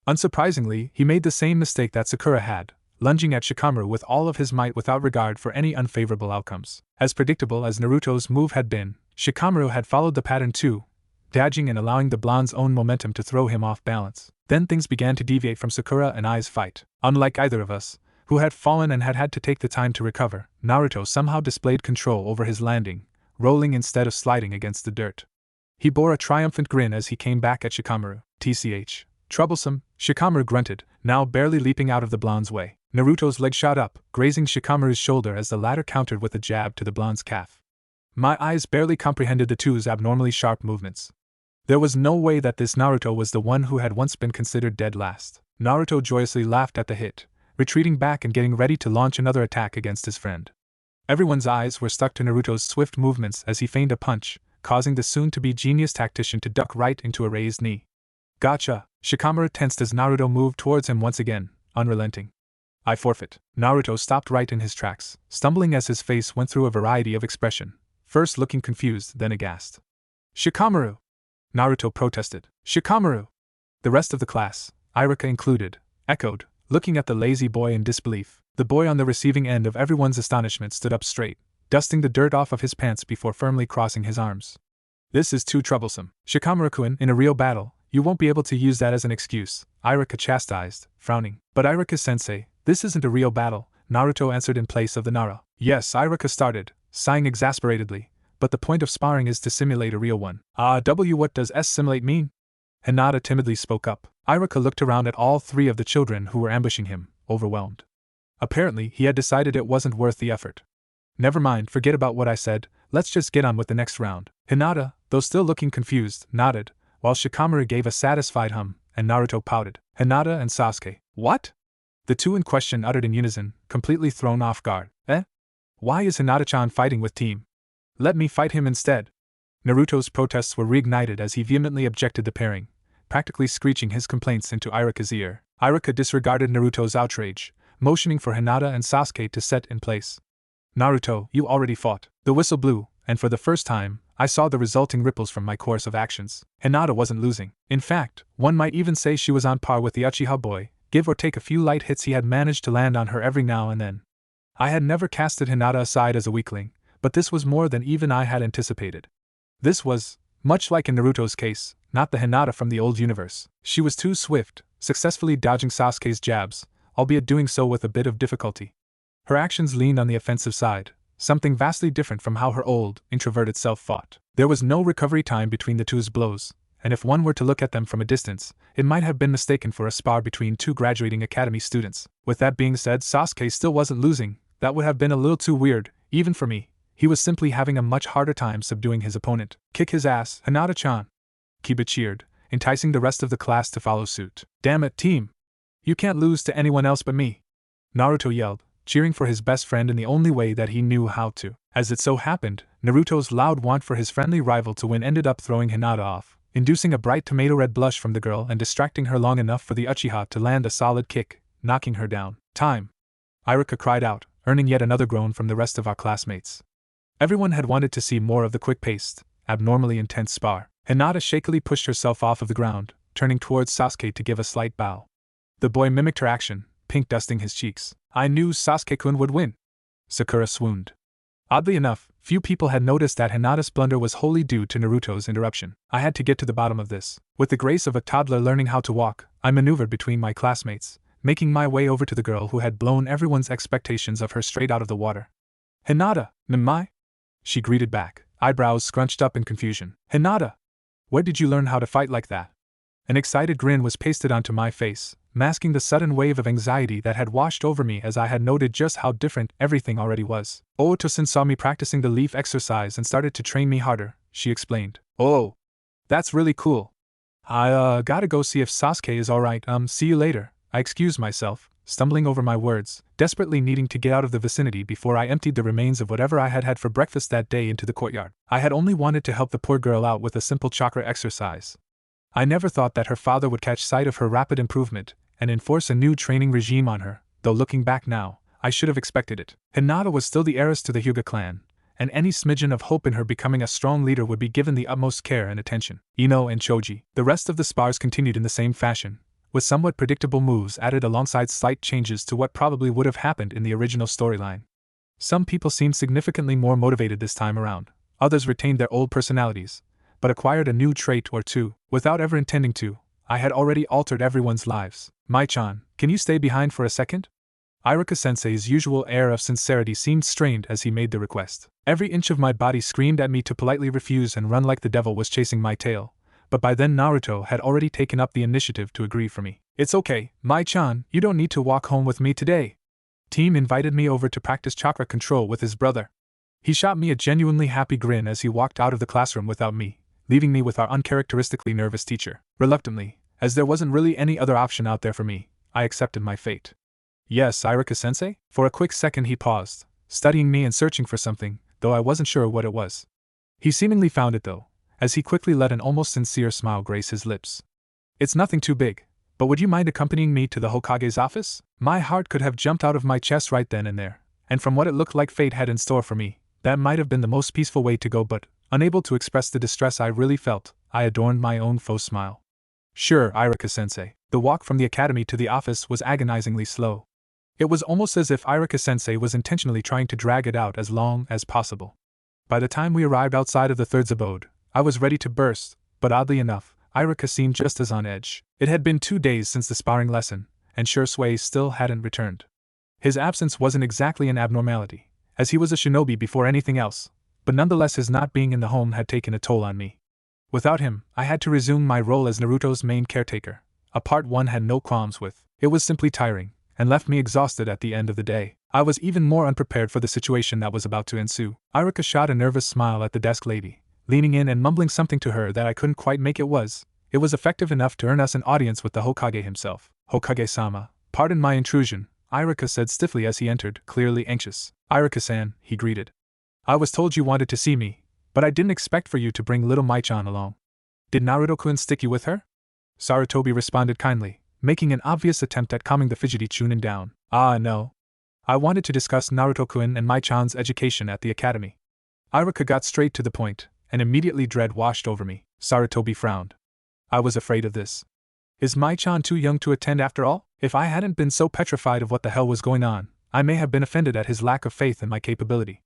Unsurprisingly, he made the same mistake that Sakura had, lunging at Shikamaru with all of his might without regard for any unfavorable outcomes. As predictable as Naruto's move had been, Shikamaru had followed the pattern too, dodging and allowing the blonde's own momentum to throw him off balance. Then things began to deviate from Sakura and I's fight. Unlike either of us, who had fallen and had to take the time to recover, Naruto somehow displayed control over his landing, rolling instead of sliding against the dirt. He bore a triumphant grin as he came back at Shikamaru. "Tch, troublesome," Shikamaru grunted, now barely leaping out of the blonde's way. Naruto's leg shot up, grazing Shikamaru's shoulder as the latter countered with a jab to the blonde's calf. My eyes barely comprehended the two's abnormally sharp movements. There was no way that this Naruto was the one who had once been considered dead last. Naruto joyously laughed at the hit, retreating back and getting ready to launch another attack against his friend. Everyone's eyes were stuck to Naruto's swift movements as he feigned a punch, causing the soon-to-be genius tactician to duck right into a raised knee. Gotcha! Shikamaru tensed as Naruto moved towards him once again, unrelenting. I forfeit. Naruto stopped right in his tracks, stumbling as his face went through a variety of expression, first looking confused, then aghast. Shikamaru! Naruto protested. Shikamaru! The rest of the class, Iruka included, echoed, looking at the lazy boy in disbelief. The boy on the receiving end of everyone's astonishment stood up straight, dusting the dirt off of his pants before firmly crossing his arms. This is too troublesome. Shikamaru-kun, in a real battle, you won't be able to use that as an excuse, Iruka chastised, frowning. But Iruka-sensei, this isn't a real battle, Naruto answered in place of the Nara. Yes, Iruka started, sighing exasperatedly, but the point of sparring is to simulate a real one. What does simulate mean? Hinata timidly spoke up. Iruka looked around at all three of the children who were ambushing him, overwhelmed. Apparently, he had decided it wasn't worth the effort. Never mind, forget about what I said, let's just get on with the next round. Hinata, though still looking confused, nodded, while Shikamaru gave a satisfied hum, and Naruto pouted. Hinata and Sasuke. What? The two in question uttered in unison, completely thrown off guard. Why is Hinata-chan fighting with Team? Let me fight him instead. Naruto's protests were reignited as he vehemently objected the pairing, practically screeching his complaints into Iruka's ear. Iruka disregarded Naruto's outrage, motioning for Hinata and Sasuke to set in place. Naruto, you already fought. The whistle blew, and for the first time, I saw the resulting ripples from my course of actions. Hinata wasn't losing. In fact, one might even say she was on par with the Uchiha boy, give or take a few light hits he had managed to land on her every now and then. I had never casted Hinata aside as a weakling, but this was more than even I had anticipated. This was, much like in Naruto's case, not the Hinata from the old universe. She was too swift, successfully dodging Sasuke's jabs, albeit doing so with a bit of difficulty. Her actions leaned on the offensive side, something vastly different from how her old, introverted self fought. There was no recovery time between the two's blows, and if one were to look at them from a distance, it might have been mistaken for a spar between two graduating academy students. With that being said, Sasuke still wasn't losing. That would have been a little too weird, even for me. He was simply having a much harder time subduing his opponent. Kick his ass, Hinata-chan! Kiba cheered, enticing the rest of the class to follow suit. Damn it, team! You can't lose to anyone else but me! Naruto yelled, cheering for his best friend in the only way that he knew how to. As it so happened, Naruto's loud want for his friendly rival to win ended up throwing Hinata off, inducing a bright tomato-red blush from the girl and distracting her long enough for the Uchiha to land a solid kick, knocking her down. Time! Iruka cried out, earning yet another groan from the rest of our classmates. Everyone had wanted to see more of the quick-paced, abnormally intense spar. Hinata shakily pushed herself off of the ground, turning towards Sasuke to give a slight bow. The boy mimicked her action, pink dusting his cheeks. I knew Sasuke-kun would win. Sakura swooned. Oddly enough, few people had noticed that Hinata's blunder was wholly due to Naruto's interruption. I had to get to the bottom of this. With the grace of a toddler learning how to walk, I maneuvered between my classmates, making my way over to the girl who had blown everyone's expectations of her straight out of the water. Hinata, Namai? She greeted back, eyebrows scrunched up in confusion. Hinata! Where did you learn how to fight like that? An excited grin was pasted onto my face, masking the sudden wave of anxiety that had washed over me as I had noted just how different everything already was. Ooto-san saw me practicing the leaf exercise and started to train me harder, she explained. Oh, that's really cool. I gotta go see if Sasuke is alright, see you later. I excused myself, stumbling over my words, desperately needing to get out of the vicinity before I emptied the remains of whatever I had had for breakfast that day into the courtyard. I had only wanted to help the poor girl out with a simple chakra exercise. I never thought that her father would catch sight of her rapid improvement and enforce a new training regime on her, though looking back now, I should have expected it. Hinata was still the heiress to the Hyuga clan, and any smidgen of hope in her becoming a strong leader would be given the utmost care and attention. Ino and Choji. The rest of the spars continued in the same fashion, with somewhat predictable moves added alongside slight changes to what probably would have happened in the original storyline. Some people seemed significantly more motivated this time around, others retained their old personalities, but acquired a new trait or two. Without ever intending to, I had already altered everyone's lives. Mai-chan, can you stay behind for a second? Iruka-sensei's usual air of sincerity seemed strained as he made the request. Every inch of my body screamed at me to politely refuse and run like the devil was chasing my tail, but by then Naruto had already taken up the initiative to agree for me. It's okay, Mai-chan, you don't need to walk home with me today. Team invited me over to practice chakra control with his brother. He shot me a genuinely happy grin as he walked out of the classroom without me, leaving me with our uncharacteristically nervous teacher. Reluctantly, as there wasn't really any other option out there for me, I accepted my fate. Yes, Iruka-sensei? For a quick second he paused, studying me and searching for something, though I wasn't sure what it was. He seemingly found it though, as he quickly let an almost sincere smile grace his lips. It's nothing too big, but would you mind accompanying me to the Hokage's office? My heart could have jumped out of my chest right then and there, and from what it looked like fate had in store for me, that might have been the most peaceful way to go, but, unable to express the distress I really felt, I adorned my own faux smile. Sure, Irika-sensei. The walk from the academy to the office was agonizingly slow. It was almost as if Irika-sensei was intentionally trying to drag it out as long as possible. By the time we arrived outside of the third's abode, I was ready to burst, but oddly enough, Irika seemed just as on edge. It had been 2 days since the sparring lesson, and Shisui still hadn't returned. His absence wasn't exactly an abnormality, as he was a shinobi before anything else, but nonetheless his not being in the home had taken a toll on me. Without him, I had to resume my role as Naruto's main caretaker, a part one had no qualms with. It was simply tiring, and left me exhausted at the end of the day. I was even more unprepared for the situation that was about to ensue. Irika shot a nervous smile at the desk lady, leaning in and mumbling something to her that I couldn't quite make it was effective enough to earn us an audience with the Hokage himself. Hokage-sama, pardon my intrusion, Irika said stiffly as he entered, clearly anxious. Irika-san, he greeted. I was told you wanted to see me, but I didn't expect for you to bring little Mai-chan along. Did Naruto-kun stick you with her? Sarutobi responded kindly, making an obvious attempt at calming the fidgety Chunin down. Ah, no. I wanted to discuss Naruto-kun and Mai-chan's education at the academy. Irika got straight to the point, and immediately dread washed over me. Sarutobi frowned. I was afraid of this. Is Mai-chan too young to attend after all? If I hadn't been so petrified of what the hell was going on, I may have been offended at his lack of faith in my capability.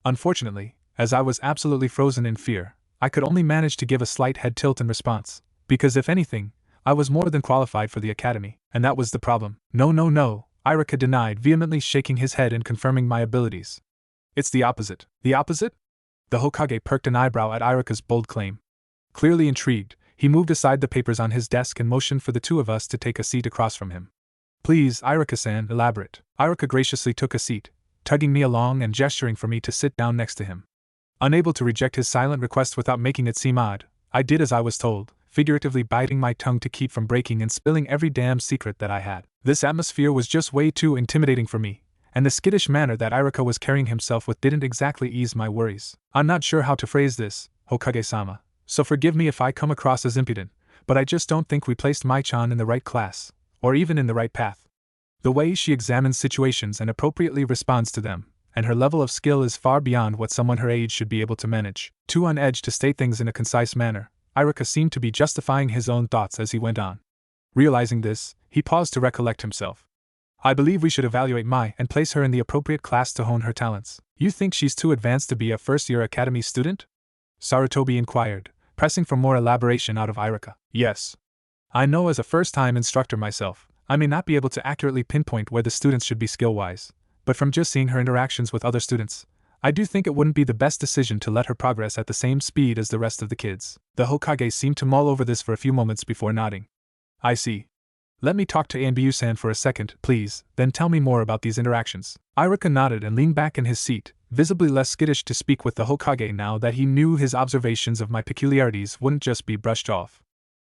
Unfortunately, as I was absolutely frozen in fear, I could only manage to give a slight head tilt in response, because if anything, I was more than qualified for the academy, and that was the problem. No, Irika denied, vehemently shaking his head and confirming my abilities. It's the opposite. The opposite? The Hokage perked an eyebrow at Irika's bold claim. Clearly intrigued, he moved aside the papers on his desk and motioned for the two of us to take a seat across from him. Please, Irika-san, elaborate. Irika graciously took a seat, tugging me along and gesturing for me to sit down next to him. Unable to reject his silent request without making it seem odd, I did as I was told, figuratively biting my tongue to keep from breaking and spilling every damn secret that I had. This atmosphere was just way too intimidating for me, and the skittish manner that Irika was carrying himself with didn't exactly ease my worries. I'm not sure how to phrase this, Hokage-sama, so forgive me if I come across as impudent, but I just don't think we placed Mai-chan in the right class, or even in the right path. The way she examines situations and appropriately responds to them, and her level of skill is far beyond what someone her age should be able to manage. Too on edge to state things in a concise manner, Irika seemed to be justifying his own thoughts as he went on. Realizing this, he paused to recollect himself. I believe we should evaluate Mai and place her in the appropriate class to hone her talents. You think she's too advanced to be a first-year academy student? Sarutobi inquired, pressing for more elaboration out of Irika. Yes. I know as a first-time instructor myself, I may not be able to accurately pinpoint where the students should be skill-wise, but from just seeing her interactions with other students, I do think it wouldn't be the best decision to let her progress at the same speed as the rest of the kids. The Hokage seemed to mull over this for a few moments before nodding. I see. Let me talk to Anbyu-san for a second, please, then tell me more about these interactions. Irika nodded and leaned back in his seat, visibly less skittish to speak with the Hokage now that he knew his observations of my peculiarities wouldn't just be brushed off.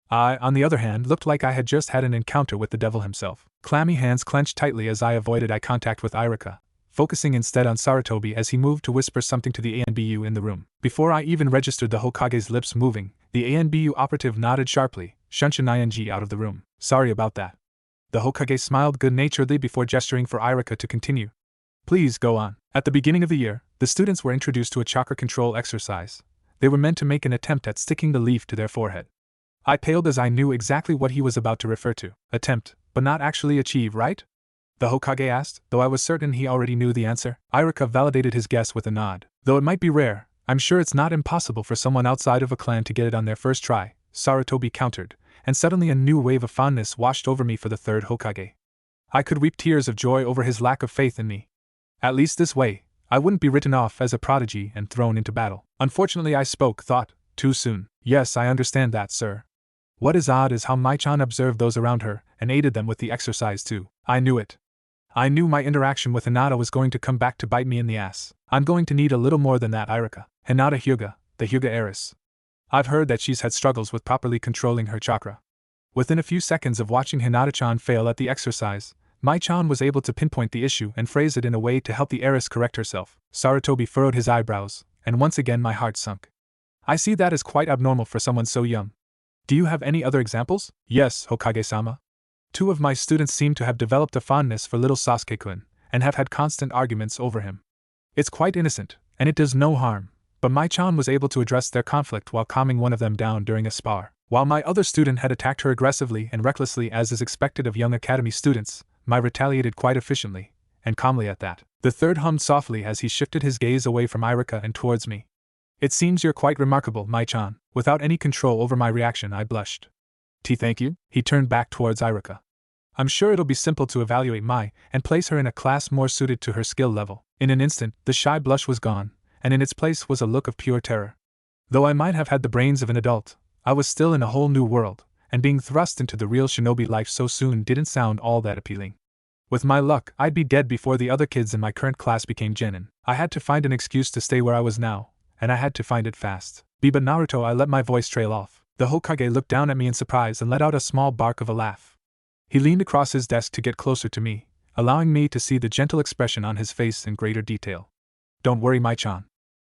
I, on the other hand, looked like I had just had an encounter with the devil himself. Clammy hands clenched tightly as I avoided eye contact with Irika, focusing instead on Sarutobi as he moved to whisper something to the ANBU in the room. Before I even registered the Hokage's lips moving, the ANBU operative nodded sharply, shunshin ing out of the room. Sorry about that. The Hokage smiled good-naturedly before gesturing for Irika to continue. Please go on. At the beginning of the year, the students were introduced to a chakra control exercise. They were meant to make an attempt at sticking the leaf to their forehead. I paled as I knew exactly what he was about to refer to. Attempt, but not actually achieve, right? The Hokage asked, though I was certain he already knew the answer. Irika validated his guess with a nod. Though it might be rare, I'm sure it's not impossible for someone outside of a clan to get it on their first try, Sarutobi countered, and suddenly a new wave of fondness washed over me for the third Hokage. I could weep tears of joy over his lack of faith in me. At least this way, I wouldn't be written off as a prodigy and thrown into battle. Unfortunately I spoke, too soon. Yes, I understand that, sir. What is odd is how Mai-chan observed those around her, and aided them with the exercise too. I knew it. I knew my interaction with Hinata was going to come back to bite me in the ass. I'm going to need a little more than that, Irika. Hinata Hyuga, the Hyuga heiress. I've heard that she's had struggles with properly controlling her chakra. Within a few seconds of watching Hinata-chan fail at the exercise, Mai-chan was able to pinpoint the issue and phrase it in a way to help the heiress correct herself. Sarutobi furrowed his eyebrows, and once again my heart sunk. I see that as quite abnormal for someone so young. Do you have any other examples? Yes, Hokage-sama. 2 of my students seem to have developed a fondness for little Sasuke-kun, and have had constant arguments over him. It's quite innocent, and it does no harm, but Mai-chan was able to address their conflict while calming one of them down during a spar. While my other student had attacked her aggressively and recklessly as is expected of young academy students, Mai retaliated quite efficiently, and calmly at that. The third hummed softly as he shifted his gaze away from Irika and towards me. It seems you're quite remarkable, Mai-chan. Without any control over my reaction, I blushed. Thank you? He turned back towards Irika. I'm sure it'll be simple to evaluate Mai and place her in a class more suited to her skill level. In an instant, the shy blush was gone, and in its place was a look of pure terror. Though I might have had the brains of an adult, I was still in a whole new world, and being thrust into the real shinobi life so soon didn't sound all that appealing. With my luck, I'd be dead before the other kids in my current class became genin. I had to find an excuse to stay where I was now, and I had to find it fast. But Naruto, I let my voice trail off. The Hokage looked down at me in surprise and let out a small bark of a laugh. He leaned across his desk to get closer to me, allowing me to see the gentle expression on his face in greater detail. Don't worry, Mai-chan.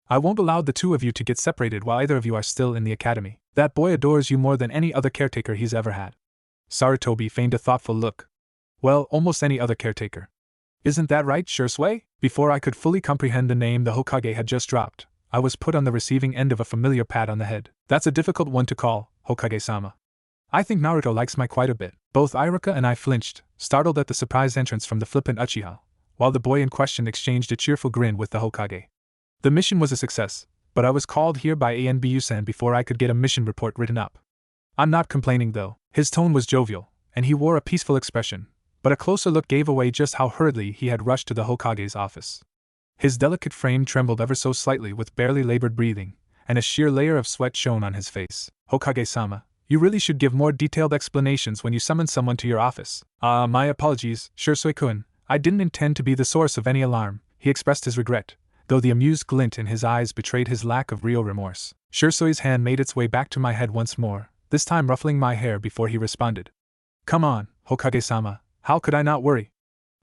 I won't allow the 2 of you to get separated while either of you are still in the academy. That boy adores you more than any other caretaker he's ever had. Sarutobi feigned a thoughtful look. Well, almost any other caretaker. Isn't that right, Shisui? Before I could fully comprehend the name the Hokage had just dropped, I was put on the receiving end of a familiar pat on the head. That's a difficult one to call, Hokage-sama. I think Naruto likes Mai quite a bit. Both Irika and I flinched, startled at the surprise entrance from the flippant Uchiha, while the boy in question exchanged a cheerful grin with the Hokage. The mission was a success, but I was called here by Anbu-san before I could get a mission report written up. I'm not complaining though. His tone was jovial, and he wore a peaceful expression, but a closer look gave away just how hurriedly he had rushed to the Hokage's office. His delicate frame trembled ever so slightly with barely labored breathing, and a sheer layer of sweat shone on his face. Hokage-sama, you really should give more detailed explanations when you summon someone to your office. My apologies, Shisui-kun. I didn't intend to be the source of any alarm, he expressed his regret, though the amused glint in his eyes betrayed his lack of real remorse. Shisui's hand made its way back to my head once more, this time ruffling my hair before he responded. Come on, Hokage-sama, how could I not worry?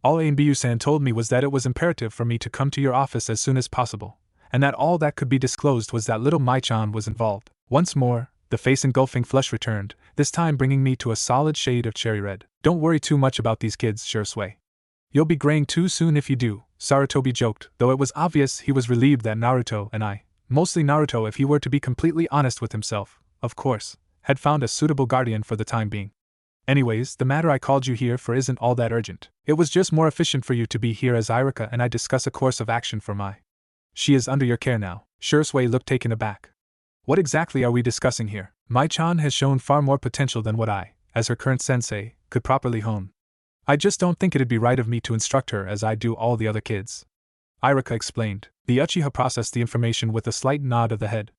All Anbu-san told me was that it was imperative for me to come to your office as soon as possible, and that all that could be disclosed was that little Mai-chan was involved. Once more, the face-engulfing flush returned, this time bringing me to a solid shade of cherry red. Don't worry too much about these kids, Shisui. You'll be graying too soon if you do, Sarutobi joked, though it was obvious he was relieved that Naruto and I, mostly Naruto if he were to be completely honest with himself, of course, had found a suitable guardian for the time being. Anyways, the matter I called you here for isn't all that urgent. It was just more efficient for you to be here as Irika and I discuss a course of action for Mai. She is under your care now. Shisui looked taken aback. What exactly are we discussing here? Mai-chan has shown far more potential than what I, as her current sensei, could properly hone. I just don't think it'd be right of me to instruct her as I do all the other kids. Irika explained. The Uchiha processed the information with a slight nod of the head.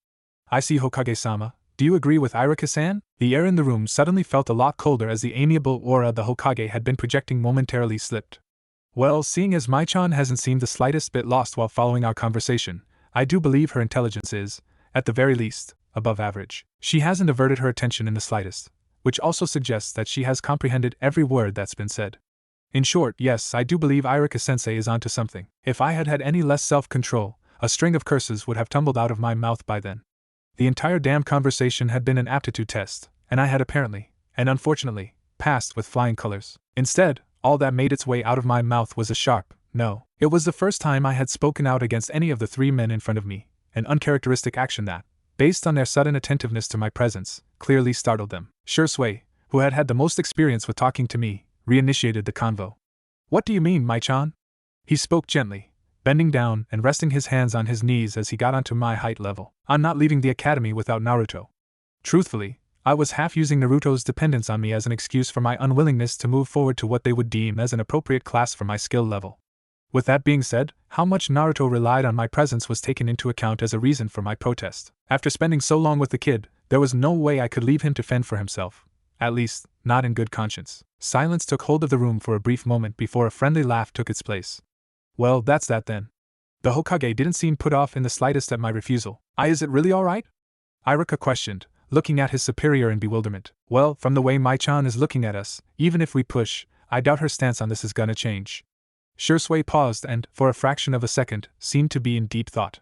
I see, Hokage-sama. Do you agree with Irika-san? The air in the room suddenly felt a lot colder as the amiable aura the Hokage had been projecting momentarily slipped. Well, seeing as Mai-chan hasn't seemed the slightest bit lost while following our conversation, I do believe her intelligence is, at the very least, above average. She hasn't averted her attention in the slightest, which also suggests that she has comprehended every word that's been said. In short, yes, I do believe Irika-sensei is onto something. If I had had any less self-control, a string of curses would have tumbled out of my mouth by then. The entire damn conversation had been an aptitude test, and I had apparently, and unfortunately, passed with flying colors. Instead, all that made its way out of my mouth was a sharp no. It was the first time I had spoken out against any of the 3 men in front of me, an uncharacteristic action that, based on their sudden attentiveness to my presence, clearly startled them. Shisui, who had had the most experience with talking to me, reinitiated the convo. What do you mean, Mai-chan? He spoke gently, bending down and resting his hands on his knees as he got onto my height level. I'm not leaving the academy without Naruto. Truthfully, I was half using Naruto's dependence on me as an excuse for my unwillingness to move forward to what they would deem as an appropriate class for my skill level. With that being said, how much Naruto relied on my presence was taken into account as a reason for my protest. After spending so long with the kid, there was no way I could leave him to fend for himself. At least, not in good conscience. Silence took hold of the room for a brief moment before a friendly laugh took its place. Well, that's that then. The Hokage didn't seem put off in the slightest at my refusal. Is it really alright? Irika questioned, looking at his superior in bewilderment. Well, from the way Mai-chan is looking at us, even if we push, I doubt her stance on this is gonna change. Shisui paused and, for a fraction of a second, seemed to be in deep thought.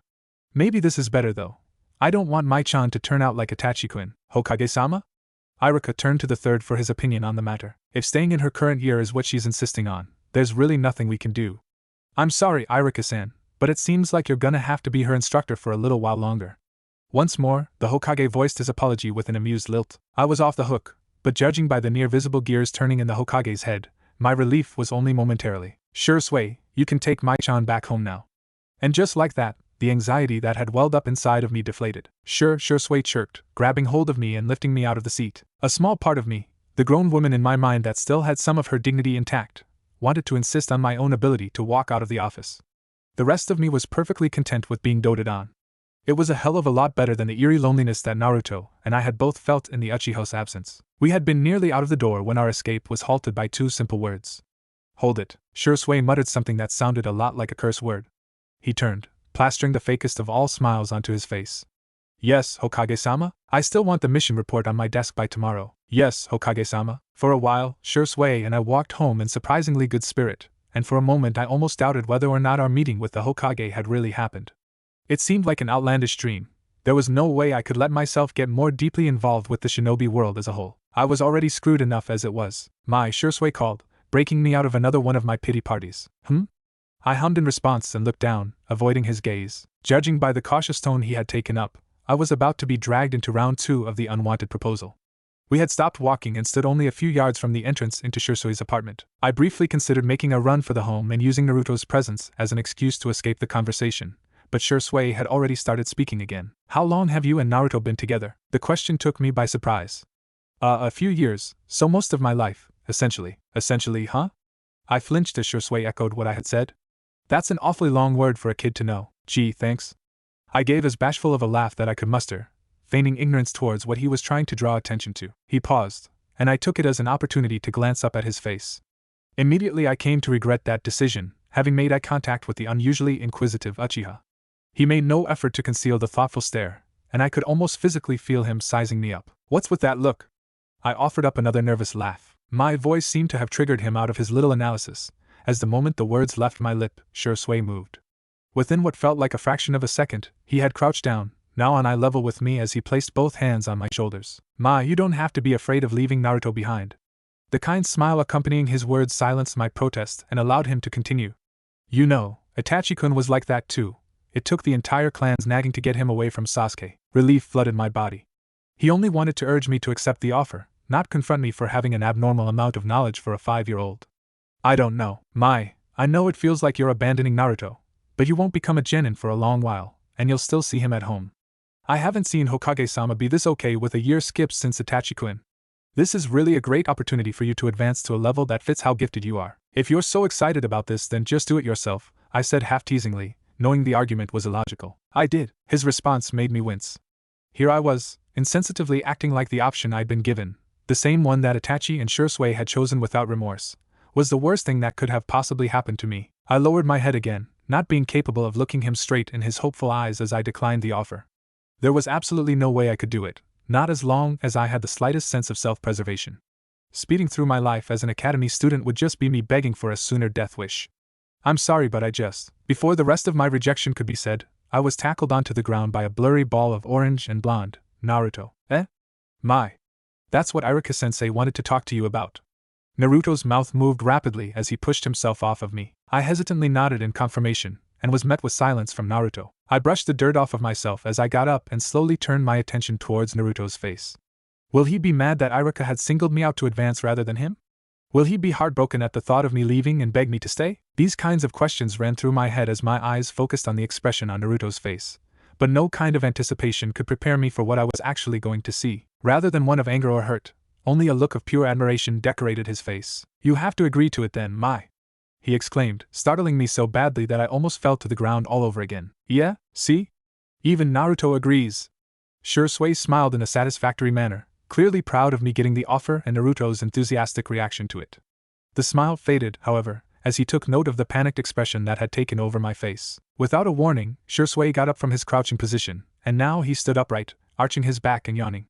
Maybe this is better though. I don't want Mai-chan to turn out like Itachi-kun. Hokage-sama? Irika turned to the third for his opinion on the matter. If staying in her current year is what she's insisting on, there's really nothing we can do. I'm sorry, Irika-san, but it seems like you're gonna have to be her instructor for a little while longer. Once more, the Hokage voiced his apology with an amused lilt. I was off the hook, but judging by the near-visible gears turning in the Hokage's head, my relief was only momentarily. Shisui, you can take Mai-chan back home now. And just like that, the anxiety that had welled up inside of me deflated. Sure, Shisui chirped, grabbing hold of me and lifting me out of the seat. A small part of me, the grown woman in my mind that still had some of her dignity intact, wanted to insist on my own ability to walk out of the office. The rest of me was perfectly content with being doted on. It was a hell of a lot better than the eerie loneliness that Naruto and I had both felt in the Uchiha's absence. We had been nearly out of the door when our escape was halted by two simple words. Hold it. Shisui muttered something that sounded a lot like a curse word. He turned, plastering the fakest of all smiles onto his face. Yes, Hokage-sama? I still want the mission report on my desk by tomorrow. Yes, Hokage-sama. For a while, Shisui and I walked home in surprisingly good spirit, and for a moment I almost doubted whether or not our meeting with the Hokage had really happened. It seemed like an outlandish dream. There was no way I could let myself get more deeply involved with the shinobi world as a whole. I was already screwed enough as it was. Shisui called, breaking me out of another one of my pity parties. I hummed in response and looked down, avoiding his gaze. Judging by the cautious tone he had taken up, I was about to be dragged into round 2 of the unwanted proposal. We had stopped walking and stood only a few yards from the entrance into Shisui's apartment. I briefly considered making a run for the home and using Naruto's presence as an excuse to escape the conversation, but Shisui had already started speaking again. How long have you and Naruto been together? The question took me by surprise. A few years, so most of my life, essentially. Essentially, huh? I flinched as Shisui echoed what I had said. That's an awfully long word for a kid to know. Gee, thanks. I gave as bashful of a laugh that I could muster, feigning ignorance towards what he was trying to draw attention to. He paused, and I took it as an opportunity to glance up at his face. Immediately I came to regret that decision, having made eye contact with the unusually inquisitive Uchiha. He made no effort to conceal the thoughtful stare, and I could almost physically feel him sizing me up. What's with that look? I offered up another nervous laugh. My voice seemed to have triggered him out of his little analysis, as the moment the words left my lip, Shisui moved. Within what felt like a fraction of a second, he had crouched down, now on eye level with me as he placed both hands on my shoulders. You don't have to be afraid of leaving Naruto behind. The kind smile accompanying his words silenced my protest and allowed him to continue. You know, Itachi-kun was like that too. It took the entire clan's nagging to get him away from Sasuke. Relief flooded my body. He only wanted to urge me to accept the offer, not confront me for having an abnormal amount of knowledge for a 5-year-old. I don't know. I know it feels like you're abandoning Naruto, but you won't become a genin for a long while, and you'll still see him at home. I haven't seen Hokage-sama be this okay with a year skip since Itachi-kun. This is really a great opportunity for you to advance to a level that fits how gifted you are. If you're so excited about this, then just do it yourself, I said half-teasingly, knowing the argument was illogical. I did. His response made me wince. Here I was, insensitively acting like the option I'd been given, the same one that Itachi and Shisui had chosen without remorse, was the worst thing that could have possibly happened to me. I lowered my head again, not being capable of looking him straight in his hopeful eyes as I declined the offer. There was absolutely no way I could do it, not as long as I had the slightest sense of self-preservation. Speeding through my life as an academy student would just be me begging for a sooner death wish. I'm sorry, but Before the rest of my rejection could be said, I was tackled onto the ground by a blurry ball of orange and blonde. Naruto. That's what Irika-sensei wanted to talk to you about. Naruto's mouth moved rapidly as he pushed himself off of me. I hesitantly nodded in confirmation, and was met with silence from Naruto. I brushed the dirt off of myself as I got up and slowly turned my attention towards Naruto's face. Will he be mad that Irika had singled me out to advance rather than him? Will he be heartbroken at the thought of me leaving and beg me to stay? These kinds of questions ran through my head as my eyes focused on the expression on Naruto's face, but no kind of anticipation could prepare me for what I was actually going to see. Rather than one of anger or hurt, only a look of pure admiration decorated his face. You have to agree to it then, he exclaimed, startling me so badly that I almost fell to the ground all over again. Yeah, see? Even Naruto agrees. Shisui smiled in a satisfactory manner, clearly proud of me getting the offer and Naruto's enthusiastic reaction to it. The smile faded, however, as he took note of the panicked expression that had taken over my face. Without a warning, Shisui got up from his crouching position, and now he stood upright, arching his back and yawning.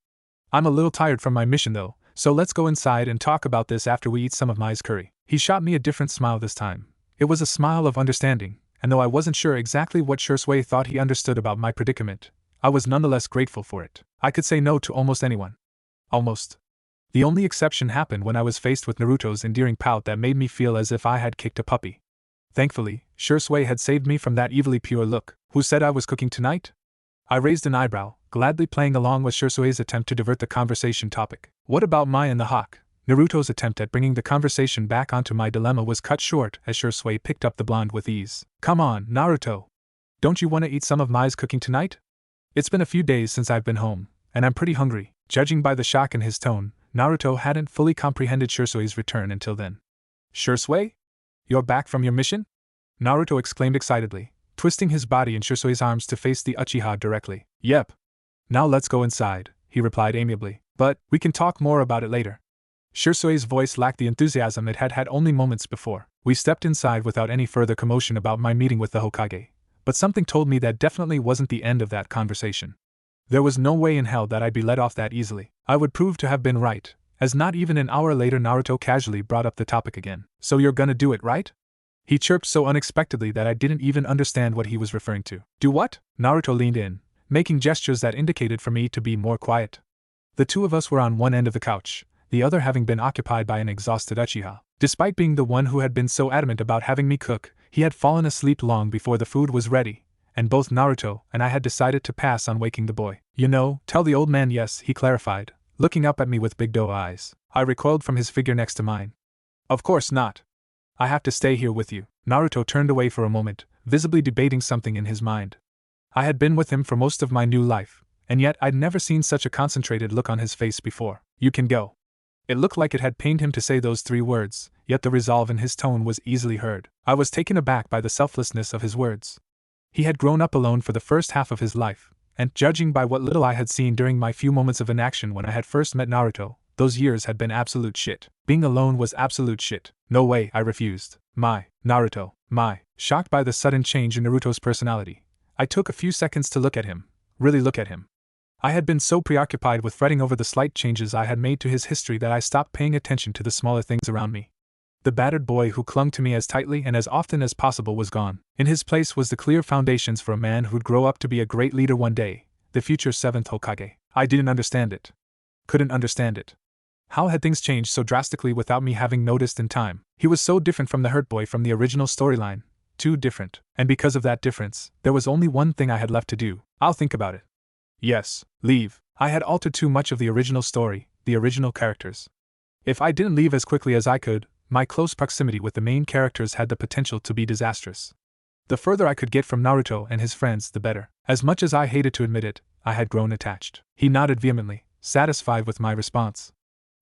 I'm a little tired from my mission though, so let's go inside and talk about this after we eat some of Mai's curry. He shot me a different smile this time. It was a smile of understanding, and though I wasn't sure exactly what Shisui thought he understood about my predicament, I was nonetheless grateful for it. I could say no to almost anyone. Almost. The only exception happened when I was faced with Naruto's endearing pout that made me feel as if I had kicked a puppy. Thankfully, Shisui had saved me from that evilly pure look. Who said I was cooking tonight? I raised an eyebrow, gladly playing along with Shisui's attempt to divert the conversation topic. What about Mai and the hawk? Naruto's attempt at bringing the conversation back onto my dilemma was cut short as Shisui picked up the blonde with ease. Come on, Naruto. Don't you want to eat some of Mai's cooking tonight? It's been a few days since I've been home, and I'm pretty hungry. Judging by the shock in his tone, Naruto hadn't fully comprehended Shisui's return until then. Shisui? You're back from your mission? Naruto exclaimed excitedly, twisting his body in Shisui's arms to face the Uchiha directly. Yep. Now let's go inside, he replied amiably, but we can talk more about it later. Shisui's voice lacked the enthusiasm it had had only moments before. We stepped inside without any further commotion about my meeting with the Hokage, but something told me that definitely wasn't the end of that conversation. There was no way in hell that I'd be let off that easily. I would prove to have been right, as not even an hour later Naruto casually brought up the topic again. So you're gonna do it, right? He chirped so unexpectedly that I didn't even understand what he was referring to. Do what? Naruto leaned in, making gestures that indicated for me to be more quiet. The two of us were on one end of the couch, the other having been occupied by an exhausted Uchiha. Despite being the one who had been so adamant about having me cook, he had fallen asleep long before the food was ready, and both Naruto and I had decided to pass on waking the boy. You know, tell the old man yes, he clarified, looking up at me with big doe eyes. I recoiled from his figure next to mine. Of course not. I have to stay here with you. Naruto turned away for a moment, visibly debating something in his mind. I had been with him for most of my new life, and yet I'd never seen such a concentrated look on his face before. You can go. It looked like it had pained him to say those 3 words, yet the resolve in his tone was easily heard. I was taken aback by the selflessness of his words. He had grown up alone for the first half of his life, and judging by what little I had seen during my few moments of inaction when I had first met Naruto, those years had been absolute shit. Being alone was absolute shit. No way, I refused. Naruto. Shocked by the sudden change in Naruto's personality, I took a few seconds to look at him, really look at him. I had been so preoccupied with fretting over the slight changes I had made to his history that I stopped paying attention to the smaller things around me. The battered boy who clung to me as tightly and as often as possible was gone. In his place was the clear foundations for a man who'd grow up to be a great leader one day, the future 7th Hokage. I didn't understand it. Couldn't understand it. How had things changed so drastically without me having noticed in time? He was so different from the hurt boy from the original storyline. Too different. And because of that difference, there was only one thing I had left to do. I'll think about it. Yes, leave. I had altered too much of the original story, the original characters. If I didn't leave as quickly as I could, my close proximity with the main characters had the potential to be disastrous. The further I could get from Naruto and his friends, the better. As much as I hated to admit it, I had grown attached. He nodded vehemently, satisfied with my response.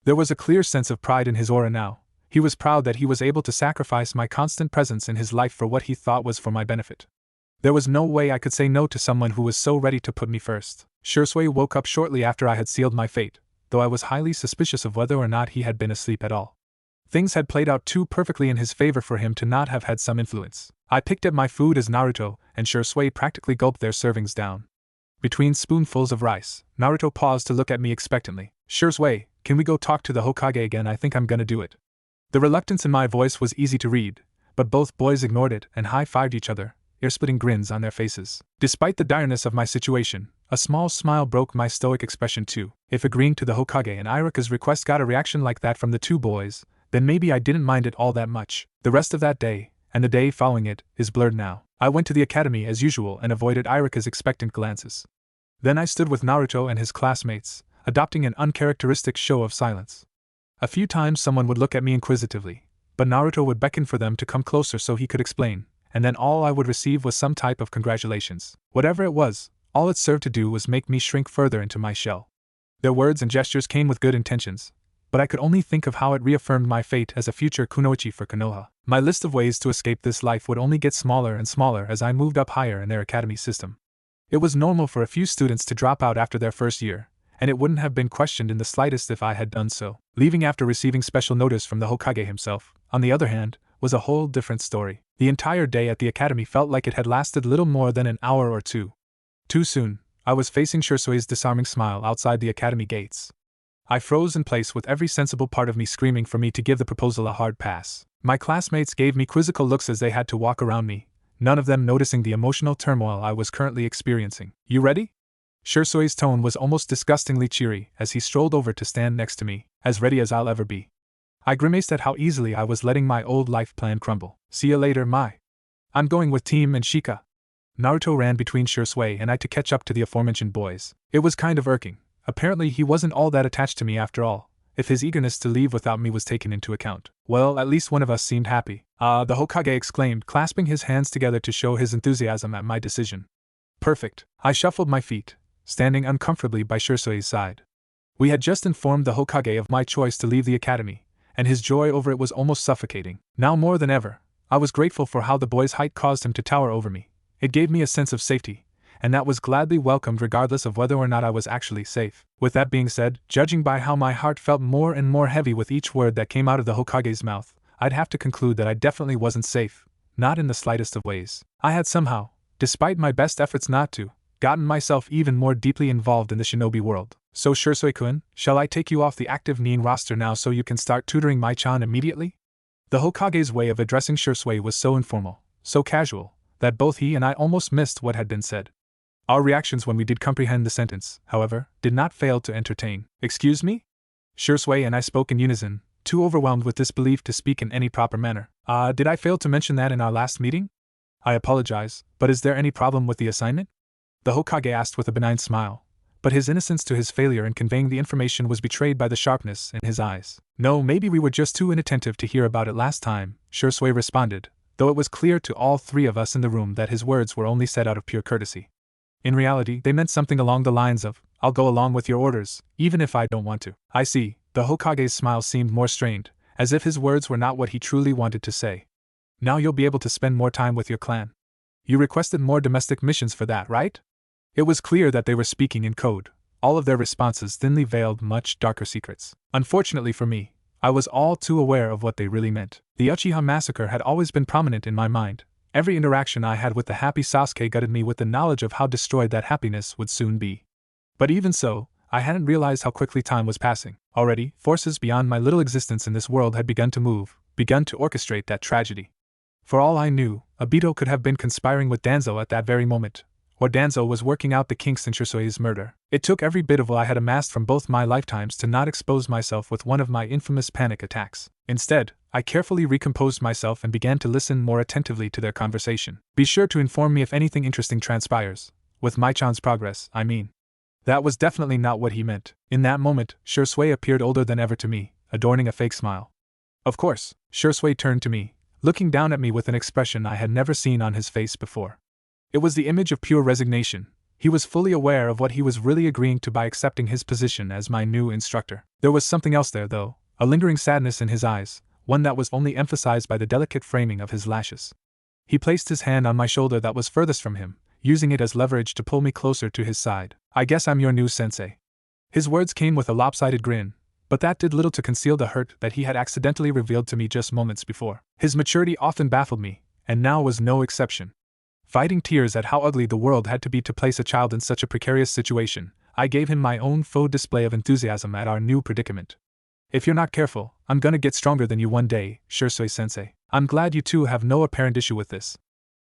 There was a clear sense of pride in his aura now. He was proud that he was able to sacrifice my constant presence in his life for what he thought was for my benefit. There was no way I could say no to someone who was so ready to put me first. Shisui woke up shortly after I had sealed my fate, though I was highly suspicious of whether or not he had been asleep at all. Things had played out too perfectly in his favor for him to not have had some influence. I picked at my food as Naruto and Shisui practically gulped their servings down. Between spoonfuls of rice, Naruto paused to look at me expectantly. Shisui, can we go talk to the Hokage again? I think I'm gonna do it. The reluctance in my voice was easy to read, but both boys ignored it and high-fived each other, ear-splitting grins on their faces. Despite the direness of my situation, a small smile broke my stoic expression too. If agreeing to the Hokage and Irika's request got a reaction like that from the two boys, then maybe I didn't mind it all that much. The rest of that day, and the day following it, is blurred now. I went to the academy as usual and avoided Irika's expectant glances. Then I stood with Naruto and his classmates, adopting an uncharacteristic show of silence. A few times someone would look at me inquisitively, but Naruto would beckon for them to come closer so he could explain, and then all I would receive was some type of congratulations. Whatever it was, all it served to do was make me shrink further into my shell. Their words and gestures came with good intentions, but I could only think of how it reaffirmed my fate as a future kunoichi for Konoha. My list of ways to escape this life would only get smaller and smaller as I moved up higher in their academy system. It was normal for a few students to drop out after their first year, and it wouldn't have been questioned in the slightest if I had done so. Leaving after receiving special notice from the Hokage himself, on the other hand, was a whole different story. The entire day at the academy felt like it had lasted little more than an hour or two. Too soon, I was facing Shisui's disarming smile outside the academy gates. I froze in place with every sensible part of me screaming for me to give the proposal a hard pass. My classmates gave me quizzical looks as they had to walk around me, none of them noticing the emotional turmoil I was currently experiencing. You ready? Shisui's tone was almost disgustingly cheery as he strolled over to stand next to me, as ready as I'll ever be. I grimaced at how easily I was letting my old life plan crumble. See you later, I'm going with Team and Shika. Naruto ran between Shisui and I to catch up to the aforementioned boys. It was kind of irking. Apparently he wasn't all that attached to me after all, if his eagerness to leave without me was taken into account. Well, at least one of us seemed happy. The Hokage exclaimed, clasping his hands together to show his enthusiasm at my decision. Perfect. I shuffled my feet, standing uncomfortably by Shisui's side. We had just informed the Hokage of my choice to leave the academy, and his joy over it was almost suffocating. Now more than ever, I was grateful for how the boy's height caused him to tower over me. It gave me a sense of safety, and that was gladly welcomed regardless of whether or not I was actually safe. With that being said, judging by how my heart felt more and more heavy with each word that came out of the Hokage's mouth, I'd have to conclude that I definitely wasn't safe, not in the slightest of ways. I had somehow, despite my best efforts not to, gotten myself even more deeply involved in the shinobi world. So Shisui-kun, shall I take you off the active Nin roster now so you can start tutoring Mai-chan immediately? The Hokage's way of addressing Shisui was so informal, so casual, that both he and I almost missed what had been said. Our reactions when we did comprehend the sentence, however, did not fail to entertain. Excuse me? Shisui and I spoke in unison, too overwhelmed with disbelief to speak in any proper manner. Did I fail to mention that in our last meeting? I apologize, but is there any problem with the assignment? The Hokage asked with a benign smile, but his innocence to his failure in conveying the information was betrayed by the sharpness in his eyes. No, maybe we were just too inattentive to hear about it last time, Shisui responded, though it was clear to all three of us in the room that his words were only said out of pure courtesy. In reality, they meant something along the lines of, I'll go along with your orders, even if I don't want to. I see. The Hokage's smile seemed more strained, as if his words were not what he truly wanted to say. Now you'll be able to spend more time with your clan. You requested more domestic missions for that, right? It was clear that they were speaking in code. All of their responses thinly veiled much darker secrets. Unfortunately for me, I was all too aware of what they really meant. The Uchiha massacre had always been prominent in my mind. Every interaction I had with the happy Sasuke gutted me with the knowledge of how destroyed that happiness would soon be. But even so, I hadn't realized how quickly time was passing. Already, forces beyond my little existence in this world had begun to move, begun to orchestrate that tragedy. For all I knew, Obito could have been conspiring with Danzo at that very moment, or Danzo was working out the kinks in Shisui's murder. It took every bit of what I had amassed from both my lifetimes to not expose myself with one of my infamous panic attacks. Instead, I carefully recomposed myself and began to listen more attentively to their conversation. Be sure to inform me if anything interesting transpires. With Mai-chan's progress, I mean. That was definitely not what he meant. In that moment, Shisui appeared older than ever to me, adorning a fake smile. Of course, Shisui turned to me, looking down at me with an expression I had never seen on his face before. It was the image of pure resignation. He was fully aware of what he was really agreeing to by accepting his position as my new instructor. There was something else there, though, a lingering sadness in his eyes, one that was only emphasized by the delicate framing of his lashes. He placed his hand on my shoulder that was furthest from him, using it as leverage to pull me closer to his side. I guess I'm your new sensei. His words came with a lopsided grin, but that did little to conceal the hurt that he had accidentally revealed to me just moments before. His maturity often baffled me, and now was no exception. Fighting tears at how ugly the world had to be to place a child in such a precarious situation, I gave him my own faux display of enthusiasm at our new predicament. If you're not careful, I'm gonna get stronger than you one day, Shisui-sensei. I'm glad you two have no apparent issue with this.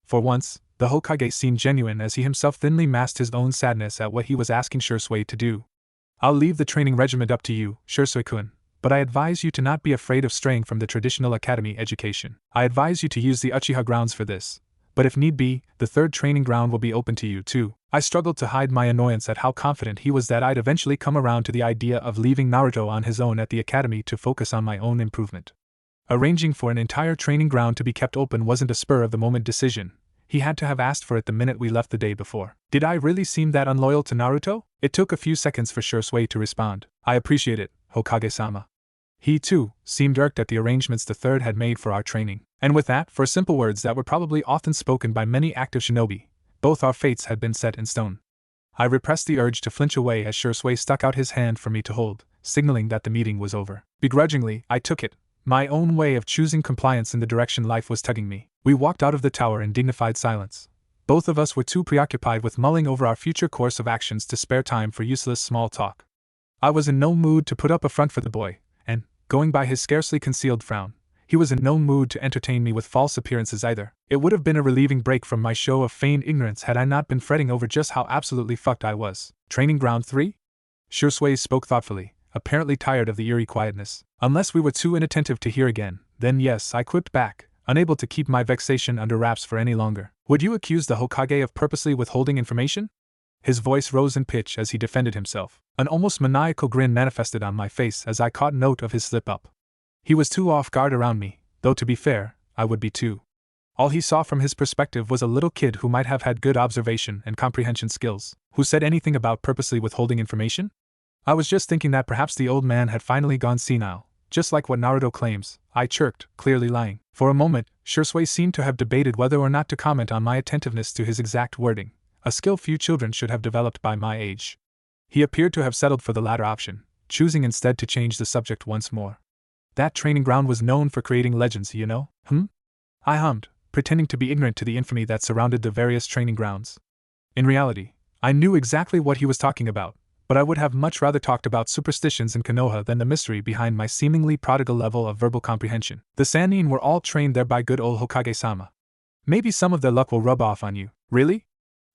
For once, the Hokage seemed genuine as he himself thinly masked his own sadness at what he was asking Shisui to do. I'll leave the training regimen up to you, Shisui-kun, but I advise you to not be afraid of straying from the traditional academy education. I advise you to use the Uchiha grounds for this. But if need be, the third training ground will be open to you too. I struggled to hide my annoyance at how confident he was that I'd eventually come around to the idea of leaving Naruto on his own at the academy to focus on my own improvement. Arranging for an entire training ground to be kept open wasn't a spur-of-the-moment decision. He had to have asked for it the minute we left the day before. Did I really seem that unloyal to Naruto? It took a few seconds for Shisui to respond. I appreciate it, Hokage-sama. He, too, seemed irked at the arrangements the third had made for our training. And with that, for simple words that were probably often spoken by many active shinobi, both our fates had been set in stone. I repressed the urge to flinch away as Shisui stuck out his hand for me to hold, signaling that the meeting was over. Begrudgingly, I took it, my own way of choosing compliance in the direction life was tugging me. We walked out of the tower in dignified silence. Both of us were too preoccupied with mulling over our future course of actions to spare time for useless small talk. I was in no mood to put up a front for the boy, and, going by his scarcely concealed frown, he was in no mood to entertain me with false appearances either. It would have been a relieving break from my show of feigned ignorance had I not been fretting over just how absolutely fucked I was. Training ground 3? Shisui spoke thoughtfully, apparently tired of the eerie quietness. Unless we were too inattentive to hear again, then yes, I quipped back, unable to keep my vexation under wraps for any longer. Would you accuse the Hokage of purposely withholding information? His voice rose in pitch as he defended himself. An almost maniacal grin manifested on my face as I caught note of his slip-up. He was too off guard around me, though to be fair, I would be too. All he saw from his perspective was a little kid who might have had good observation and comprehension skills. Who said anything about purposely withholding information? I was just thinking that perhaps the old man had finally gone senile, just like what Naruto claims, I chirped, clearly lying. For a moment, Shisui seemed to have debated whether or not to comment on my attentiveness to his exact wording, a skill few children should have developed by my age. He appeared to have settled for the latter option, choosing instead to change the subject once more. That training ground was known for creating legends, you know? I hummed, pretending to be ignorant to the infamy that surrounded the various training grounds. In reality, I knew exactly what he was talking about, but I would have much rather talked about superstitions in Konoha than the mystery behind my seemingly prodigal level of verbal comprehension. The Sannin were all trained there by good old Hokage-sama. Maybe some of their luck will rub off on you. Really?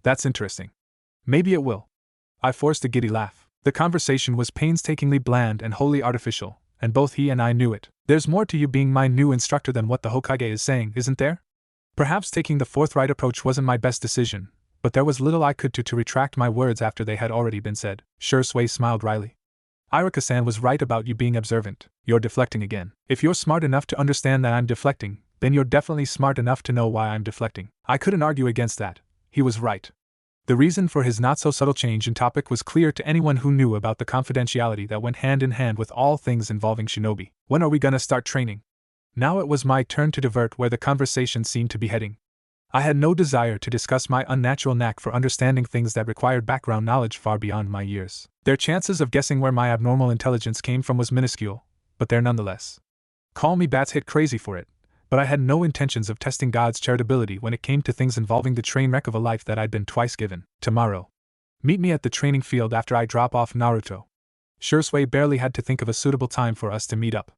That's interesting. Maybe it will. I forced a giddy laugh. The conversation was painstakingly bland and wholly artificial, and both he and I knew it. There's more to you being my new instructor than what the Hokage is saying, isn't there? Perhaps taking the forthright approach wasn't my best decision, but there was little I could do to retract my words after they had already been said. Shisui smiled wryly. Iruka-san was right about you being observant. You're deflecting again. If you're smart enough to understand that I'm deflecting, then you're definitely smart enough to know why I'm deflecting. I couldn't argue against that. He was right. The reason for his not-so-subtle change in topic was clear to anyone who knew about the confidentiality that went hand in hand with all things involving shinobi. When are we gonna start training? Now it was my turn to divert where the conversation seemed to be heading. I had no desire to discuss my unnatural knack for understanding things that required background knowledge far beyond my years. Their chances of guessing where my abnormal intelligence came from was minuscule, but there nonetheless. Call me bats-hit crazy for it, but I had no intentions of testing God's charitability when it came to things involving the train wreck of a life that I'd been twice given. Tomorrow. Meet me at the training field after I drop off Naruto. Shisui barely had to think of a suitable time for us to meet up.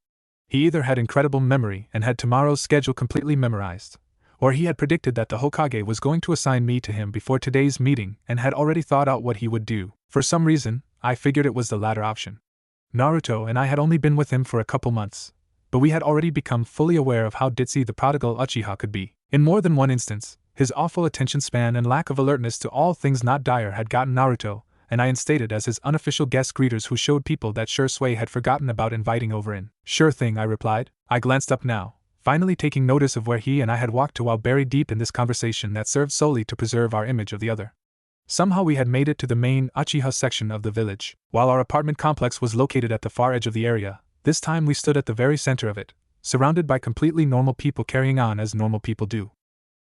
He either had incredible memory and had tomorrow's schedule completely memorized, or he had predicted that the Hokage was going to assign me to him before today's meeting and had already thought out what he would do. For some reason, I figured it was the latter option. Naruto and I had only been with him for a couple months, but we had already become fully aware of how ditzy the prodigal Uchiha could be. In more than one instance, his awful attention span and lack of alertness to all things not dire had gotten Naruto and I instated as his unofficial guest greeters who showed people that Shisui had forgotten about inviting over in. Sure thing, I replied. I glanced up now, finally taking notice of where he and I had walked to while buried deep in this conversation that served solely to preserve our image of the other. Somehow we had made it to the main Uchiha section of the village. While our apartment complex was located at the far edge of the area, this time we stood at the very center of it, surrounded by completely normal people carrying on as normal people do.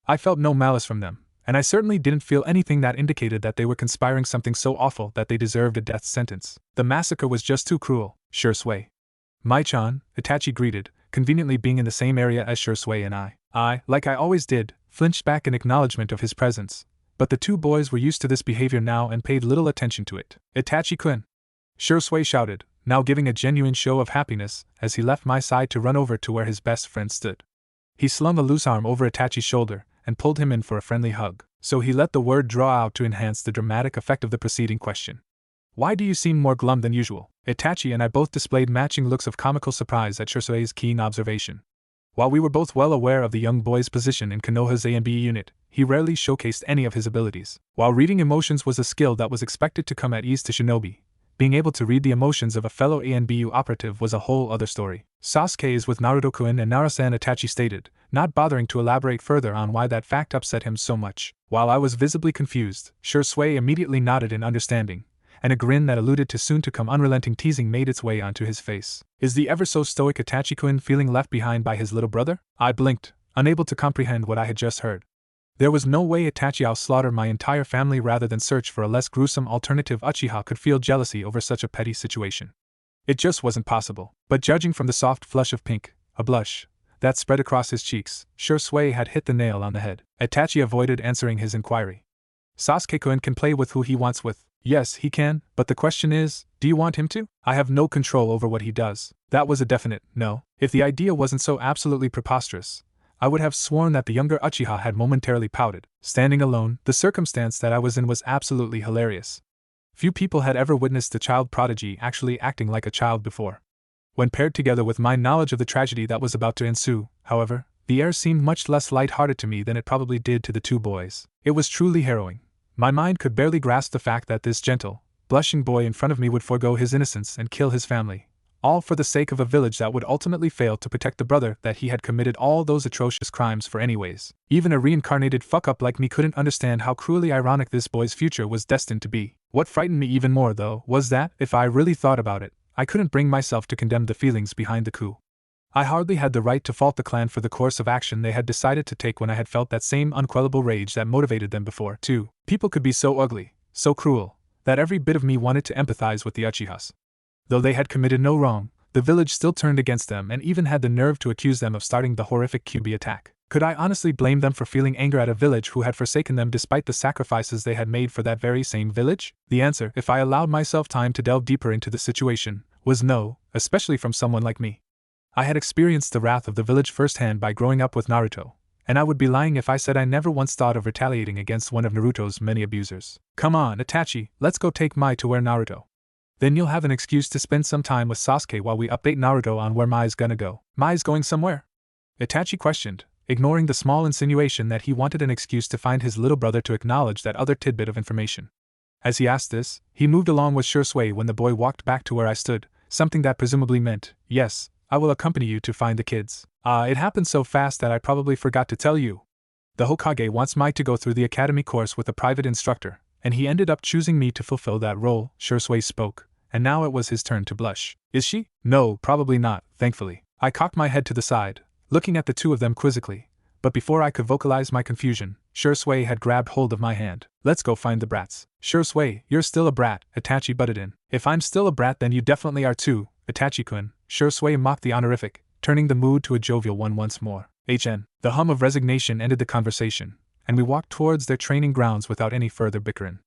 I felt no malice from them, and I certainly didn't feel anything that indicated that they were conspiring something so awful that they deserved a death sentence. The massacre was just too cruel. Shisui. Mai-chan, Itachi greeted, conveniently being in the same area as Shisui and I, like I always did, flinched back in acknowledgement of his presence, but the two boys were used to this behavior now and paid little attention to it. Itachi-kun! Shisui shouted, now giving a genuine show of happiness, as he left my side to run over to where his best friend stood. He slung a loose arm over Itachi's shoulder and pulled him in for a friendly hug, so he let the word draw out to enhance the dramatic effect of the preceding question. Why do you seem more glum than usual? Itachi and I both displayed matching looks of comical surprise at Shisui's keen observation. While we were both well aware of the young boy's position in Konoha's A and B unit, he rarely showcased any of his abilities. While reading emotions was a skill that was expected to come at ease to shinobi, being able to read the emotions of a fellow ANBU operative was a whole other story. Sasuke is with Naruto-kun and Narasan, Itachi stated, not bothering to elaborate further on why that fact upset him so much. While I was visibly confused, Shisui immediately nodded in understanding, and a grin that alluded to soon-to-come unrelenting teasing made its way onto his face. Is the ever-so-stoic Itachi-kun feeling left behind by his little brother? I blinked, unable to comprehend what I had just heard. There was no way Itachi slaughter my entire family rather than search for a less gruesome alternative. Uchiha could feel jealousy over such a petty situation. It just wasn't possible. But judging from the soft flush of pink, a blush, that spread across his cheeks, Shisui had hit the nail on the head. Itachi avoided answering his inquiry. Sasuke-kun can play with who he wants with. Yes, he can, but the question is, do you want him to? I have no control over what he does. That was a definite no. If the idea wasn't so absolutely preposterous, I would have sworn that the younger Uchiha had momentarily pouted. Standing alone, the circumstance that I was in was absolutely hilarious. Few people had ever witnessed a child prodigy actually acting like a child before. When paired together with my knowledge of the tragedy that was about to ensue, however, the air seemed much less light-hearted to me than it probably did to the two boys. It was truly harrowing. My mind could barely grasp the fact that this gentle, blushing boy in front of me would forego his innocence and kill his family, all for the sake of a village that would ultimately fail to protect the brother that he had committed all those atrocious crimes for anyways. Even a reincarnated fuck-up like me couldn't understand how cruelly ironic this boy's future was destined to be. What frightened me even more, though, was that, if I really thought about it, I couldn't bring myself to condemn the feelings behind the coup. I hardly had the right to fault the clan for the course of action they had decided to take when I had felt that same unquellable rage that motivated them before, too. People could be so ugly, so cruel, that every bit of me wanted to empathize with the Uchihas. Though they had committed no wrong, the village still turned against them and even had the nerve to accuse them of starting the horrific QB attack. Could I honestly blame them for feeling anger at a village who had forsaken them despite the sacrifices they had made for that very same village? The answer, if I allowed myself time to delve deeper into the situation, was no, especially from someone like me. I had experienced the wrath of the village firsthand by growing up with Naruto, and I would be lying if I said I never once thought of retaliating against one of Naruto's many abusers. Come on, Itachi, let's go take Mai to where Naruto. Then you'll have an excuse to spend some time with Sasuke while we update Naruto on where Mai's gonna go. Mai's going somewhere? Itachi questioned, ignoring the small insinuation that he wanted an excuse to find his little brother to acknowledge that other tidbit of information. As he asked this, he moved along with Shisui when the boy walked back to where I stood, something that presumably meant, yes, I will accompany you to find the kids. It happened so fast that I probably forgot to tell you. The Hokage wants Mai to go through the academy course with a private instructor, and he ended up choosing me to fulfill that role, Shisui spoke, and now it was his turn to blush. Is she? No, probably not, thankfully. I cocked my head to the side, looking at the two of them quizzically, but before I could vocalize my confusion, Shisui had grabbed hold of my hand. Let's go find the brats. Shisui, you're still a brat, Itachi butted in. If I'm still a brat then you definitely are too, Itachi-kun, Shisui mocked the honorific, turning the mood to a jovial one once more. The hum of resignation ended the conversation, and we walked towards their training grounds without any further bickering.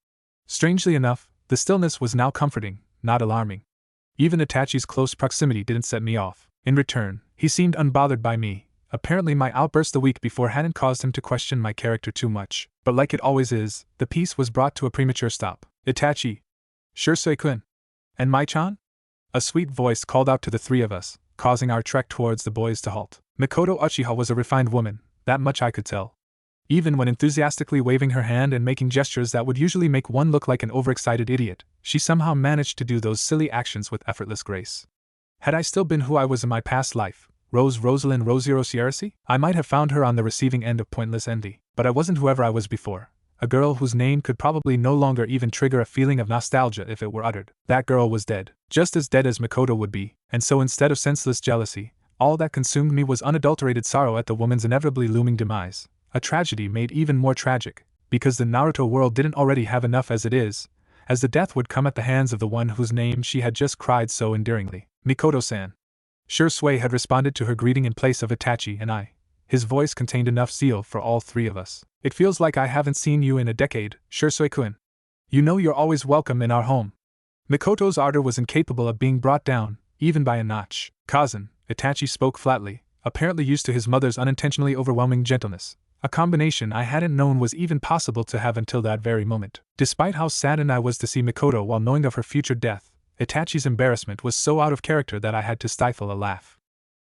Strangely enough, the stillness was now comforting, not alarming. Even Itachi's close proximity didn't set me off. In return, he seemed unbothered by me. Apparently my outburst the week before hadn't caused him to question my character too much. But like it always is, the peace was brought to a premature stop. Itachi. Shisui-kun. And Mai-chan? A sweet voice called out to the three of us, causing our trek towards the boys to halt. Mikoto Uchiha was a refined woman, that much I could tell. Even when enthusiastically waving her hand and making gestures that would usually make one look like an overexcited idiot, she somehow managed to do those silly actions with effortless grace. Had I still been who I was in my past life, Rosalind Rosiero Sierrasi, I might have found her on the receiving end of pointless envy. But I wasn't whoever I was before. A girl whose name could probably no longer even trigger a feeling of nostalgia if it were uttered. That girl was dead, just as dead as Mikoto would be, and so instead of senseless jealousy, all that consumed me was unadulterated sorrow at the woman's inevitably looming demise, a tragedy made even more tragic, because the Naruto world didn't already have enough as it is, as the death would come at the hands of the one whose name she had just cried so endearingly. Mikoto-san. Shisui had responded to her greeting in place of Itachi and I. His voice contained enough zeal for all three of us. It feels like I haven't seen you in a decade, Shisui-kun. You know you're always welcome in our home. Mikoto's ardor was incapable of being brought down, even by a notch. Cousin, Itachi spoke flatly, apparently used to his mother's unintentionally overwhelming gentleness, a combination I hadn't known was even possible to have until that very moment. Despite how saddened I was to see Mikoto while knowing of her future death, Itachi's embarrassment was so out of character that I had to stifle a laugh.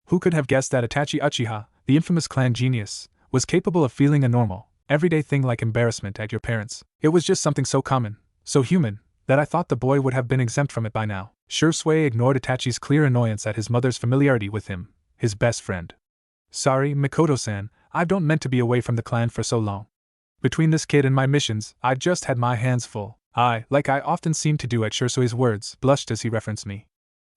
Who could have guessed that Itachi Uchiha, the infamous clan genius, was capable of feeling a normal, everyday thing like embarrassment at your parents? It was just something so common, so human, that I thought the boy would have been exempt from it by now. Shisui ignored Itachi's clear annoyance at his mother's familiarity with him, his best friend. Sorry, Mikoto-san, I don't meant to be away from the clan for so long. Between this kid and my missions, I've just had my hands full. I, like I often seem to do at Shisui's words, blushed as he referenced me.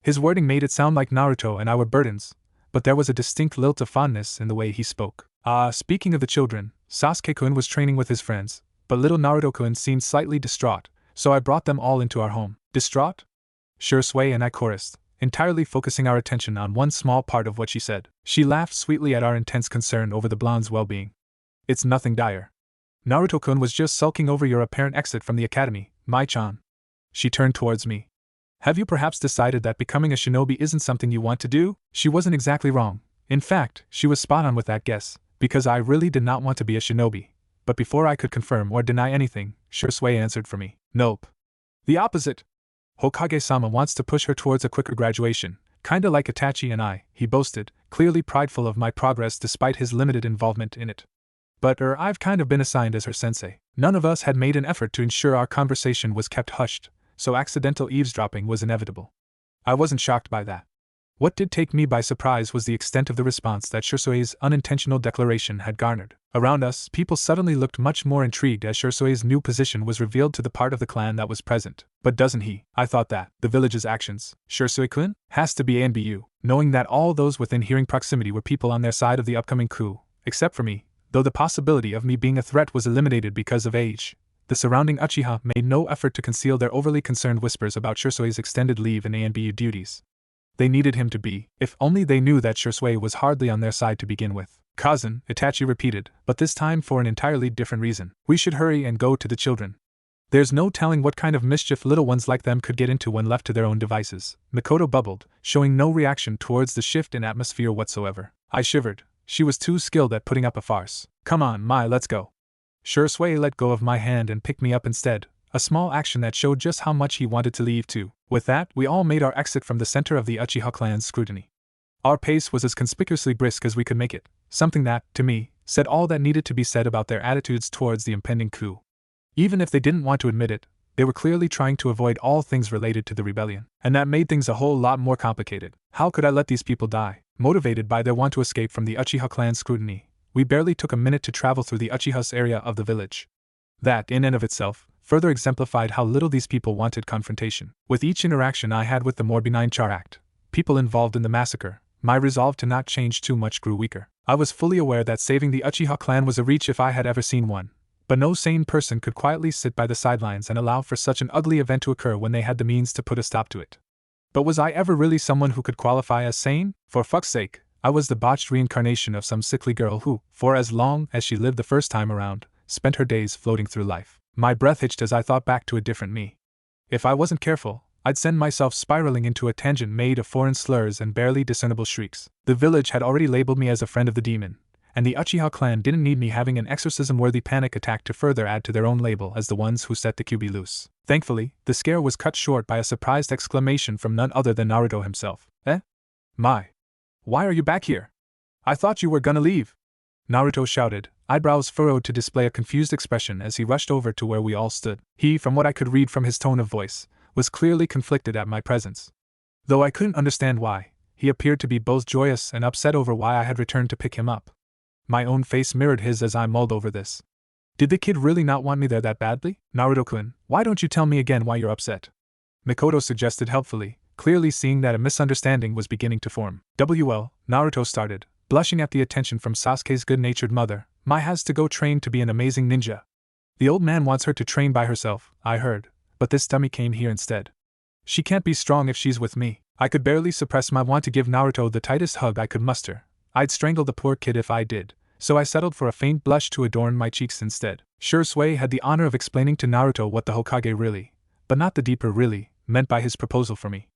His wording made it sound like Naruto and I were burdens, but there was a distinct lilt of fondness in the way he spoke. Speaking of the children, Sasuke-kun was training with his friends, but little Naruto-kun seemed slightly distraught, so I brought them all into our home. Distraught? Shisui and I chorused, entirely focusing our attention on one small part of what she said. She laughed sweetly at our intense concern over the blonde's well-being. It's nothing dire. Naruto-kun was just sulking over your apparent exit from the academy, Mai-chan. She turned towards me. Have you perhaps decided that becoming a shinobi isn't something you want to do? She wasn't exactly wrong. In fact, she was spot on with that guess, because I really did not want to be a shinobi. But before I could confirm or deny anything, Shisui answered for me. Nope. The opposite. Hokage-sama wants to push her towards a quicker graduation, kinda like Itachi and I, he boasted, clearly prideful of my progress despite his limited involvement in it. But I've kind of been assigned as her sensei. None of us had made an effort to ensure our conversation was kept hushed, so accidental eavesdropping was inevitable. I wasn't shocked by that. What did take me by surprise was the extent of the response that Shisui's unintentional declaration had garnered. Around us, people suddenly looked much more intrigued as Shisui's new position was revealed to the part of the clan that was present. But doesn't he? I thought that the village's actions, Shisui-kun, has to be ANBU, knowing that all those within hearing proximity were people on their side of the upcoming coup, except for me, though the possibility of me being a threat was eliminated because of age. The surrounding Uchiha made no effort to conceal their overly concerned whispers about Shisui's extended leave and ANBU duties. They needed him to be, if only they knew that Shisui was hardly on their side to begin with. Cousin, Itachi repeated, but this time for an entirely different reason. We should hurry and go to the children. There's no telling what kind of mischief little ones like them could get into when left to their own devices. Mikoto bubbled, showing no reaction towards the shift in atmosphere whatsoever. I shivered. She was too skilled at putting up a farce. Come on, Mai, let's go. Shisui let go of my hand and picked me up instead, a small action that showed just how much he wanted to leave too. With that, we all made our exit from the center of the Uchiha clan's scrutiny. Our pace was as conspicuously brisk as we could make it, something that, to me, said all that needed to be said about their attitudes towards the impending coup. Even if they didn't want to admit it, they were clearly trying to avoid all things related to the rebellion, and that made things a whole lot more complicated. How could I let these people die? Motivated by their want to escape from the Uchiha clan's scrutiny, we barely took a minute to travel through the Uchiha's area of the village. That, in and of itself, further exemplified how little these people wanted confrontation. With each interaction I had with the more benign Charact, people involved in the massacre, my resolve to not change too much grew weaker. I was fully aware that saving the Uchiha clan was a reach if I had ever seen one, but no sane person could quietly sit by the sidelines and allow for such an ugly event to occur when they had the means to put a stop to it. But was I ever really someone who could qualify as sane? For fuck's sake, I was the botched reincarnation of some sickly girl who, for as long as she lived the first time around, spent her days floating through life. My breath hitched as I thought back to a different me. If I wasn't careful, I'd send myself spiraling into a tangent made of foreign slurs and barely discernible shrieks. The village had already labeled me as a friend of the demon, and the Uchiha clan didn't need me having an exorcism-worthy panic attack to further add to their own label as the ones who set the QB loose. Thankfully, the scare was cut short by a surprised exclamation from none other than Naruto himself. Mai. Why are you back here? I thought you were gonna leave. Naruto shouted, eyebrows furrowed to display a confused expression as he rushed over to where we all stood. He, from what I could read from his tone of voice, was clearly conflicted at my presence. Though I couldn't understand why, he appeared to be both joyous and upset over why I had returned to pick him up. My own face mirrored his as I mulled over this. Did the kid really not want me there that badly? Naruto-kun, why don't you tell me again why you're upset? Mikoto suggested helpfully, clearly seeing that a misunderstanding was beginning to form. Naruto started, blushing at the attention from Sasuke's good-natured mother. Mai has to go train to be an amazing ninja. The old man wants her to train by herself, I heard, but this dummy came here instead. She can't be strong if she's with me. I could barely suppress my want to give Naruto the tightest hug I could muster. I'd strangle the poor kid if I did, so I settled for a faint blush to adorn my cheeks instead. Shisui had the honor of explaining to Naruto what the Hokage really, but not the deeper really, meant by his proposal for me.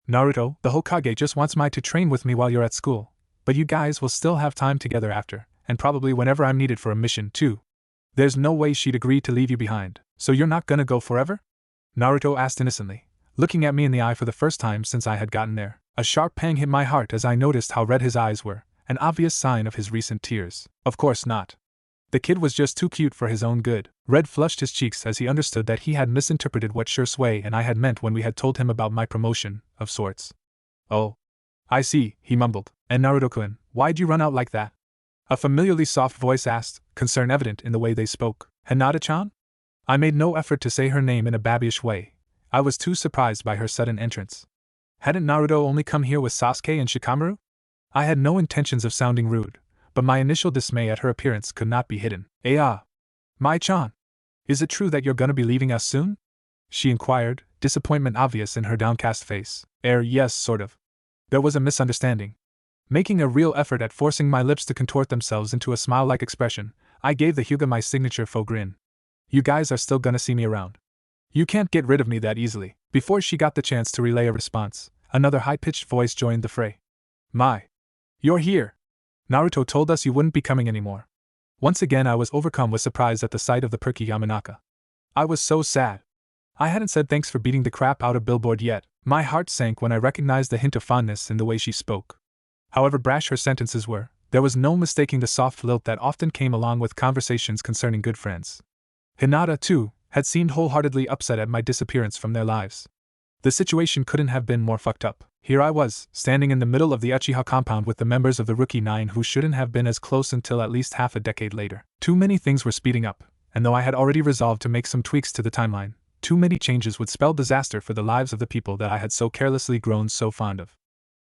Naruto, the Hokage just wants Mai to train with me while you're at school, but you guys will still have time together after, and probably whenever I'm needed for a mission too. There's no way she'd agree to leave you behind, so you're not gonna go forever? Naruto asked innocently, looking at me in the eye for the first time since I had gotten there. A sharp pang hit my heart as I noticed how red his eyes were, an obvious sign of his recent tears. Of course not. The kid was just too cute for his own good. Red flushed his cheeks as he understood that he had misinterpreted what Shisui and I had meant when we had told him about my promotion, of sorts. Oh. I see, he mumbled. And Naruto-kun, why'd you run out like that? A familiarly soft voice asked, concern evident in the way they spoke. Hinata-chan? I made no effort to say her name in a babyish way. I was too surprised by her sudden entrance. Hadn't Naruto only come here with Sasuke and Shikamaru? I had no intentions of sounding rude, but my initial dismay at her appearance could not be hidden. Mai-chan, is it true that you're gonna be leaving us soon? She inquired, disappointment obvious in her downcast face. Yes, sort of. There was a misunderstanding. Making a real effort at forcing my lips to contort themselves into a smile-like expression, I gave the Hyuga my signature faux grin. You guys are still gonna see me around. You can't get rid of me that easily. Before she got the chance to relay a response, another high-pitched voice joined the fray. My. You're here. Naruto told us you wouldn't be coming anymore. Once again I was overcome with surprise at the sight of the perky Yamanaka. I was so sad. I hadn't said thanks for beating the crap out of Billboard yet. My heart sank when I recognized the hint of fondness in the way she spoke. However brash her sentences were, there was no mistaking the soft lilt that often came along with conversations concerning good friends. Hinata, too, had seemed wholeheartedly upset at my disappearance from their lives. The situation couldn't have been more fucked up. Here I was, standing in the middle of the Uchiha compound with the members of the Rookie Nine who shouldn't have been as close until at least half a decade later. Too many things were speeding up, and though I had already resolved to make some tweaks to the timeline, too many changes would spell disaster for the lives of the people that I had so carelessly grown so fond of.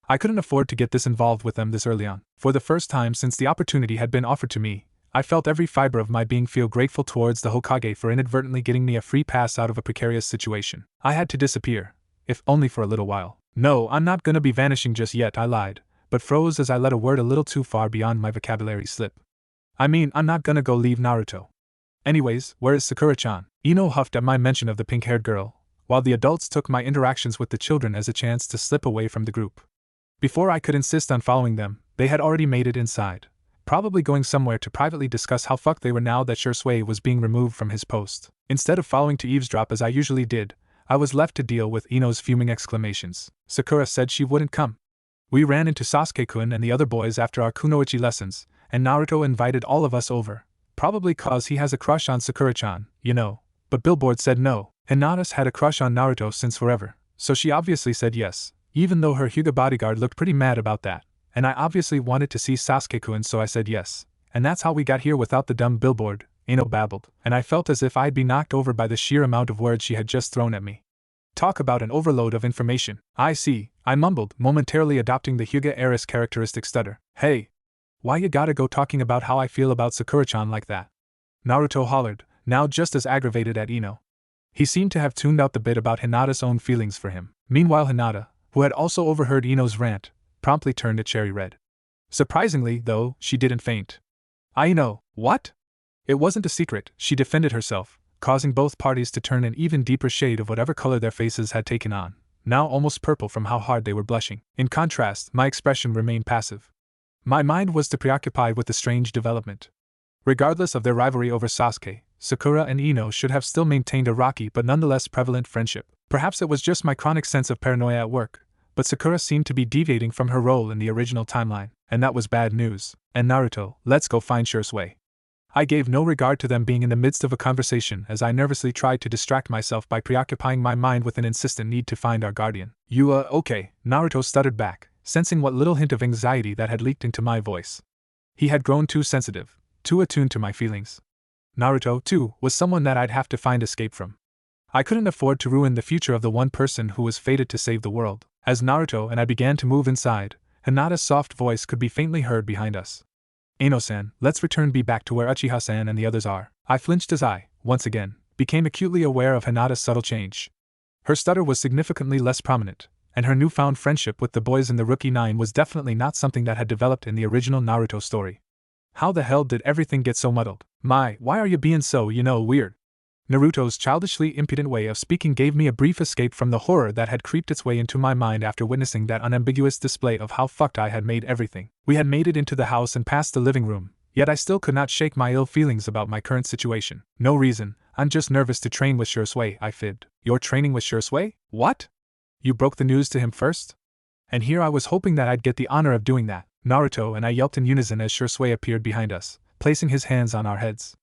I couldn't afford to get this involved with them this early on. For the first time since the opportunity had been offered to me, I felt every fiber of my being feel grateful towards the Hokage for inadvertently getting me a free pass out of a precarious situation. I had to disappear, if only for a little while. No, I'm not gonna be vanishing just yet, I lied, but froze as I let a word a little too far beyond my vocabulary slip. I mean, I'm not gonna go leave Naruto. Anyways, where is Sakura-chan? Ino huffed at my mention of the pink-haired girl, while the adults took my interactions with the children as a chance to slip away from the group. Before I could insist on following them, they had already made it inside, probably going somewhere to privately discuss how fucked they were now that Shisui was being removed from his post. Instead of following to eavesdrop as I usually did, I was left to deal with Ino's fuming exclamations. Sakura said she wouldn't come. We ran into Sasuke-kun and the other boys after our kunoichi lessons, and Naruto invited all of us over, probably cause he has a crush on Sakura-chan, you know, but Billboard said no. Hinata's had a crush on Naruto since forever, so she obviously said yes, even though her Hyuga bodyguard looked pretty mad about that, and I obviously wanted to see Sasuke-kun, so I said yes, and that's how we got here without the dumb Billboard, Ino babbled, and I felt as if I'd be knocked over by the sheer amount of words she had just thrown at me. Talk about an overload of information. I see, I mumbled, momentarily adopting the Hyuga heiress characteristic stutter. Hey! Why you gotta go talking about how I feel about Sakura-chan like that? Naruto hollered, now just as aggravated at Ino. He seemed to have tuned out the bit about Hinata's own feelings for him. Meanwhile Hinata, who had also overheard Ino's rant, promptly turned a cherry red. Surprisingly, though, she didn't faint. I know, what? It wasn't a secret, she defended herself, causing both parties to turn an even deeper shade of whatever color their faces had taken on, now almost purple from how hard they were blushing. In contrast, my expression remained passive. My mind was too preoccupied with the strange development. Regardless of their rivalry over Sasuke, Sakura and Ino should have still maintained a rocky but nonetheless prevalent friendship. Perhaps it was just my chronic sense of paranoia at work, but Sakura seemed to be deviating from her role in the original timeline, and that was bad news. And Naruto, let's go find Shisui. I gave no regard to them being in the midst of a conversation as I nervously tried to distract myself by preoccupying my mind with an insistent need to find our guardian. Okay, Naruto stuttered back, sensing what little hint of anxiety that had leaked into my voice. He had grown too sensitive, too attuned to my feelings. Naruto, too, was someone that I'd have to find escape from. I couldn't afford to ruin the future of the one person who was fated to save the world. As Naruto and I began to move inside, Hinata's soft voice could be faintly heard behind us. Ino-san, let's return back to where Uchiha-san and the others are. I flinched as I, once again, became acutely aware of Hinata's subtle change. Her stutter was significantly less prominent, and her newfound friendship with the boys in the Rookie Nine was definitely not something that had developed in the original Naruto story. How the hell did everything get so muddled? Why are you being so, weird? Naruto's childishly impudent way of speaking gave me a brief escape from the horror that had creeped its way into my mind after witnessing that unambiguous display of how fucked I had made everything. We had made it into the house and past the living room, yet I still could not shake my ill feelings about my current situation. No reason, I'm just nervous to train with Shisui, I fibbed. You're training with Shisui? What? You broke the news to him first? And here I was hoping that I'd get the honor of doing that. Naruto and I yelped in unison as Shisui appeared behind us, placing his hands on our heads.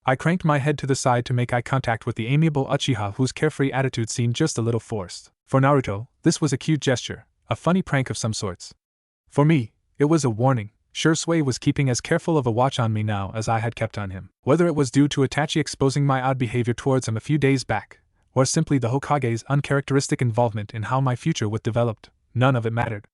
I cranked my head to the side to make eye contact with the amiable Uchiha whose carefree attitude seemed just a little forced. For Naruto, this was a cute gesture, a funny prank of some sorts. For me, it was a warning. Shisui was keeping as careful of a watch on me now as I had kept on him. Whether it was due to Itachi exposing my odd behavior towards him a few days back, or simply the Hokage's uncharacteristic involvement in how my future would develop, none of it mattered.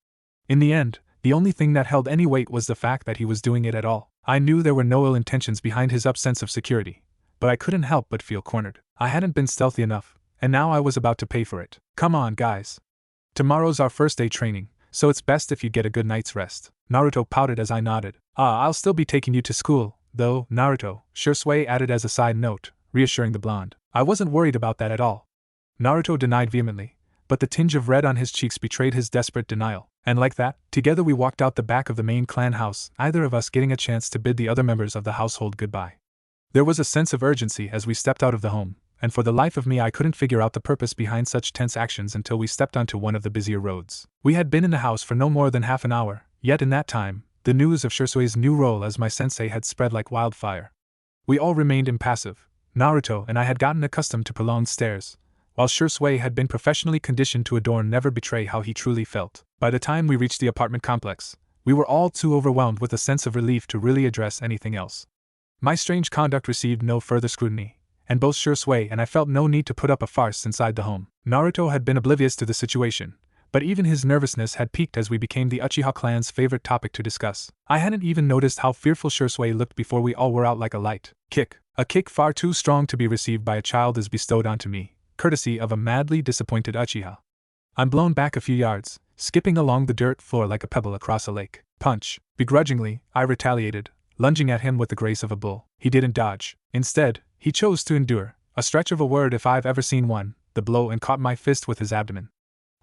In the end, the only thing that held any weight was the fact that he was doing it at all. I knew there were no ill intentions behind his sense of security, but I couldn't help but feel cornered. I hadn't been stealthy enough, and now I was about to pay for it. Come on, guys. Tomorrow's our first day training, so it's best if you get a good night's rest. Naruto pouted as I nodded. I'll still be taking you to school, though, Naruto, Shisui added as a side note, reassuring the blonde. I wasn't worried about that at all. Naruto denied vehemently, but the tinge of red on his cheeks betrayed his desperate denial. And like that, together we walked out the back of the main clan house, neither of us getting a chance to bid the other members of the household goodbye. There was a sense of urgency as we stepped out of the home, and for the life of me I couldn't figure out the purpose behind such tense actions until we stepped onto one of the busier roads. We had been in the house for no more than half an hour, yet in that time, the news of Shisui's new role as my sensei had spread like wildfire. We all remained impassive. Naruto and I had gotten accustomed to prolonged stares, while Shisui had been professionally conditioned to adore and never betray how he truly felt. By the time we reached the apartment complex, we were all too overwhelmed with a sense of relief to really address anything else. My strange conduct received no further scrutiny, and both Shisui and I felt no need to put up a farce inside the home. Naruto had been oblivious to the situation, but even his nervousness had peaked as we became the Uchiha clan's favorite topic to discuss. I hadn't even noticed how fearful Shisui looked before we all were out like a light kick. A kick far too strong to be received by a child is bestowed onto me, courtesy of a madly disappointed Uchiha. I'm blown back a few yards, skipping along the dirt floor like a pebble across a lake. Punch. Begrudgingly, I retaliated, lunging at him with the grace of a bull. He didn't dodge. Instead, he chose to endure, a stretch of a word if I've ever seen one, the blow, and caught my fist with his abdomen.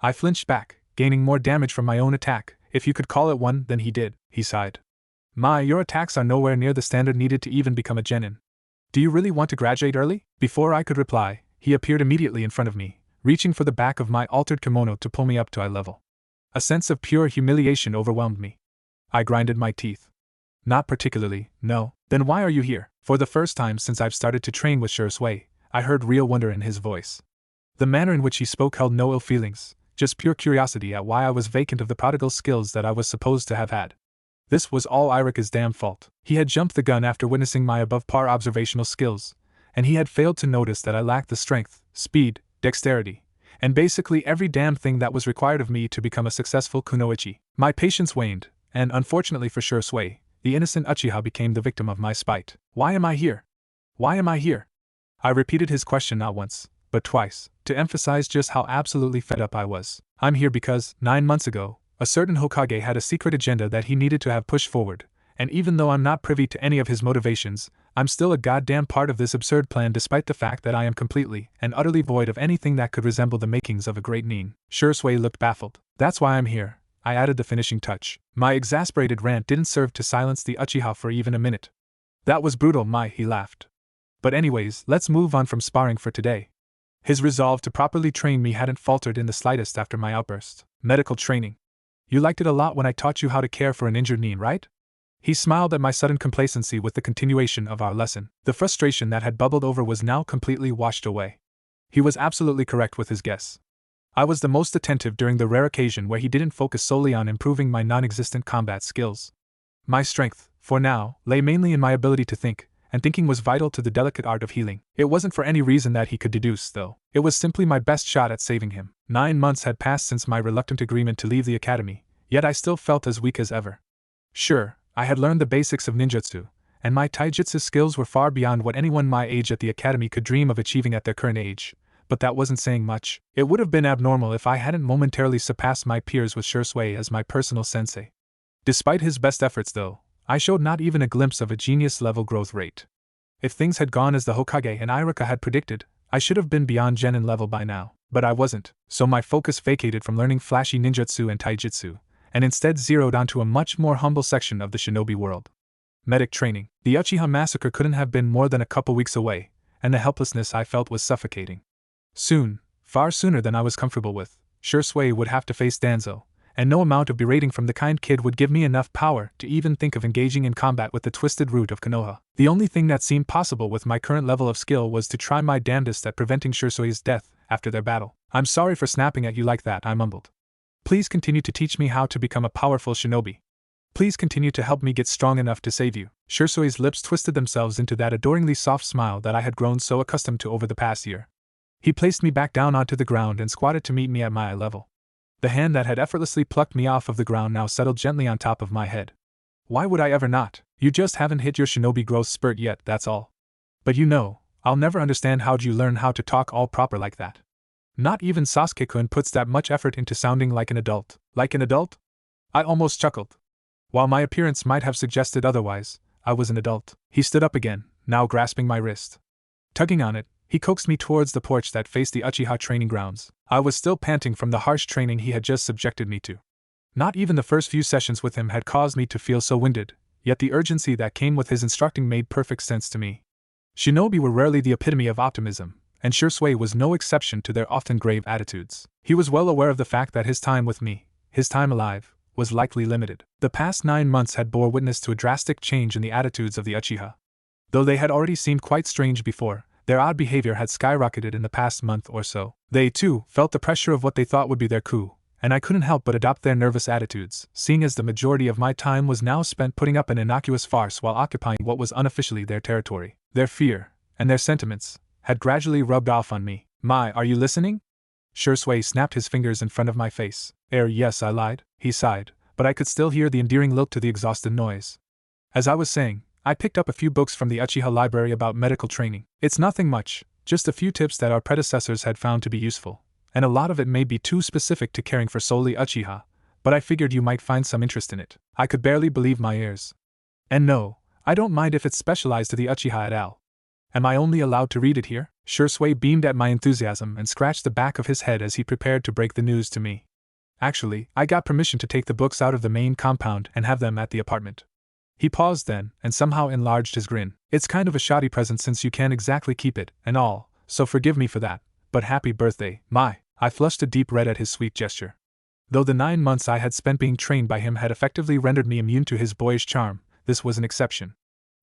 I flinched back, gaining more damage from my own attack, if you could call it one, than he did. He sighed. Your attacks are nowhere near the standard needed to even become a genin. Do you really want to graduate early? Before I could reply, he appeared immediately in front of me, reaching for the back of my altered kimono to pull me up to eye level. A sense of pure humiliation overwhelmed me. I grinded my teeth. Not particularly, no. Then why are you here? For the first time since I've started to train with Shisui, I heard real wonder in his voice. The manner in which he spoke held no ill feelings, just pure curiosity at why I was vacant of the prodigal skills that I was supposed to have had. This was all Irika's damn fault. He had jumped the gun after witnessing my above-par observational skills, and he had failed to notice that I lacked the strength, speed, dexterity, and basically every damn thing that was required of me to become a successful kunoichi. My patience waned, and unfortunately for Shisui, the innocent Uchiha became the victim of my spite. Why am I here? Why am I here? I repeated his question not once, but twice, to emphasize just how absolutely fed up I was. I'm here because, 9 months ago, a certain Hokage had a secret agenda that he needed to have pushed forward, and even though I'm not privy to any of his motivations, I'm still a goddamn part of this absurd plan despite the fact that I am completely and utterly void of anything that could resemble the makings of a great nin. Shisui looked baffled. That's why I'm here. I added the finishing touch. My exasperated rant didn't serve to silence the Uchiha for even a minute. That was brutal, he laughed. But anyways, let's move on from sparring for today. His resolve to properly train me hadn't faltered in the slightest after my outburst. Medical training. You liked it a lot when I taught you how to care for an injured nin, right? He smiled at my sudden complacency with the continuation of our lesson. The frustration that had bubbled over was now completely washed away. He was absolutely correct with his guess. I was the most attentive during the rare occasion where he didn't focus solely on improving my non-existent combat skills. My strength, for now, lay mainly in my ability to think, and thinking was vital to the delicate art of healing. It wasn't for any reason that he could deduce, though. It was simply my best shot at saving him. 9 months had passed since my reluctant agreement to leave the academy, yet I still felt as weak as ever. Sure, I had learned the basics of ninjutsu, and my taijutsu skills were far beyond what anyone my age at the academy could dream of achieving at their current age, but that wasn't saying much. It would have been abnormal if I hadn't momentarily surpassed my peers with Shisui as my personal sensei. Despite his best efforts, though, I showed not even a glimpse of a genius-level growth rate. If things had gone as the Hokage and Irika had predicted, I should have been beyond genin level by now, but I wasn't, so my focus vacated from learning flashy ninjutsu and taijutsu, and instead zeroed onto a much more humble section of the shinobi world. Medic training. The Uchiha massacre couldn't have been more than a couple weeks away, and the helplessness I felt was suffocating. Soon, far sooner than I was comfortable with, Shisui would have to face Danzo, and no amount of berating from the kind kid would give me enough power to even think of engaging in combat with the twisted root of Konoha. The only thing that seemed possible with my current level of skill was to try my damnedest at preventing Shisui's death after their battle. I'm sorry for snapping at you like that, I mumbled. Please continue to teach me how to become a powerful shinobi. Please continue to help me get strong enough to save you. Shisui's lips twisted themselves into that adoringly soft smile that I had grown so accustomed to over the past year. He placed me back down onto the ground and squatted to meet me at my eye level. The hand that had effortlessly plucked me off of the ground now settled gently on top of my head. Why would I ever not? You just haven't hit your shinobi growth spurt yet, that's all. But I'll never understand how'd you learn how to talk all proper like that. Not even Sasuke-kun puts that much effort into sounding like an adult. Like an adult? I almost chuckled. While my appearance might have suggested otherwise, I was an adult. He stood up again, now grasping my wrist. Tugging on it, He coaxed me towards the porch that faced the Uchiha training grounds. I was still panting from the harsh training he had just subjected me to. Not even the first few sessions with him had caused me to feel so winded, yet the urgency that came with his instructing made perfect sense to me. Shinobi were rarely the epitome of optimism, and Shisui was no exception to their often grave attitudes. He was well aware of the fact that his time with me, his time alive, was likely limited. The past 9 months had bore witness to a drastic change in the attitudes of the Uchiha. Though they had already seemed quite strange before, their odd behavior had skyrocketed in the past month or so. They, too, felt the pressure of what they thought would be their coup, and I couldn't help but adopt their nervous attitudes, seeing as the majority of my time was now spent putting up an innocuous farce while occupying what was unofficially their territory. Their fear, and their sentiments, had gradually rubbed off on me. "My, are you listening?" Shisui snapped his fingers in front of my face. Yes, I lied, he sighed, but I could still hear the endearing lilt to the exhausted noise. As I was saying, I picked up a few books from the Uchiha library about medical training. It's nothing much, just a few tips that our predecessors had found to be useful, and a lot of it may be too specific to caring for solely Uchiha, but I figured you might find some interest in it. I could barely believe my ears. And no, I don't mind if it's specialized to the Uchiha at all. Am I only allowed to read it here? Shisui beamed at my enthusiasm and scratched the back of his head as he prepared to break the news to me. Actually, I got permission to take the books out of the main compound and have them at the apartment. He paused then, and somehow enlarged his grin. It's kind of a shoddy present since you can't exactly keep it, and all, so forgive me for that, but happy birthday, my. I flushed a deep red at his sweet gesture. Though the 9 months I had spent being trained by him had effectively rendered me immune to his boyish charm, this was an exception.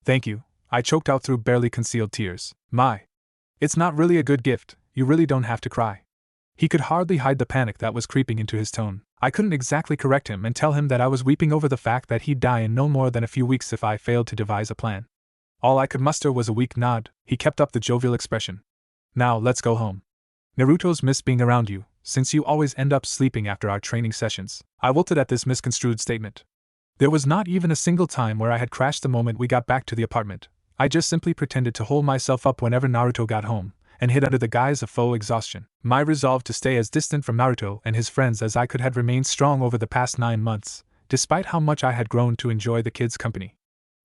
Thank you, I choked out through barely concealed tears. My. It's not really a good gift, you really don't have to cry. He could hardly hide the panic that was creeping into his tone. I couldn't exactly correct him and tell him that I was weeping over the fact that he'd die in no more than a few weeks if I failed to devise a plan. All I could muster was a weak nod. He kept up the jovial expression. Now let's go home. Naruto's missed being around you, since you always end up sleeping after our training sessions. I wilted at this misconstrued statement. There was not even a single time where I had crashed the moment we got back to the apartment. I just simply pretended to hold myself up whenever Naruto got home, and hid under the guise of faux exhaustion. My resolve to stay as distant from Naruto and his friends as I could had remained strong over the past 9 months, despite how much I had grown to enjoy the kids' company.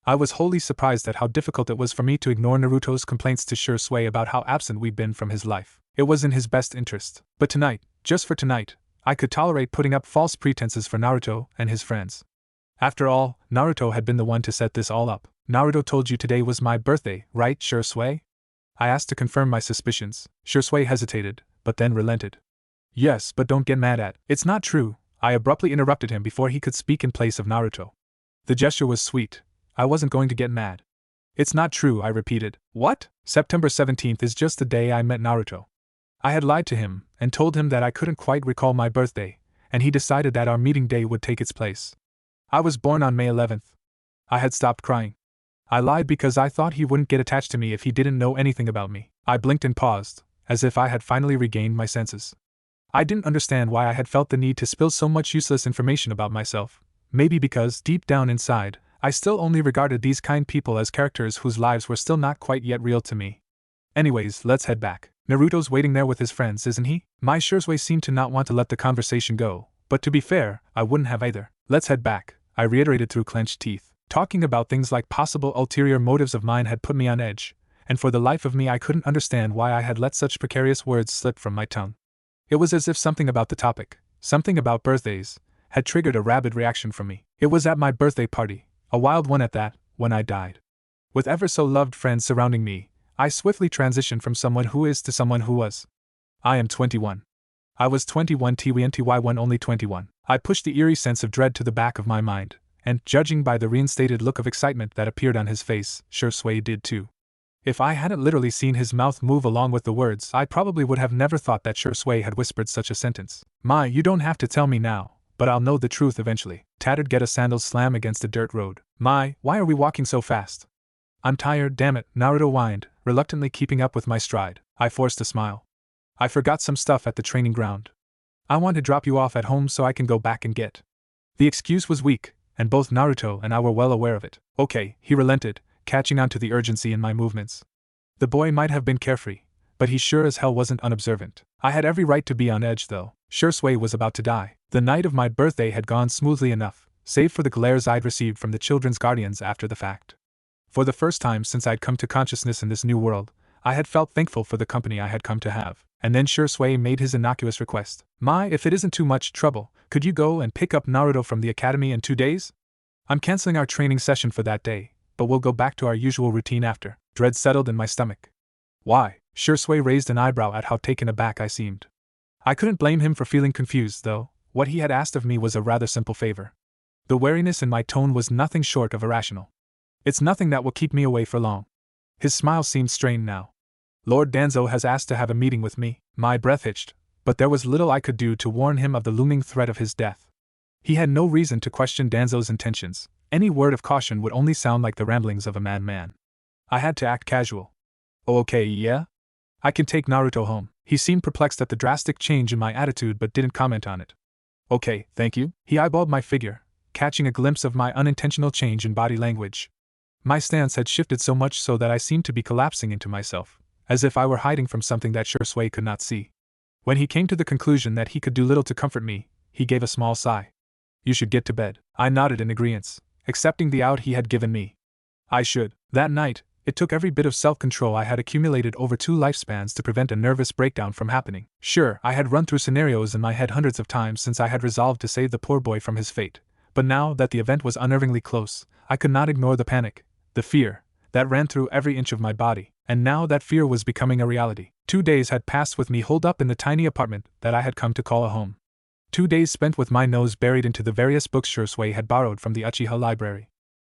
I was wholly surprised at how difficult it was for me to ignore Naruto's complaints to Shisui about how absent we'd been from his life. It was in his best interest. But tonight, just for tonight, I could tolerate putting up false pretenses for Naruto and his friends. After all, Naruto had been the one to set this all up. Naruto told you today was my birthday, right, Shisui? I asked to confirm my suspicions. Shisui hesitated, but then relented. Yes, but don't get mad at. It's not true, I abruptly interrupted him before he could speak in place of Naruto. The gesture was sweet. I wasn't going to get mad. It's not true, I repeated. What? September 17th is just the day I met Naruto. I had lied to him, and told him that I couldn't quite recall my birthday, and he decided that our meeting day would take its place. I was born on May 11th. I had stopped crying. I lied because I thought he wouldn't get attached to me if he didn't know anything about me. I blinked and paused, as if I had finally regained my senses. I didn't understand why I had felt the need to spill so much useless information about myself, maybe because, deep down inside, I still only regarded these kind people as characters whose lives were still not quite yet real to me. Anyways, let's head back. Naruto's waiting there with his friends, isn't he? My Shisui seemed to not want to let the conversation go, but to be fair, I wouldn't have either. Let's head back, I reiterated through clenched teeth. Talking about things like possible ulterior motives of mine had put me on edge, and for the life of me I couldn't understand why I had let such precarious words slip from my tongue. It was as if something about the topic, something about birthdays, had triggered a rabid reaction from me. It was at my birthday party, a wild one at that, when I died. With ever so loved friends surrounding me, I swiftly transitioned from someone who is to someone who was. I am 21. I was 21 TWNTY1 only 21. I pushed the eerie sense of dread to the back of my mind, and, judging by the reinstated look of excitement that appeared on his face, Shisui did too. If I hadn't literally seen his mouth move along with the words, I probably would have never thought that Shisui had whispered such a sentence. My, you don't have to tell me now, but I'll know the truth eventually. Tattered Geta sandals slam against a dirt road. My, why are we walking so fast? I'm tired, damn it, Naruto whined, reluctantly keeping up with my stride. I forced a smile. I forgot some stuff at the training ground. I want to drop you off at home so I can go back and get. The excuse was weak, and both Naruto and I were well aware of it. Okay, he relented, catching on to the urgency in my movements. The boy might have been carefree, but he sure as hell wasn't unobservant. I had every right to be on edge though. Shisui was about to die. The night of my birthday had gone smoothly enough, save for the glares I'd received from the children's guardians after the fact. For the first time since I'd come to consciousness in this new world, I had felt thankful for the company I had come to have, and then Shisui made his innocuous request. If it isn't too much trouble, could you go and pick up Naruto from the academy in 2 days? I'm canceling our training session for that day, but we'll go back to our usual routine after. Dread settled in my stomach. Why? Shisui raised an eyebrow at how taken aback I seemed. I couldn't blame him for feeling confused, though. What he had asked of me was a rather simple favor. The wariness in my tone was nothing short of irrational. It's nothing that will keep me away for long. His smile seemed strained now. Lord Danzo has asked to have a meeting with me. My breath hitched, but there was little I could do to warn him of the looming threat of his death. He had no reason to question Danzo's intentions. Any word of caution would only sound like the ramblings of a madman. I had to act casual. Oh, okay, yeah? I can take Naruto home. He seemed perplexed at the drastic change in my attitude but didn't comment on it. Okay, thank you. He eyeballed my figure, catching a glimpse of my unintentional change in body language. My stance had shifted so much so that I seemed to be collapsing into myself, as if I were hiding from something that Shisui could not see. When he came to the conclusion that he could do little to comfort me, he gave a small sigh. You should get to bed. I nodded in agreeance, accepting the out he had given me. I should. That night, it took every bit of self-control I had accumulated over 2 lifespans to prevent a nervous breakdown from happening. Sure, I had run through scenarios in my head hundreds of times since I had resolved to save the poor boy from his fate, but now that the event was unnervingly close, I could not ignore the panic, the fear, that ran through every inch of my body, and now that fear was becoming a reality. 2 days had passed with me holed up in the tiny apartment that I had come to call a home. 2 days spent with my nose buried into the various books Shisui had borrowed from the Uchiha library.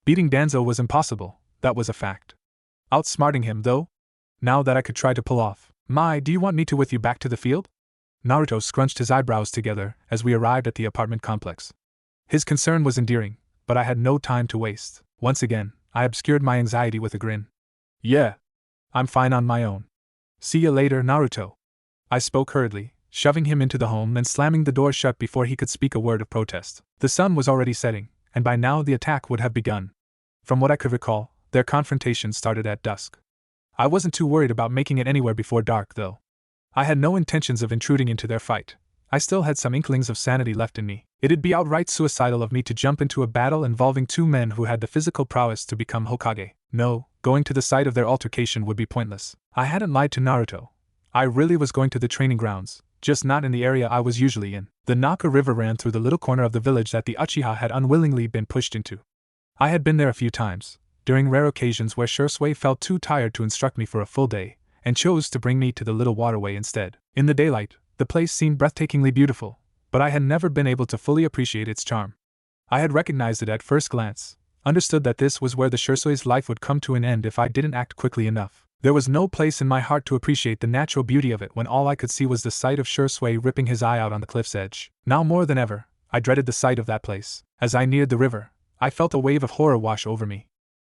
Beating Danzo was impossible, that was a fact. Outsmarting him, though? Now that I could try to pull off. Do you want me to with you back to the field? Naruto scrunched his eyebrows together as we arrived at the apartment complex. His concern was endearing, but I had no time to waste. Once again, I obscured my anxiety with a grin. Yeah. I'm fine on my own. See you later, Naruto. I spoke hurriedly, shoving him into the home and slamming the door shut before he could speak a word of protest. The sun was already setting, and by now the attack would have begun. From what I could recall, their confrontation started at dusk. I wasn't too worried about making it anywhere before dark, though. I had no intentions of intruding into their fight. I still had some inklings of sanity left in me. It'd be outright suicidal of me to jump into a battle involving 2 men who had the physical prowess to become Hokage. No, going to the site of their altercation would be pointless. I hadn't lied to Naruto. I really was going to the training grounds, just not in the area I was usually in. The Naka River ran through the little corner of the village that the Uchiha had unwillingly been pushed into. I had been there a few times, during rare occasions where Shisui felt too tired to instruct me for a full day, and chose to bring me to the little waterway instead. In the daylight, the place seemed breathtakingly beautiful, but I had never been able to fully appreciate its charm. I had recognized it at first glance, understood that this was where the Shisui's life would come to an end if I didn't act quickly enough. There was no place in my heart to appreciate the natural beauty of it when all I could see was the sight of Shisui ripping his eye out on the cliff's edge. Now more than ever, I dreaded the sight of that place. As I neared the river, I felt a wave of horror wash over me.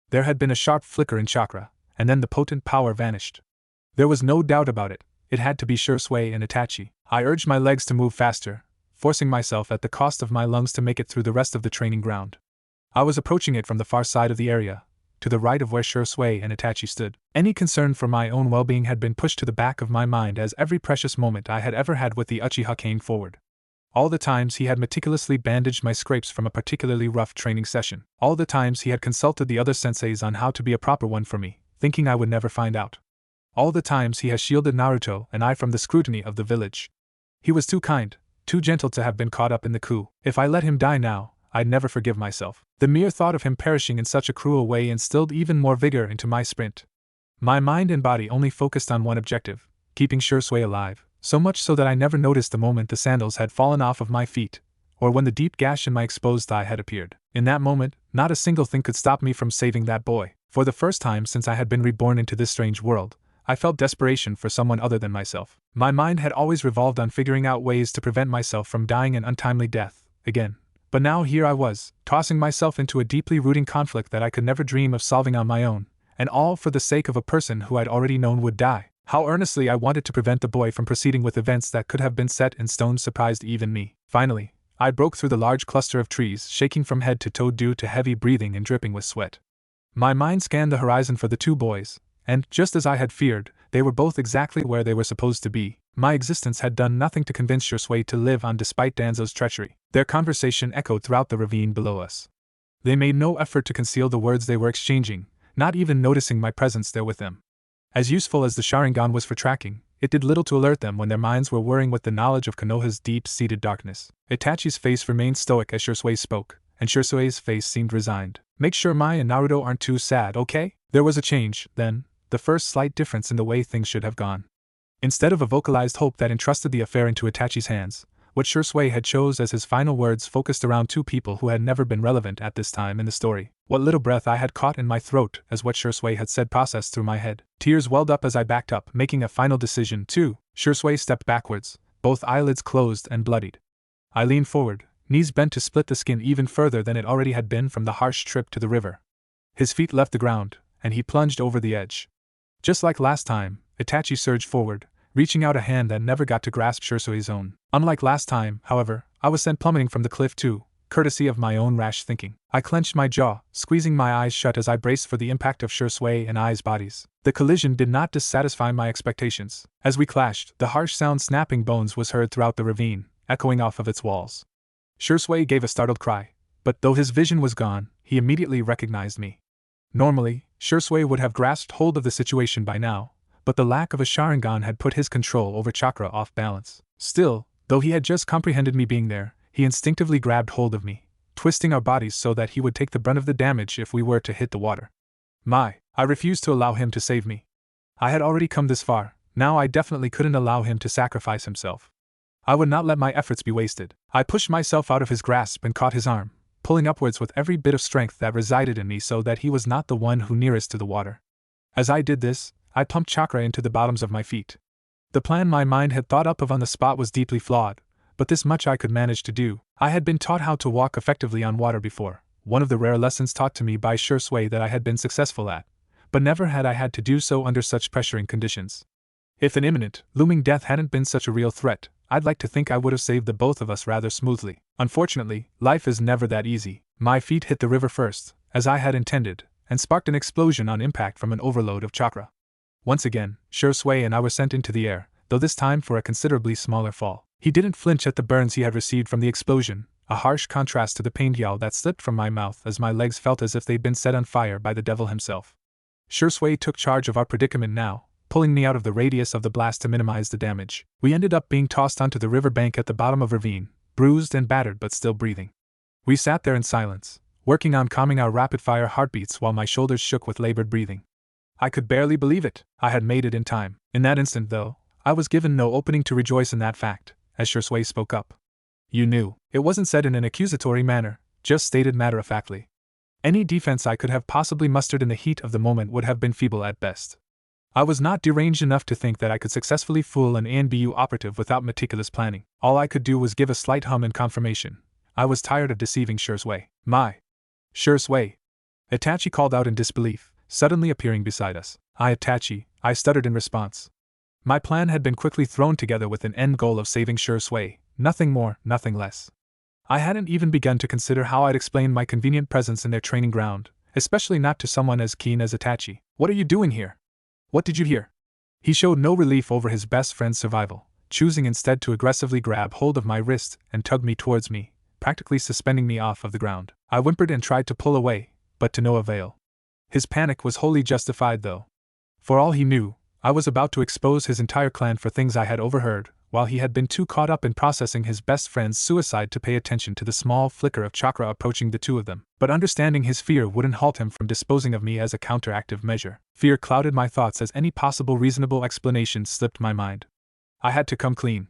There had been a sharp flicker in chakra, and then the potent power vanished. There was no doubt about it. It had to be Shisui and Itachi. I urged my legs to move faster, forcing myself at the cost of my lungs to make it through the rest of the training ground. I was approaching it from the far side of the area, to the right of where Shisui and Itachi stood. Any concern for my own well-being had been pushed to the back of my mind as every precious moment I had ever had with the Uchiha came forward. All the times he had meticulously bandaged my scrapes from a particularly rough training session. All the times he had consulted the other senseis on how to be a proper one for me, thinking I would never find out. All the times he has shielded Naruto and I from the scrutiny of the village. He was too kind, too gentle to have been caught up in the coup. If I let him die now, I'd never forgive myself. The mere thought of him perishing in such a cruel way instilled even more vigor into my sprint. My mind and body only focused on one objective, keeping Shisui alive, so much so that I never noticed the moment the sandals had fallen off of my feet, or when the deep gash in my exposed thigh had appeared. In that moment, not a single thing could stop me from saving that boy. For the first time since I had been reborn into this strange world, I felt desperation for someone other than myself. My mind had always revolved on figuring out ways to prevent myself from dying an untimely death, again. But now here I was, tossing myself into a deeply rooting conflict that I could never dream of solving on my own, and all for the sake of a person who I'd already known would die. How earnestly I wanted to prevent the boy from proceeding with events that could have been set in stone surprised even me. Finally, I broke through the large cluster of trees, shaking from head to toe due to heavy breathing and dripping with sweat. My mind scanned the horizon for the 2 boys, and, just as I had feared, they were both exactly where they were supposed to be. My existence had done nothing to convince Shisui to live on despite Danzo's treachery. Their conversation echoed throughout the ravine below us. They made no effort to conceal the words they were exchanging, not even noticing my presence there with them. As useful as the Sharingan was for tracking, it did little to alert them when their minds were whirring with the knowledge of Konoha's deep-seated darkness. Itachi's face remained stoic as Shisui spoke, and Shisui's face seemed resigned. Make sure Mai and Naruto aren't too sad, okay? There was a change, then, the first slight difference in the way things should have gone. Instead of a vocalized hope that entrusted the affair into Itachi's hands, what Shisui had chose as his final words focused around two people who had never been relevant at this time in the story. What little breath I had caught in my throat as what Shisui had said processed through my head. Tears welled up as I backed up, making a final decision, too. Shisui stepped backwards, both eyelids closed and bloodied. I leaned forward, knees bent to split the skin even further than it already had been from the harsh trip to the river. His feet left the ground, and he plunged over the edge. Just like last time, Itachi surged forward, reaching out a hand that never got to grasp Shisui's own. Unlike last time, however, I was sent plummeting from the cliff too, courtesy of my own rash thinking. I clenched my jaw, squeezing my eyes shut as I braced for the impact of Shisui and Ai's bodies. The collision did not dissatisfy my expectations. As we clashed, the harsh sound snapping bones was heard throughout the ravine, echoing off of its walls. Shisui gave a startled cry, but though his vision was gone, he immediately recognized me. Normally, Shisui would have grasped hold of the situation by now, but the lack of a Sharingan had put his control over chakra off balance. Still, though he had just comprehended me being there, he instinctively grabbed hold of me, twisting our bodies so that he would take the brunt of the damage if we were to hit the water. I refused to allow him to save me. I had already come this far, now I definitely couldn't allow him to sacrifice himself. I would not let my efforts be wasted. I pushed myself out of his grasp and caught his arm, pulling upwards with every bit of strength that resided in me so that he was not the one who nearest to the water. As I did this, I pumped chakra into the bottoms of my feet. The plan my mind had thought up of on the spot was deeply flawed, but this much I could manage to do. I had been taught how to walk effectively on water before, one of the rare lessons taught to me by Shisui that I had been successful at, but never had I had to do so under such pressuring conditions. If an imminent, looming death hadn't been such a real threat, I'd like to think I would have saved the both of us rather smoothly. Unfortunately, life is never that easy. My feet hit the river first, as I had intended, and sparked an explosion on impact from an overload of chakra. Once again, Shisui and I were sent into the air, though this time for a considerably smaller fall. He didn't flinch at the burns he had received from the explosion, a harsh contrast to the pained yell that slipped from my mouth as my legs felt as if they'd been set on fire by the devil himself. Shisui took charge of our predicament now, pulling me out of the radius of the blast to minimize the damage. We ended up being tossed onto the river bank at the bottom of a ravine, bruised and battered but still breathing. We sat there in silence, working on calming our rapid-fire heartbeats while my shoulders shook with labored breathing. I could barely believe it. I had made it in time. In that instant, though, I was given no opening to rejoice in that fact, as Shisui spoke up. You knew. It wasn't said in an accusatory manner, just stated matter-of-factly. Any defense I could have possibly mustered in the heat of the moment would have been feeble at best. I was not deranged enough to think that I could successfully fool an ANBU operative without meticulous planning. All I could do was give a slight hum in confirmation. I was tired of deceiving Shisui. Shisui! Itachi called out in disbelief, suddenly appearing beside us. Itachi, I stuttered in response. My plan had been quickly thrown together with an end goal of saving Shisui, nothing more, nothing less. I hadn't even begun to consider how I'd explain my convenient presence in their training ground, especially not to someone as keen as Itachi. What are you doing here? What did you hear? He showed no relief over his best friend's survival, choosing instead to aggressively grab hold of my wrist and tug me towards me, practically suspending me off of the ground. I whimpered and tried to pull away, but to no avail. His panic was wholly justified, though. For all he knew, I was about to expose his entire clan for things I had overheard, while he had been too caught up in processing his best friend's suicide to pay attention to the small flicker of chakra approaching the two of them. But understanding his fear wouldn't halt him from disposing of me as a counteractive measure. Fear clouded my thoughts as any possible reasonable explanation slipped my mind. I had to come clean.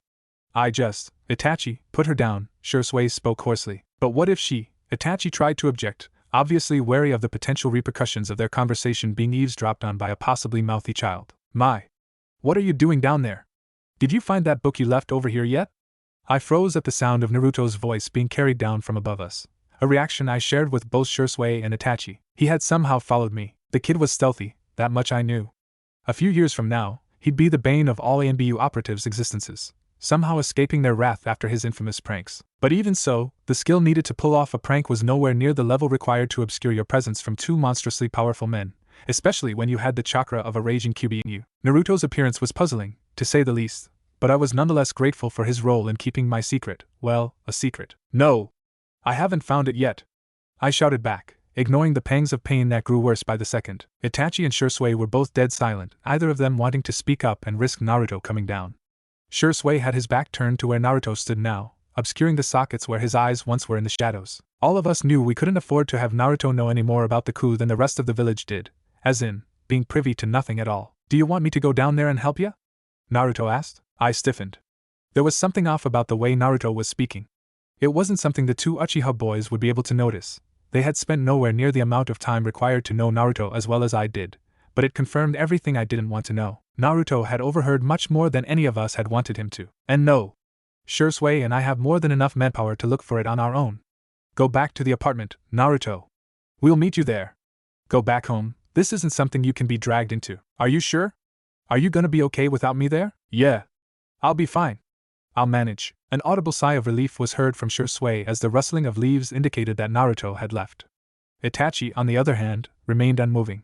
Itachi, put her down, Shisui spoke hoarsely. But what if she? Itachi tried to object, obviously wary of the potential repercussions of their conversation being eavesdropped on by a possibly mouthy child. What are you doing down there? Did you find that book you left over here yet? I froze at the sound of Naruto's voice being carried down from above us, a reaction I shared with both Shisui and Itachi. He had somehow followed me. The kid was stealthy, that much I knew. A few years from now, he'd be the bane of all ANBU operatives' existences, somehow escaping their wrath after his infamous pranks. But even so, the skill needed to pull off a prank was nowhere near the level required to obscure your presence from two monstrously powerful men, especially when you had the chakra of a raging Kyuubi in you. Naruto's appearance was puzzling, to say the least, but I was nonetheless grateful for his role in keeping my secret, well, a secret. No! I haven't found it yet, I shouted back, ignoring the pangs of pain that grew worse by the second. Itachi and Shisui were both dead silent, either of them wanting to speak up and risk Naruto coming down. Shisui had his back turned to where Naruto stood now, obscuring the sockets where his eyes once were in the shadows. All of us knew we couldn't afford to have Naruto know any more about the coup than the rest of the village did, as in, being privy to nothing at all. "Do you want me to go down there and help ya?" Naruto asked. I stiffened. There was something off about the way Naruto was speaking. It wasn't something the two Uchiha boys would be able to notice. They had spent nowhere near the amount of time required to know Naruto as well as I did, but it confirmed everything I didn't want to know. Naruto had overheard much more than any of us had wanted him to. And no, Shisui and I have more than enough manpower to look for it on our own. Go back to the apartment, Naruto. We'll meet you there. Go back home. This isn't something you can be dragged into. Are you sure? Are you gonna be okay without me there? Yeah. I'll be fine. I'll manage. An audible sigh of relief was heard from Shisui as the rustling of leaves indicated that Naruto had left. Itachi, on the other hand, remained unmoving.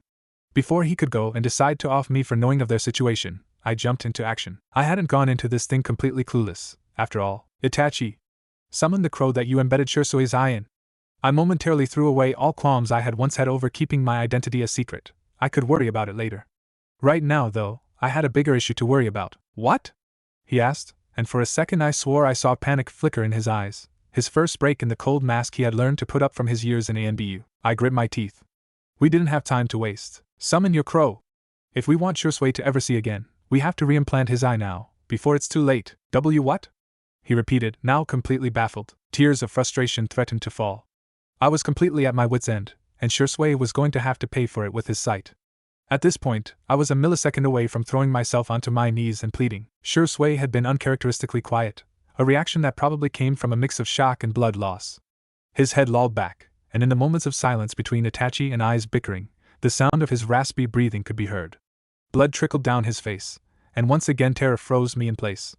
Before he could go and decide to off me for knowing of their situation, I jumped into action. I hadn't gone into this thing completely clueless, after all. Itachi, summon the crow that you embedded Shisui's eye in. I momentarily threw away all qualms I had once had over keeping my identity a secret. I could worry about it later. Right now, though, I had a bigger issue to worry about. What? He asked, and for a second I swore I saw panic flicker in his eyes, his first break in the cold mask he had learned to put up from his years in ANBU. I grit my teeth. We didn't have time to waste. Summon your crow. If we want Shisui to ever see again, we have to reimplant his eye now, before it's too late. What? He repeated, now completely baffled. Tears of frustration threatened to fall. I was completely at my wit's end, and Shisui was going to have to pay for it with his sight. At this point, I was a millisecond away from throwing myself onto my knees and pleading. Shisui had been uncharacteristically quiet, a reaction that probably came from a mix of shock and blood loss. His head lolled back, and in the moments of silence between Itachi and I's bickering, the sound of his raspy breathing could be heard. Blood trickled down his face, and once again terror froze me in place.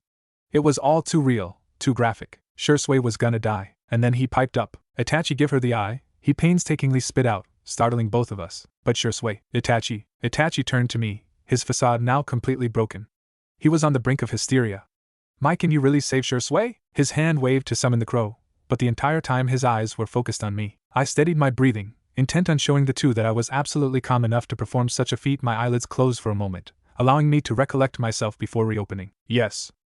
It was all too real, too graphic. Shisui was gonna die, and then he piped up. Itachi, give her the eye, he painstakingly spit out, startling both of us. But Shisui, Itachi turned to me, his facade now completely broken. He was on the brink of hysteria. "My, can you really save Shisui?" His hand waved to summon the crow, but the entire time his eyes were focused on me. I steadied my breathing, intent on showing the two that I was absolutely calm enough to perform such a feat. My eyelids closed for a moment, allowing me to recollect myself before reopening. "Yes,